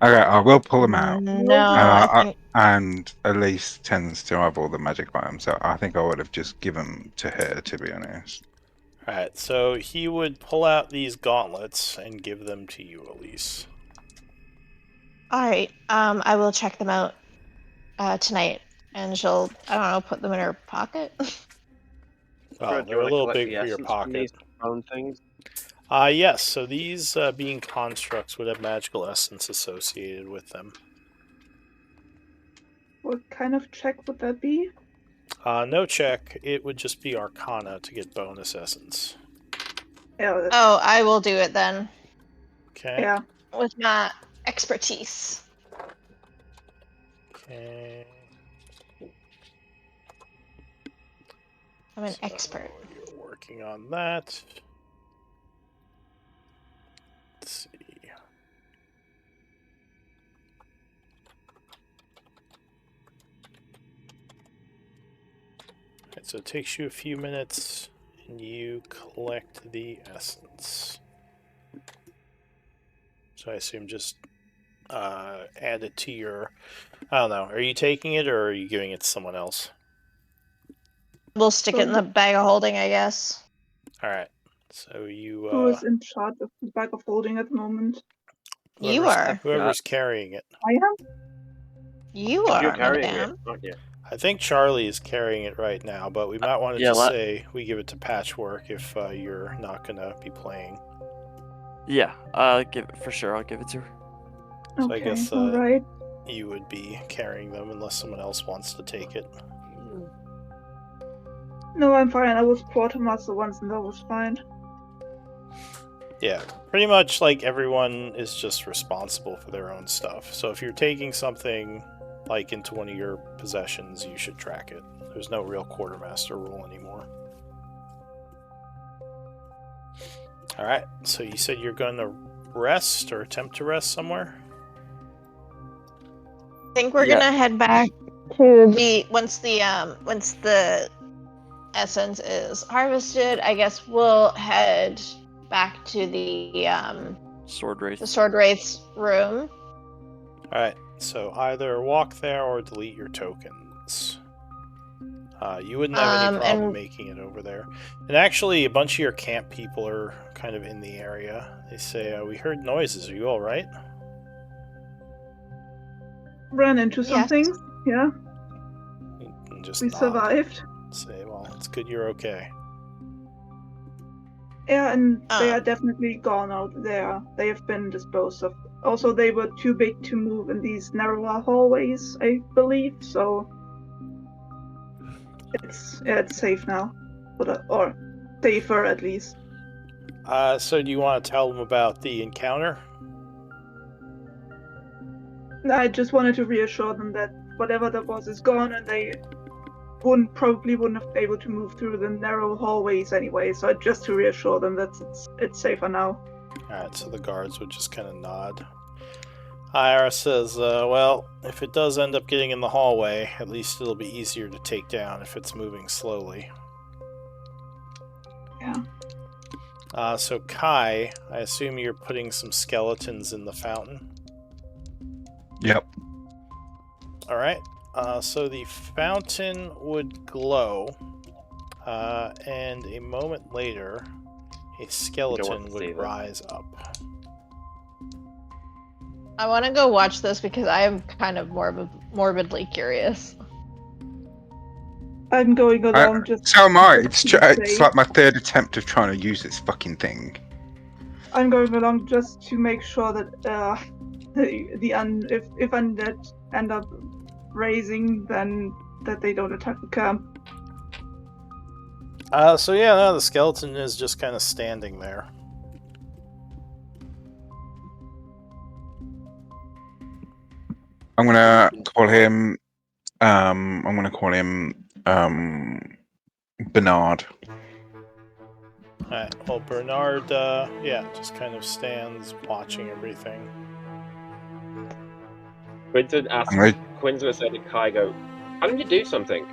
Okay, I will pull them out. No, I think And Elise tends to have all the magic items, so I think I would have just given to her, to be honest. Alright, so he would pull out these gauntlets and give them to you, Elise. Alright, I will check them out tonight, and she'll, I don't know, put them in her pocket. Oh, Do they're you a want to little collect big the for your essence from pocket. these phone things? Yes, so these being constructs would have magical essence associated with them. What kind of check would that be? No check, it would just be Arcana to get bonus essence. Yeah. Oh, I will do it then, Okay. Yeah. with my expertise. Okay. I'm an So expert. you're working on that. Let's see. Alright, so it takes you a few minutes and you collect the essence. So I assume just add it to your... I don't know. Are you taking it or are you giving it to someone else? We'll stick it in the bag of holding, I guess. Alright. So you... Who is in charge of the bag of holding at the moment? You are. Whoever's carrying it. I am? You You're are, carrying madame. it, aren't you? I think Charlie is carrying it right now, but we might want to yeah, just let- say we give it to Patchwork if you're not going to be playing. Yeah, give it for sure. I'll give it to her. So Okay, I guess alright. you would be carrying them unless someone else wants to take it. No, I'm fine. I was quartermaster once and that was fine. Yeah, pretty much like everyone is just responsible for their own stuff. So if you're taking something like into one of your possessions, you should track it. There's no real quartermaster rule anymore. Alright, so you said you're going to rest or attempt to rest somewhere? I think we're Yeah. gonna head back to the once the essence is harvested. I guess we'll head back to the Sword Wraith. Sword Wraith's room. Alright, so either walk there or delete your tokens. You wouldn't have any problem And- making it over there. And actually, a bunch of your camp people are kind of in the area. They say, we heard noises. Are you alright? Ran into some Yes. things. Yeah, And just we nod. survived. Say, well, it's good you're okay. Yeah, and they are Um. definitely gone out there. They have been disposed of. Also, they were too big to move in these narrower hallways, I believe, so it's safe now. Or safer, at least. So do you want to tell them about the encounter? I just wanted to reassure them that whatever that was is gone, and they probably wouldn't have been able to move through the narrow hallways anyway. So just to reassure them that it's safer now. Alright, so the guards would just kind of nod. Ira says, well, if it does end up getting in the hallway, at least it'll be easier to take down if it's moving slowly. Yeah. So Kai, I assume you're putting some skeletons in the fountain? Yep. Alright, so the fountain would glow, and a moment later, a skeleton would rise up. I want to go watch this because I am kind of morbidly curious. I'm going along So am I. just It's like my third attempt of trying to use this fucking thing. I'm going along just to make sure that if undead end up raising, then that they don't attack the camp. So yeah, no, the skeleton is just kind of standing there. I'm gonna call him. Bernard. Alright, well, Bernard, yeah, just kind of stands watching everything. Quinton asks. Quinton said to Kai, "Go. Why don't you do something?"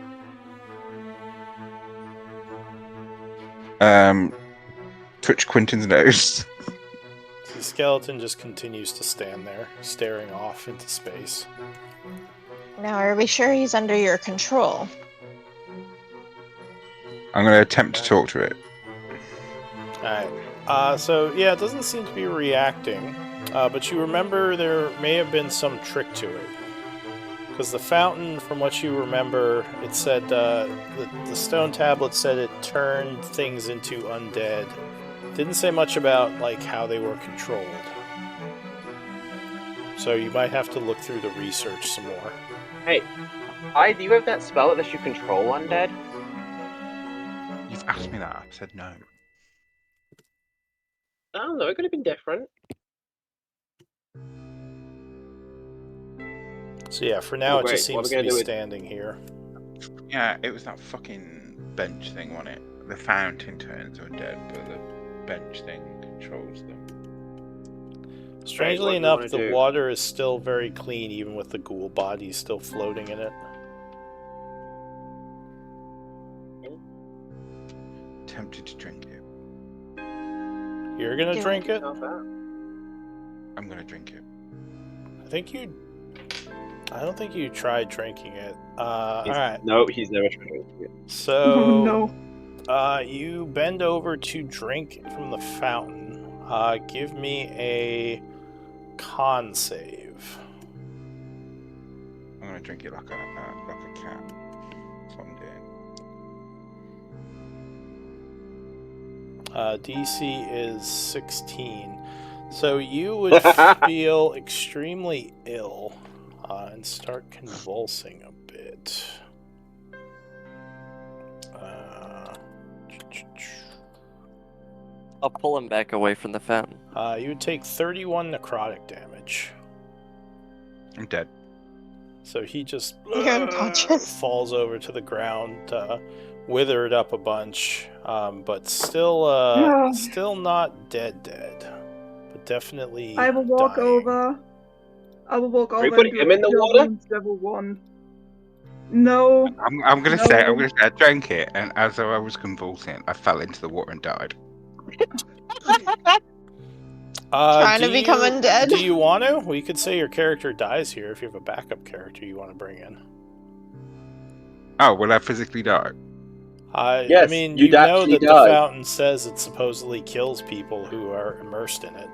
Touch Quinton's nose. The skeleton just continues to stand there, staring off into space. Now, are we sure he's under your control? I'm going to attempt to talk to it. Alright. So, yeah, it doesn't seem to be reacting, but you remember there may have been some trick to it. Because the fountain, from what you remember, it said, the stone tablet said it turned things into undead. Didn't say much about, like, how they were controlled. So you might have to look through the research some more. Hey, do you have that spell that lets you control undead? You've asked me that. I said no. I don't know. It could have been different. So yeah, for now it just seems to be standing here. Yeah, it was that fucking bench thing, wasn't it? The fountain turns undead, but the bench thing controls them. Strangely enough, the water is still very clean, even with the ghoul bodies still floating in it. Tempted to drink it. You're gonna drink it? I'm gonna drink it. I don't think you tried drinking it. Alright. No, he's never tried drinking it. So, you bend over to drink from the fountain. Give me a con save. I'm gonna drink it like a cat. That's what I'm doing. DC is 16. So you would feel extremely ill and start convulsing a bit. I'll pull him back away from the fountain. You would take 31 necrotic damage. I'm dead. So he just unconscious. Falls over to the ground, withered up a bunch, but still not dead, but definitely. I will walk dying. over. I will walk over. Are you putting him in the water? Level 1. No. I'm gonna say I drank it, and as I was convulsing, I fell into the water and died. Trying to become undead. Do you want to? We could say your character dies here if you have a backup character you want to bring in. Oh, will I physically die? Yes, I mean, you know that the fountain says it supposedly kills people who are immersed in it.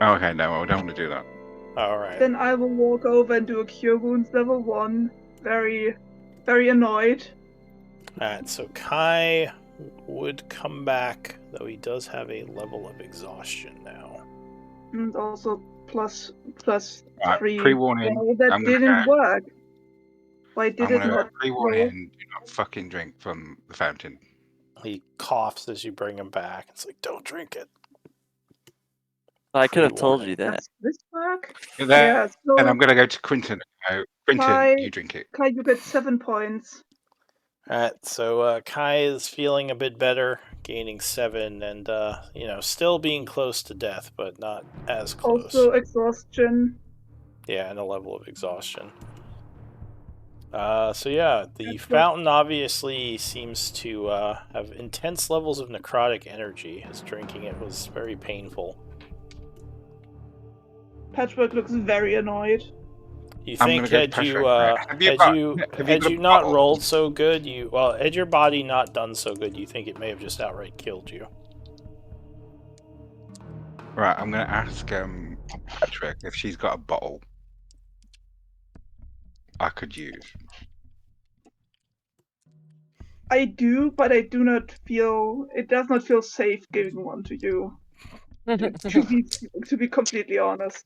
Oh, okay, no, I don't want to do that. Alright. Then I will walk over and do a Cure Wounds level 1. Very, very annoyed. Alright, so Kai would come back, though he does have a level of exhaustion now. And also plus 3. Pre-warning. Well, that didn't work. Why did it not? Pre-warning, do not fucking drink from the fountain. He coughs as you bring him back. It's like, don't drink it. I could have Free told water. you that. That's this mark. And then, Yeah, so and I'm going to go to Quentin. Quentin, Kai- you drink it. Kai, you get 7 points. Alright, so Kai is feeling a bit better, gaining 7, and still being close to death, but not as close. Also exhaustion. Yeah, and a level of exhaustion. So yeah, the That's fountain obviously seems to have intense levels of necrotic energy, as drinking it was very painful. Patchwork looks very annoyed. You I'm think gonna go had you Patchwork. Have you had got you not bottles? rolled so good, had your body not done so good, you think it may have just outright killed you. Right, I'm going to ask Patrick if she's got a bottle I could use. I do, but I do not feel it does not feel safe giving one to you. to be completely honest.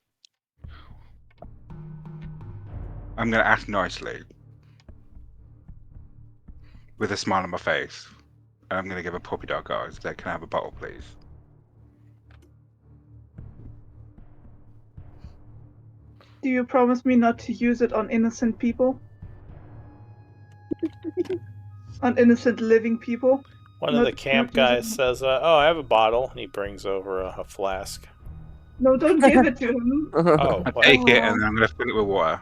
I'm going to ask nicely, with a smile on my face, and I'm going to give a puppy dog eyes. Can I have a bottle, please? Do you promise me not to use it on innocent people? On innocent living people? One of the camp guys says, "Oh, I have a bottle," and he brings over a flask. No, don't give it to him. Oh, I well, take it and then I'm going to fill it with water.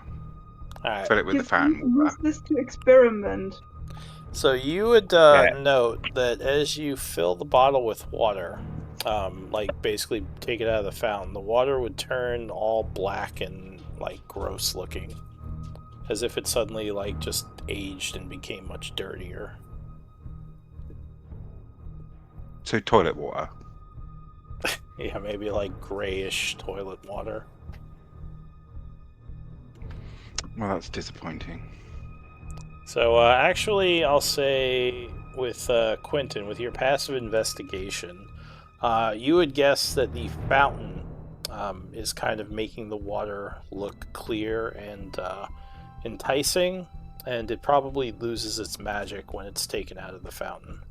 alright. Fill it with the fountain water. Use this to experiment. So you would Yeah. note that as you fill the bottle with water, basically take it out of the fountain, the water would turn all black and gross looking, as if it suddenly just aged and became much dirtier. So toilet water. Yeah, maybe grayish toilet water. Well, that's disappointing. So actually, I'll say with Quentin, with your passive investigation, you would guess that the fountain is kind of making the water look clear and enticing, and it probably loses its magic when it's taken out of the fountain.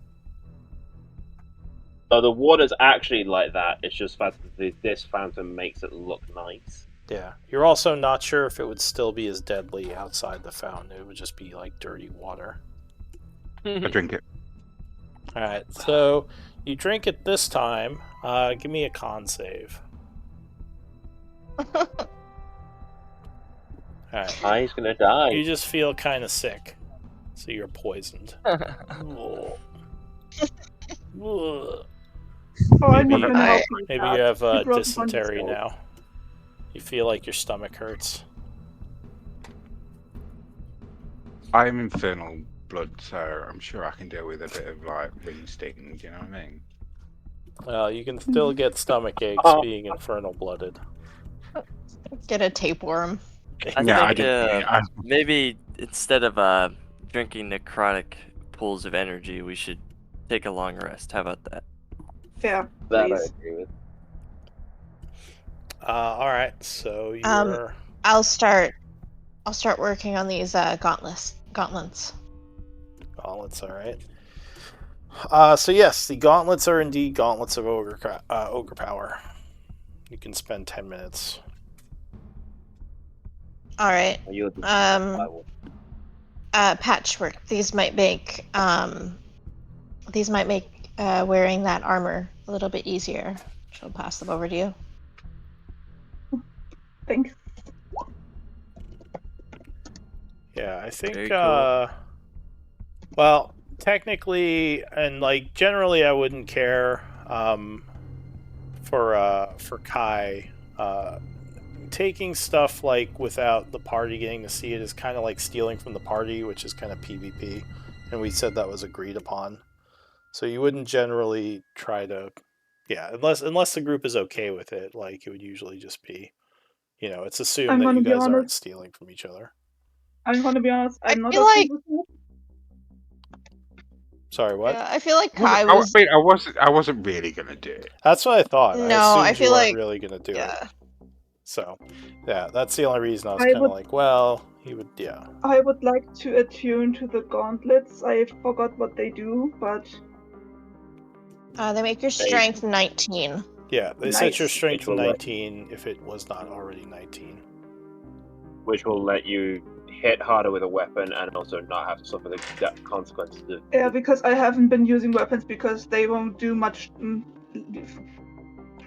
So the water's actually like that. It's just that this fountain makes it look nice. Yeah. You're also not sure if it would still be as deadly outside the fountain. It would just be dirty water. I drink it. Alright, so you drink it this time. Give me a con save. Alright. He's gonna die. You just feel kind of sick. So you're poisoned. Ugh. Ugh. Oh, I'm Maybe- not gonna help you. with Maybe that. you have He brought one dysentery himself. now. You feel like your stomach hurts. I'm infernal blood, so I'm sure I can deal with a bit of ring sting. Do you know what I mean? Well, you can still get stomach aches being infernal blooded. Get a tapeworm. I Yeah, I think didn't. maybe instead of drinking necrotic pools of energy, we should take a long rest. How about that? Yeah, That I please. agree with. Alright, so you're... I'll start working on these gauntlets. Gauntlets, alright. So yes, the gauntlets are indeed gauntlets of ogre power. You can spend 10 minutes. All right. You're the Patchwork. These might make wearing that armor a little bit easier. She'll pass them over to you. Thanks. Yeah, I think, Very cool. well, technically, and generally I wouldn't care, for Kai, taking stuff without the party getting to see it is kind of like stealing from the party, which is kind of PvP, and we said that was agreed upon. So you wouldn't generally try to, yeah, unless the group is okay with it, it would usually just be, it's assumed I'm that gonna you be guys aren't honest. stealing from each other. I'm gonna be honest. I'm I not feel okay like- with that. Sorry, what? Yeah, I feel like Kai was. I wasn't really gonna do it. That's what I thought. No, I I assumed feel you weren't like- really gonna do it. Yeah. So, yeah, that's the only reason I was I kind of would- like, well, he would, yeah. I would like to attune to the gauntlets. I forgot what they do, but They make your strength 19. Yeah, they set your Nice. strength Which to will let- 19 if it was not already 19. which will let you hit harder with a weapon and also not have to suffer the consequences of. Yeah, because I haven't been using weapons because they won't do much.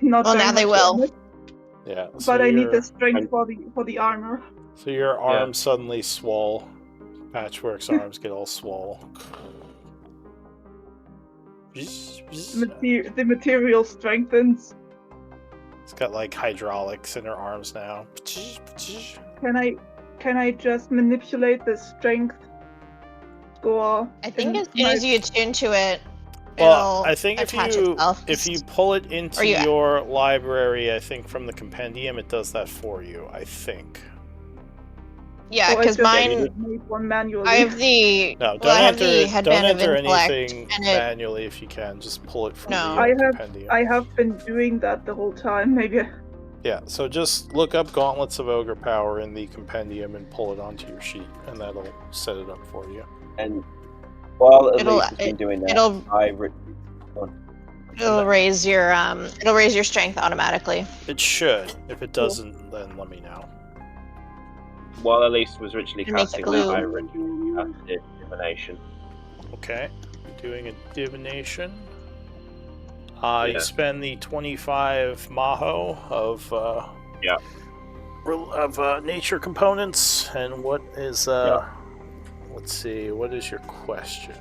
Not Well, very now they much will. damage, Yeah, so but I need the your strength for the armor. so your arm suddenly swole. Patchwork's arms get all swole. The material strengthens. It's got like hydraulics in her arms now. Can I just manipulate the strength score? I think in as soon my- as you attune to it, Well, it'll I think attach itself. if you pull it into you- your library, I think from the compendium, it does that for you. I think. Yeah, Oh, I because just mine, made one manually. I have the No, well, I have don't the headband of enter intellect, anything and it manually if you can. Just pull it from No. the compendium. I have been doing that the whole time. Maybe. Yeah, so just look up Gauntlets of Ogre Power in the compendium and pull it onto your sheet, and that'll set it up for you. And while It'll- Elise has been doing that, it'll- I it'll raise your strength automatically. It should. If it doesn't, then let me know. while Elise was ritually It makes casting glue. that, I ritually casted divination. Okay, doing a divination. Yeah. You spend the 25 maho of Yeah. of nature components, and what is let's see, what is your question?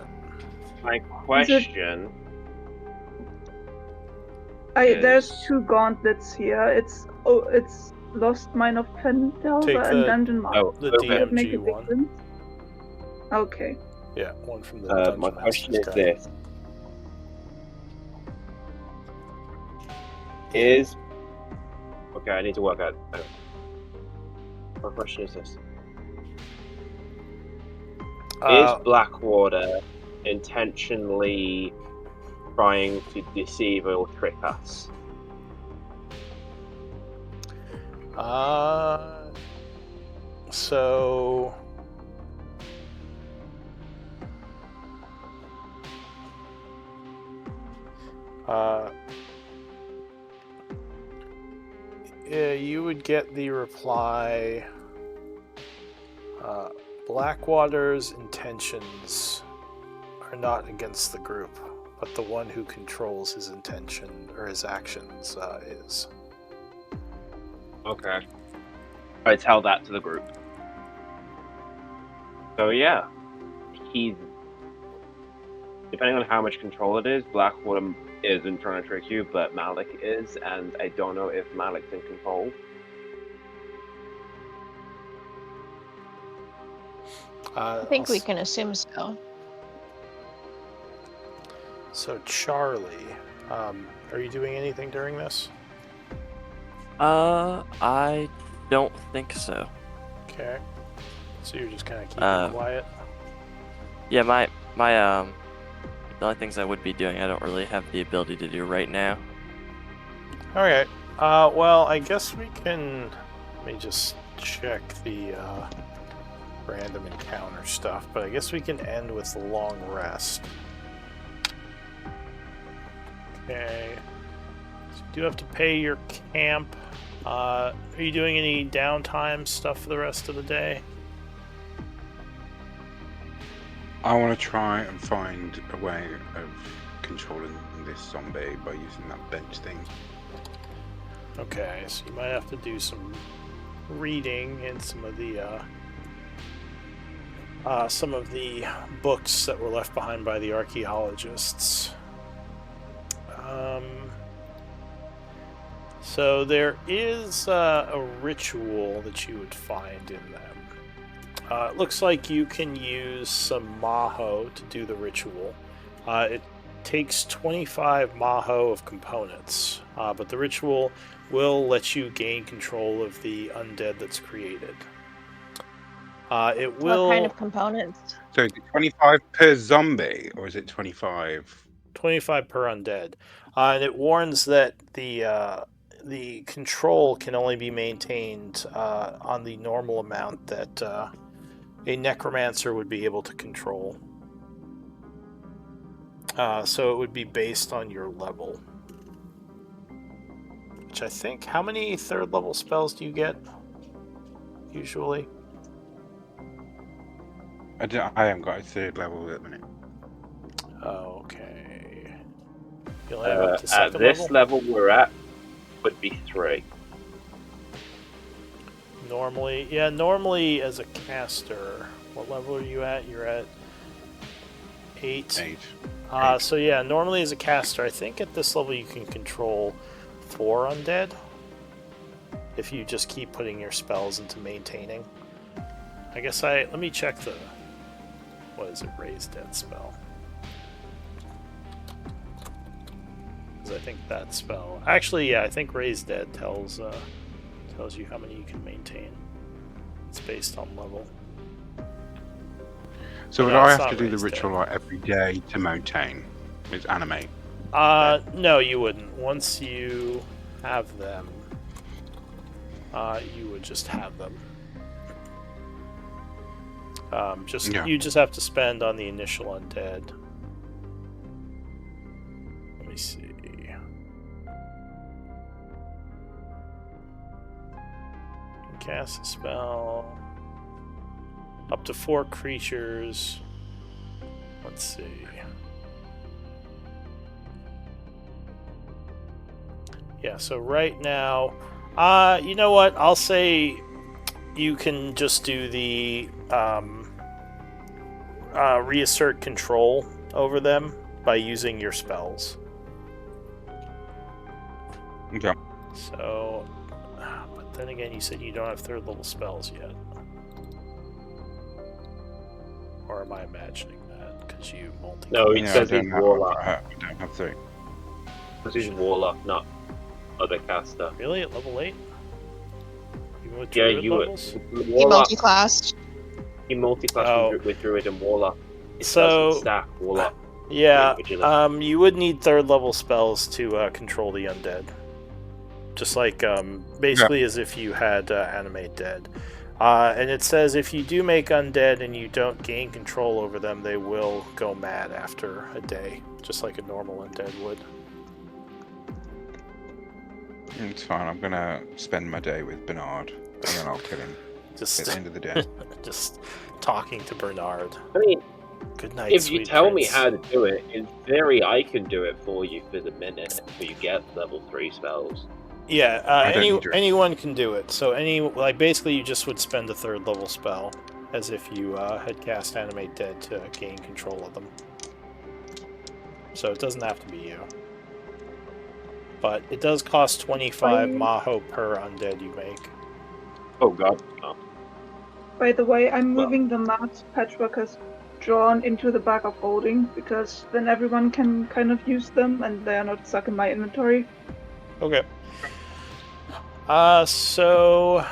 My question There's is- 2 gauntlets here. It's Lost Mine of Take Pendelver and the- Dungeon Master. Oh, The okay. Does it make DMG a one. difference? Okay. Yeah, one from the My Dungeon question Master's is Guide. this: Is okay. I need to work out. My question is this: Is Blackwater intentionally trying to deceive or trick us? So yeah, you would get the reply, Blackwater's intentions are not against the group, but the one who controls his intention or his actions is. Okay. I tell that to the group. So yeah, he's depending on how much control it is. Blackwater isn't trying to trick you, but Malik is, and I don't know if Malik's in control. I think we can assume so. So Charlie, are you doing anything during this? I don't think so. Okay. So you're just kind of keeping quiet? Yeah, my the only things I would be doing, I don't really have the ability to do right now. Alright. Well, I guess we can... Let me just check the random encounter stuff, but I guess we can end with the long rest. Okay. So you do have to pay your camp. Are you doing any downtime stuff for the rest of the day? I want to try and find a way of controlling this zombie by using that bench thing. Okay, so you might have to do some reading in some of the books that were left behind by the archaeologists. So there is a ritual that you would find in them. It looks like you can use some maho to do the ritual. It takes 25 maho of components, but the ritual will let you gain control of the undead that's created. It will... What kind of components? So is it 25 per zombie, or is it 25? 25 per undead. And it warns that the control can only be maintained on the normal amount that a necromancer would be able to control. So it would be based on your level. which I think, how many 3rd level spells do you get usually? I haven't got a 3rd level at the minute. Okay. You only have up to 2nd At this level we're at, would be 3. Normally as a caster, what level are you at? You're at 8. 8. So yeah, normally as a caster, I think at this level you can control 4 undead. If you just keep putting your spells into maintaining. I guess let me check the, what is it, Raise Dead spell. Because I think that spell, actually yeah, I think Raise Dead tells you how many you can maintain. It's based on level. So would No, I it's have to not do the Raise ritual Dead. like every day to maintain? It's animate. No, you wouldn't. Once you have them, you would just have them. You just have to spend on the initial undead. Let me see. You can cast a spell. Up to 4 creatures. Let's see. Yeah, so right now, you know what? I'll say you can just do the reassert control over them by using your spells. Okay. So, but then again, you said you don't have 3rd level spells yet. Or am I imagining that? Because you multi-class? No, it says he's Warlock. I don't have 3. Because he's Warlock, not other caster. Really? At level 8? Even with Yeah, druid you levels? would. He Warlock, multi-classed. he multi-classed Oh. with Druid and Warlock. It So- doesn't stack Warlock. Yeah, Vigilant. you would need 3rd level spells to control the undead. Just like, basically as if you had Animate Dead. And it says if you do make undead and you don't gain control over them, they will go mad after a day, just like a normal undead would. It's fine. I'm gonna spend my day with Bernard, and then I'll kill him at Just, the end of the day. just talking to Bernard. I mean, Good night, if you sweet tell me prince. how to do it, in theory I can do it for you for the minute until you get level 3 spells. Yeah, I don't need your- anyone can do it. So basically you just would spend a 3rd level spell, as if you had cast Animate Dead to gain control of them. So it doesn't have to be you. But it does cost 25 Maho per undead you make. Oh god. Oh. By the way, I'm moving the maps Patchwork has drawn into the bag of holding, because then everyone can kind of use them and they are not stuck in my inventory. Okay. So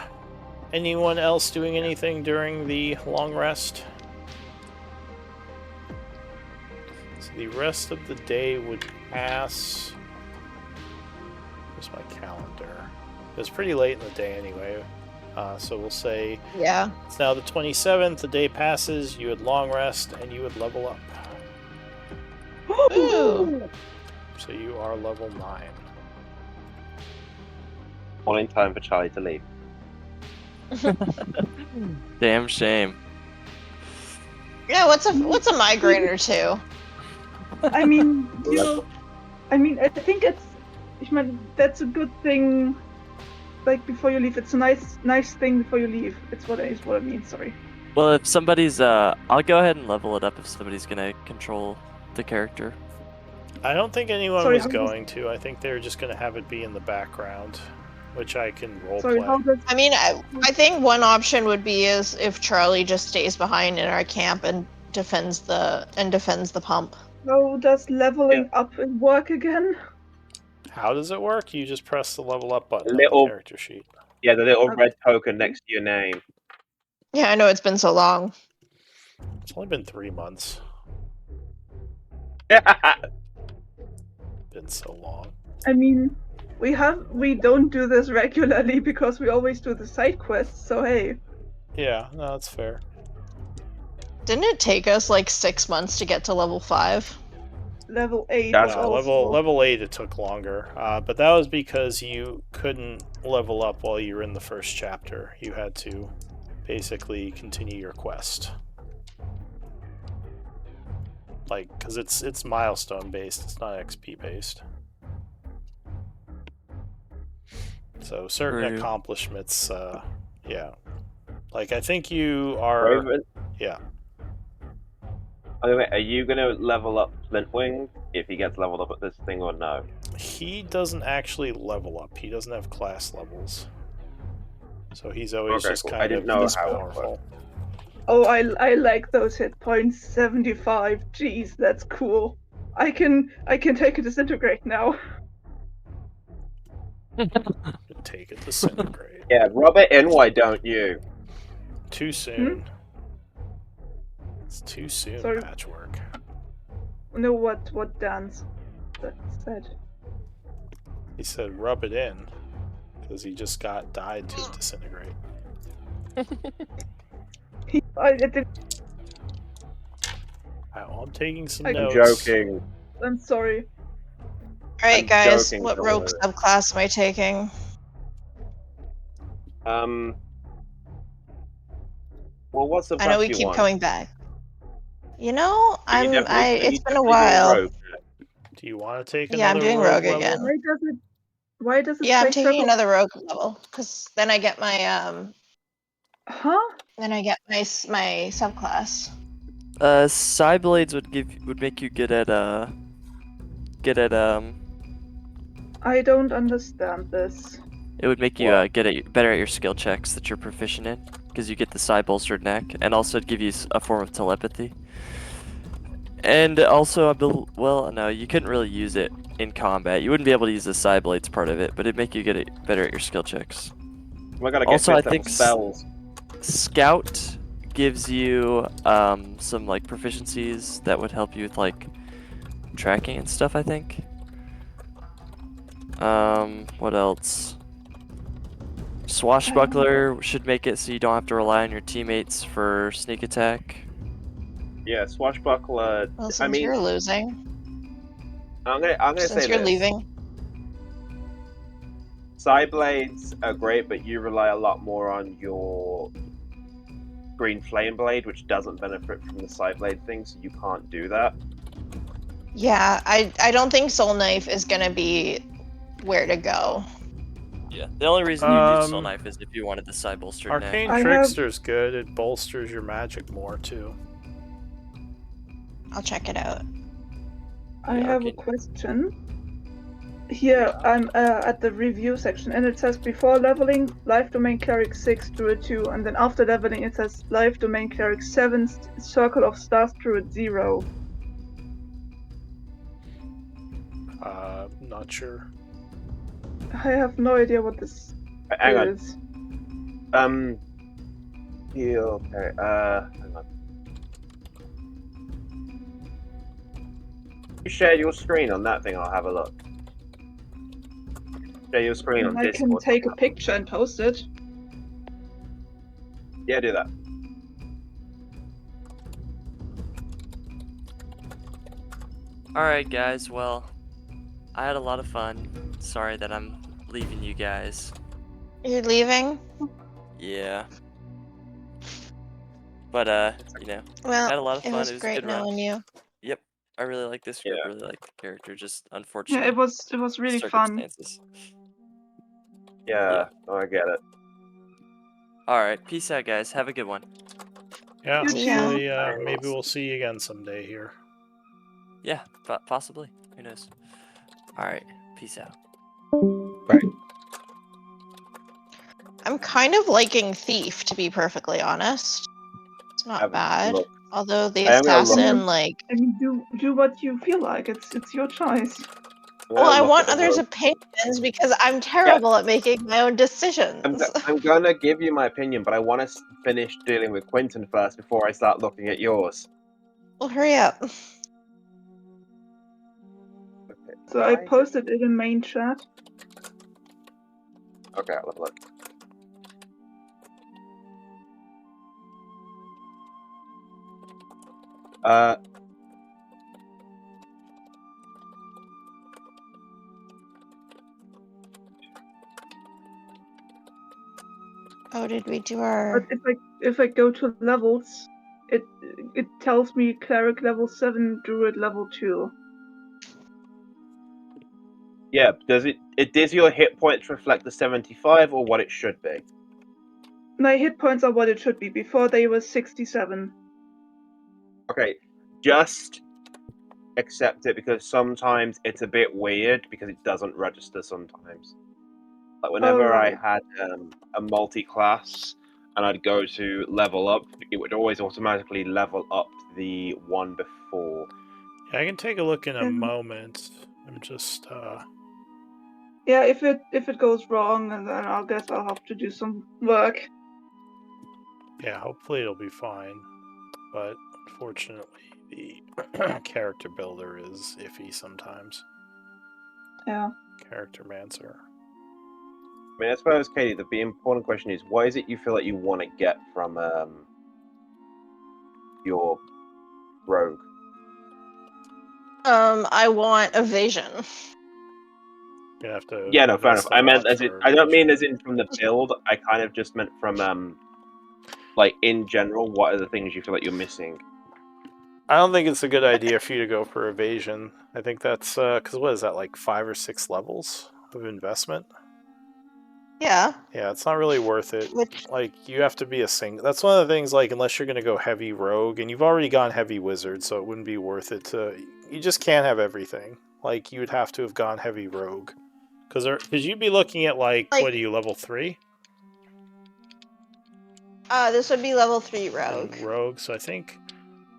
anyone else doing anything during the long rest? So the rest of the day would pass. Where's my calendar? It was pretty late in the day anyway. So we'll say Yeah. it's now the 27th, the day passes, you would long rest, and you would level up. Ooh. So you are level 9. Morning time for Charlie to leave. Damn shame. Yeah, what's a migraine or two? I mean, I think that's a good thing. Like before you leave, it's a nice thing before you leave. It's what I mean. Sorry. Well, if somebody's, I'll go ahead and level it up if somebody's gonna control the character. I don't think anyone Sorry, was how going to. I think they were just going to have it be in the background, which I can roleplay. Sorry, how does I mean, I think one option would be is if Charlie just stays behind in our camp and defends the pump. leveling up work again? How does it work? You just press the level up button on Little- the character sheet. Yeah, the little red token next to your name. Yeah, I know it's been so long. It's only been 3 months. Been so long. I mean, we don't do this regularly because we always do the side quests. So hey, Yeah, no, that's fair. Didn't it take us like 6 months to get to level 5? level 8 That's also. level 8 it took longer, but that was because you couldn't level up while you were in the first chapter. You had to basically continue your quest. Like, because it's milestone based, it's not XP based. So certain True. accomplishments, yeah. Like I think you are, Raven, yeah. are you gonna level up Flintwing if he gets leveled up at this thing or no? He doesn't actually level up. He doesn't have class levels. So he's always Okay, just cool. I kind didn't of know this how that powerful. Oh, I like those hit points. 75. Jeez, that's cool. I can take a disintegrate now. Take it disintegrate. Yeah, rub it in, why don't you? Too soon. It's too soon, Sorry. Patchwork. No, what dance that said. He said rub it in, because he just got died to a disintegrate. It did, I'm taking some I'm I'm notes. joking. I'm sorry. Alright, I'm guys, joking, what don't rogue worry. subclass am I taking? Well, what's the I know best we you keep want? coming back. You know, it's been a doing while. rogue. Do you want to take Yeah, I'm another doing rogue rogue level? again. Why does it Yeah, say I'm taking circle? another rogue level because then I get my Huh? then I get my subclass. Psyblades would make you good at I don't understand this. it would make you What? better at your skill checks that you're proficient in because you get the psi bolstered neck, and also it'd give you a form of telepathy. And also, well, no, you couldn't really use it in combat. You wouldn't be able to use the psi blades part of it, but it'd make you better at your skill checks. I gotta get Also, I fifth level think spells. Scout gives you some like proficiencies that would help you with like tracking and stuff, I think. What else? Swashbuckler should make it so you don't have to rely on your teammates for sneak attack. Yeah, swashbuckler. Well, since I mean, you're losing, I'm gonna say since you're this. leaving, Psyblades are great, but you rely a lot more on your green flame blade, which doesn't benefit from the Psyblade thing, so you can't do that. yeah, I don't think Soul Knife is gonna be where to go. Yeah. The only reason you do Soul Knife is if you wanted the psi bolstered neck. Arcane I have- Trickster's good. It bolsters your magic more too. I'll check it out. I Yeah, have a Arcane. question. Here, I'm at the review section, and it says before leveling, life domain cleric 6 druid 2, and then after leveling, it says life domain cleric 7, circle of stars druid 0. Not sure. I have no idea what this Hang on. is. Yeah, okay. Hang on. You share your screen on that thing. I'll have a look. Share your screen on I can Discord. take a picture and post it. Yeah, do that. Alright, guys, well, I had a lot of fun. Sorry that I'm leaving you guys. You're leaving? Yeah. But, you know, Well, had a lot of it fun. was It was a great good run. knowing you. Yep. I really like this group. Yeah. Really like the character. Just Yeah, unfortunate it was really fun. circumstances. Yeah, no, I get it. Alright, peace out, guys. Have a good one. Yeah, You too. hopefully, Thanks. maybe we'll see you again someday here. Yeah, possibly. Who knows? Alright, peace out. Right. I'm kind of liking Thief, to be perfectly honest. It's not Have a bad. look. Although the I am gonna look assassin, at- like, I mean, do what you feel like. It's your choice. I'm gonna well, I look want at the others' rogue. opinions because I'm terrible at making my own decisions. I'm gonna give you my opinion, but I want to finish dealing with Quentin first before I start looking at yours. Well, hurry up. Okay. So I posted it in main chat. Okay, I'll have a look. Oh, did we do our? But if I go to levels, it tells me cleric level 7, druid level 2. Yeah, does your hit points reflect the 75 or what it should be? My hit points are what it should be. Before they were 67. Okay, just accept it because sometimes it's a bit weird because it doesn't register sometimes. Like whenever I right. had a multi-class and I'd go to level up, it would always automatically level up the one before. Yeah, I can take a look in a Mhm. moment. I'm just Yeah, if it goes wrong, and then I guess I'll have to do some work. yeah, hopefully it'll be fine. But unfortunately, the character builder is iffy sometimes. Yeah. Character mancer. I mean, I suppose, Katie, the important question is, what is it you feel like you want to get from your rogue? I want evasion. You're gonna have to. Yeah, no, fair enough. invest a I meant lot as in, for I don't mean evasion. as in from the build. I kind of just meant from like in general. What are the things you feel like you're missing? I don't think it's a good idea for you to go for evasion. I think that's because what is that, like 5 or 6 levels of investment? Yeah. Yeah, it's not really worth it. Which Like you have to be a single. That's one of the things. Like unless you're gonna go heavy rogue, and you've already gone heavy wizard, so it wouldn't be worth it to. You just can't have everything. Like you would have to have gone heavy rogue, because you'd be looking at like what are you, level 3? this would be level 3 rogue. And rogue. So I think.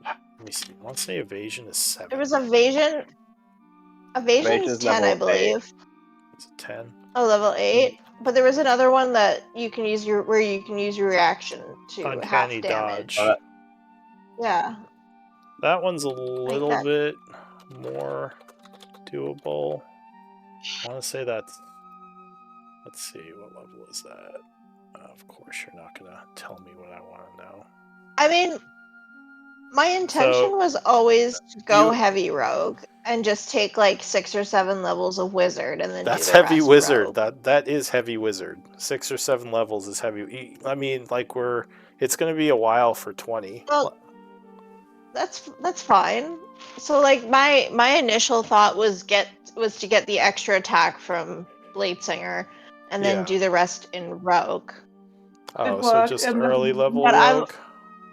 Let me see. I want to say evasion is 7. There was evasion. Evasion's Evasion's 10, I level 8. believe. Is it 10? Oh, level 8. But there was another one that you can use your reaction to Uncanny half damage. dodge. Yeah. That one's a Like little that. bit more doable. I want to say that's. Let's see, what level is that? Of course, you're not gonna tell me what I want to know. I mean, my intention was always to go heavy rogue and just take like 6 or 7 levels of wizard and then That's do the heavy rest wizard. rogue. That is heavy wizard. 6 or 7 levels is heavy. I mean, like it's gonna be a while for 20. Well, that's fine. So like my initial thought was to get the extra attack from Bladesinger and then Yeah. do the rest in rogue. Oh, It so worked, just and early level But rogue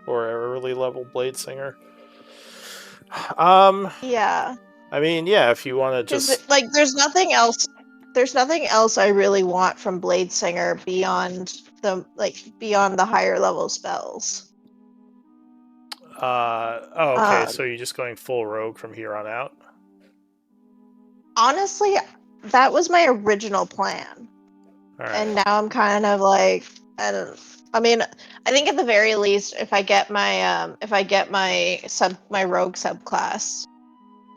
or early level bladesinger. Yeah. I mean, yeah, if you want to just like there's nothing else I really want from Bladesinger beyond the higher level spells. okay, so you're just going full rogue from here on out? Honestly, that was my original plan. All right. And now I'm kind of like, I mean, I think at the very least, if I get my my rogue subclass,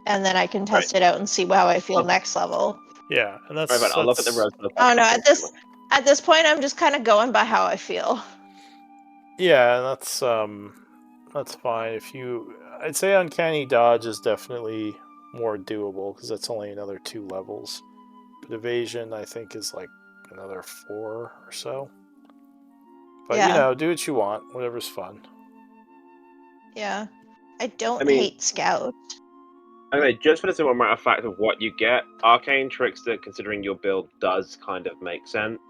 and then I can test it out and see how I feel next level. Yeah, and that's. Right, I'll look at the rogue. Oh no! At this point, I'm just kind of going by how I feel. Yeah, that's fine. I'd say uncanny dodge is definitely more doable because that's only another 2 levels. But evasion, I think, is like another 4 or so. But Yeah. do what you want. Whatever's fun. Yeah. I don't hate Scout. Okay, just for the simple matter of fact of what you get, Arcane Trickster, considering your build, does kind of make sense.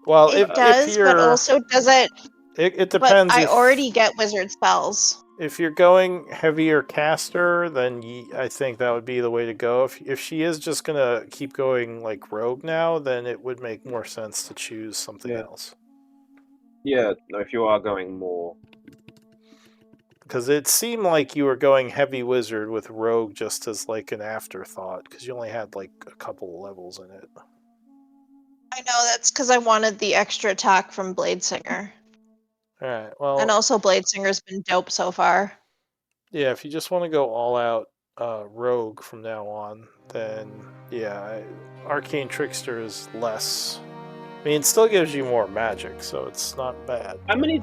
Well, it does, but also does it. It depends. But I already get wizard spells. If you're going heavier caster, then I think that would be the way to go. If she is just gonna keep going like rogue now, then it would make more sense to choose something else. Yeah, no, if you are going more. Because it seemed like you were going heavy wizard with rogue just as like an afterthought, because you only had like a couple levels in it. I know, that's because I wanted the extra attack from Bladesinger. Alright, well... And also Bladesinger's been dope so far. Yeah, if you just want to go all out rogue from now on, then yeah, Arcane Trickster is less... I mean, it still gives you more magic, so it's not bad. How many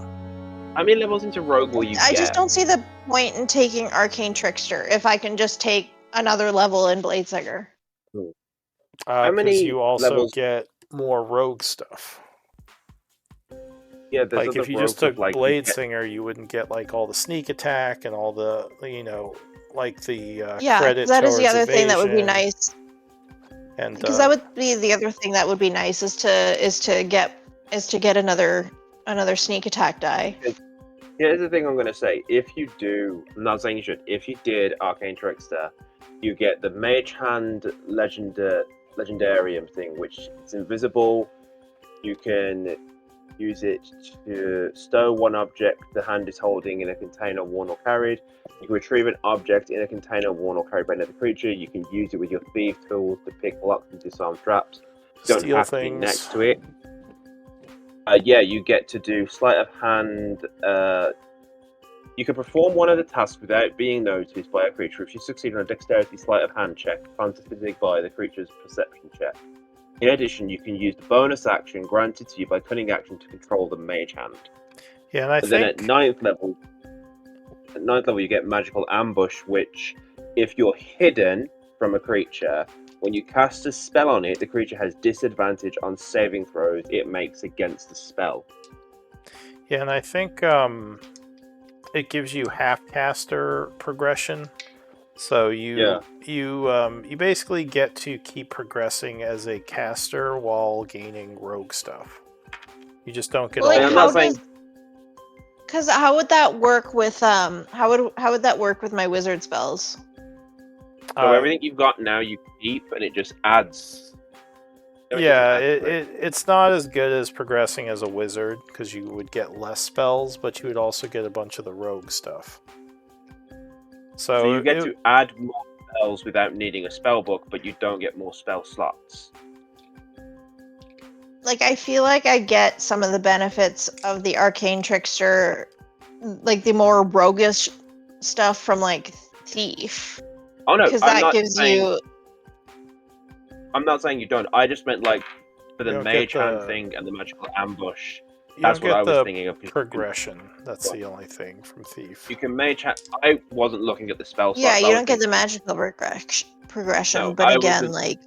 levels into rogue will you get? I just don't see the point in taking Arcane Trickster if I can just take another level in Bladesinger. Because you also get more rogue stuff. Yeah, there's Like other if you just rogues of, took like, you Blade get- Singer, you wouldn't get like all the sneak attack and all the like the Yeah, credit that is the towards other thing that would be evasion. nice. And Because that would be the other thing that would be nice is to get another sneak attack die. Here's the thing I'm going to say. If you do, I'm not saying you should, if you did Arcane Trickster, you get the Mage Hand Legendarium thing, which is invisible. You can use it to stow one object the hand is holding in a container worn or carried. You can retrieve an object in a container worn or carried by another creature. You can use it with your thief tools to pick locks and disarm traps. You don't steal have to be things. next to it. Yeah, you get to do sleight of hand. You can perform one of the tasks without being noticed by a creature if you succeed on a dexterity sleight of hand check, contested by the creature's perception check. In addition, you can use the bonus action granted to you by cunning action to control the mage hand. Yeah, and I And then think at ninth level, you get magical ambush, which, if you're hidden from a creature, when you cast a spell on it, the creature has disadvantage on saving throws it makes against the spell. Yeah, and I think it gives you half caster progression. So you basically get to keep progressing as a caster while gaining rogue stuff. You just don't get Well, like, all. I'm not saying- Because how would that work with how would that work with my wizard spells? So everything you've got now you keep, and it just adds. Yeah, it's not as good as progressing as a wizard because you would get less spells, but you would also get a bunch of the rogue stuff. So you get to add more spells without needing a spell book, but you don't get more spell slots. Like, I feel like I get some of the benefits of the Arcane Trickster, like the more roguish stuff from like Thief, Oh no, because I'm that not gives saying, you. I'm not saying you don't. I just meant like for You the don't mage get hand the- thing and the magical ambush. You That's don't what I get was the thinking of. progression. That's the only thing from Thief. You can mage hand. I wasn't looking at the spell slots. Yeah, I you was don't get the thinking- magical progression. No, But I again, wasn't- like,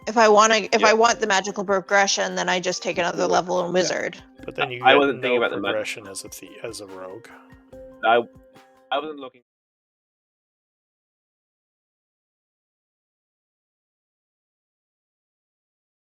if I want Yeah. I want the magical progression, then I just take another level in wizard. But then you I get wasn't thinking no about the progression as a rogue. I wasn't looking.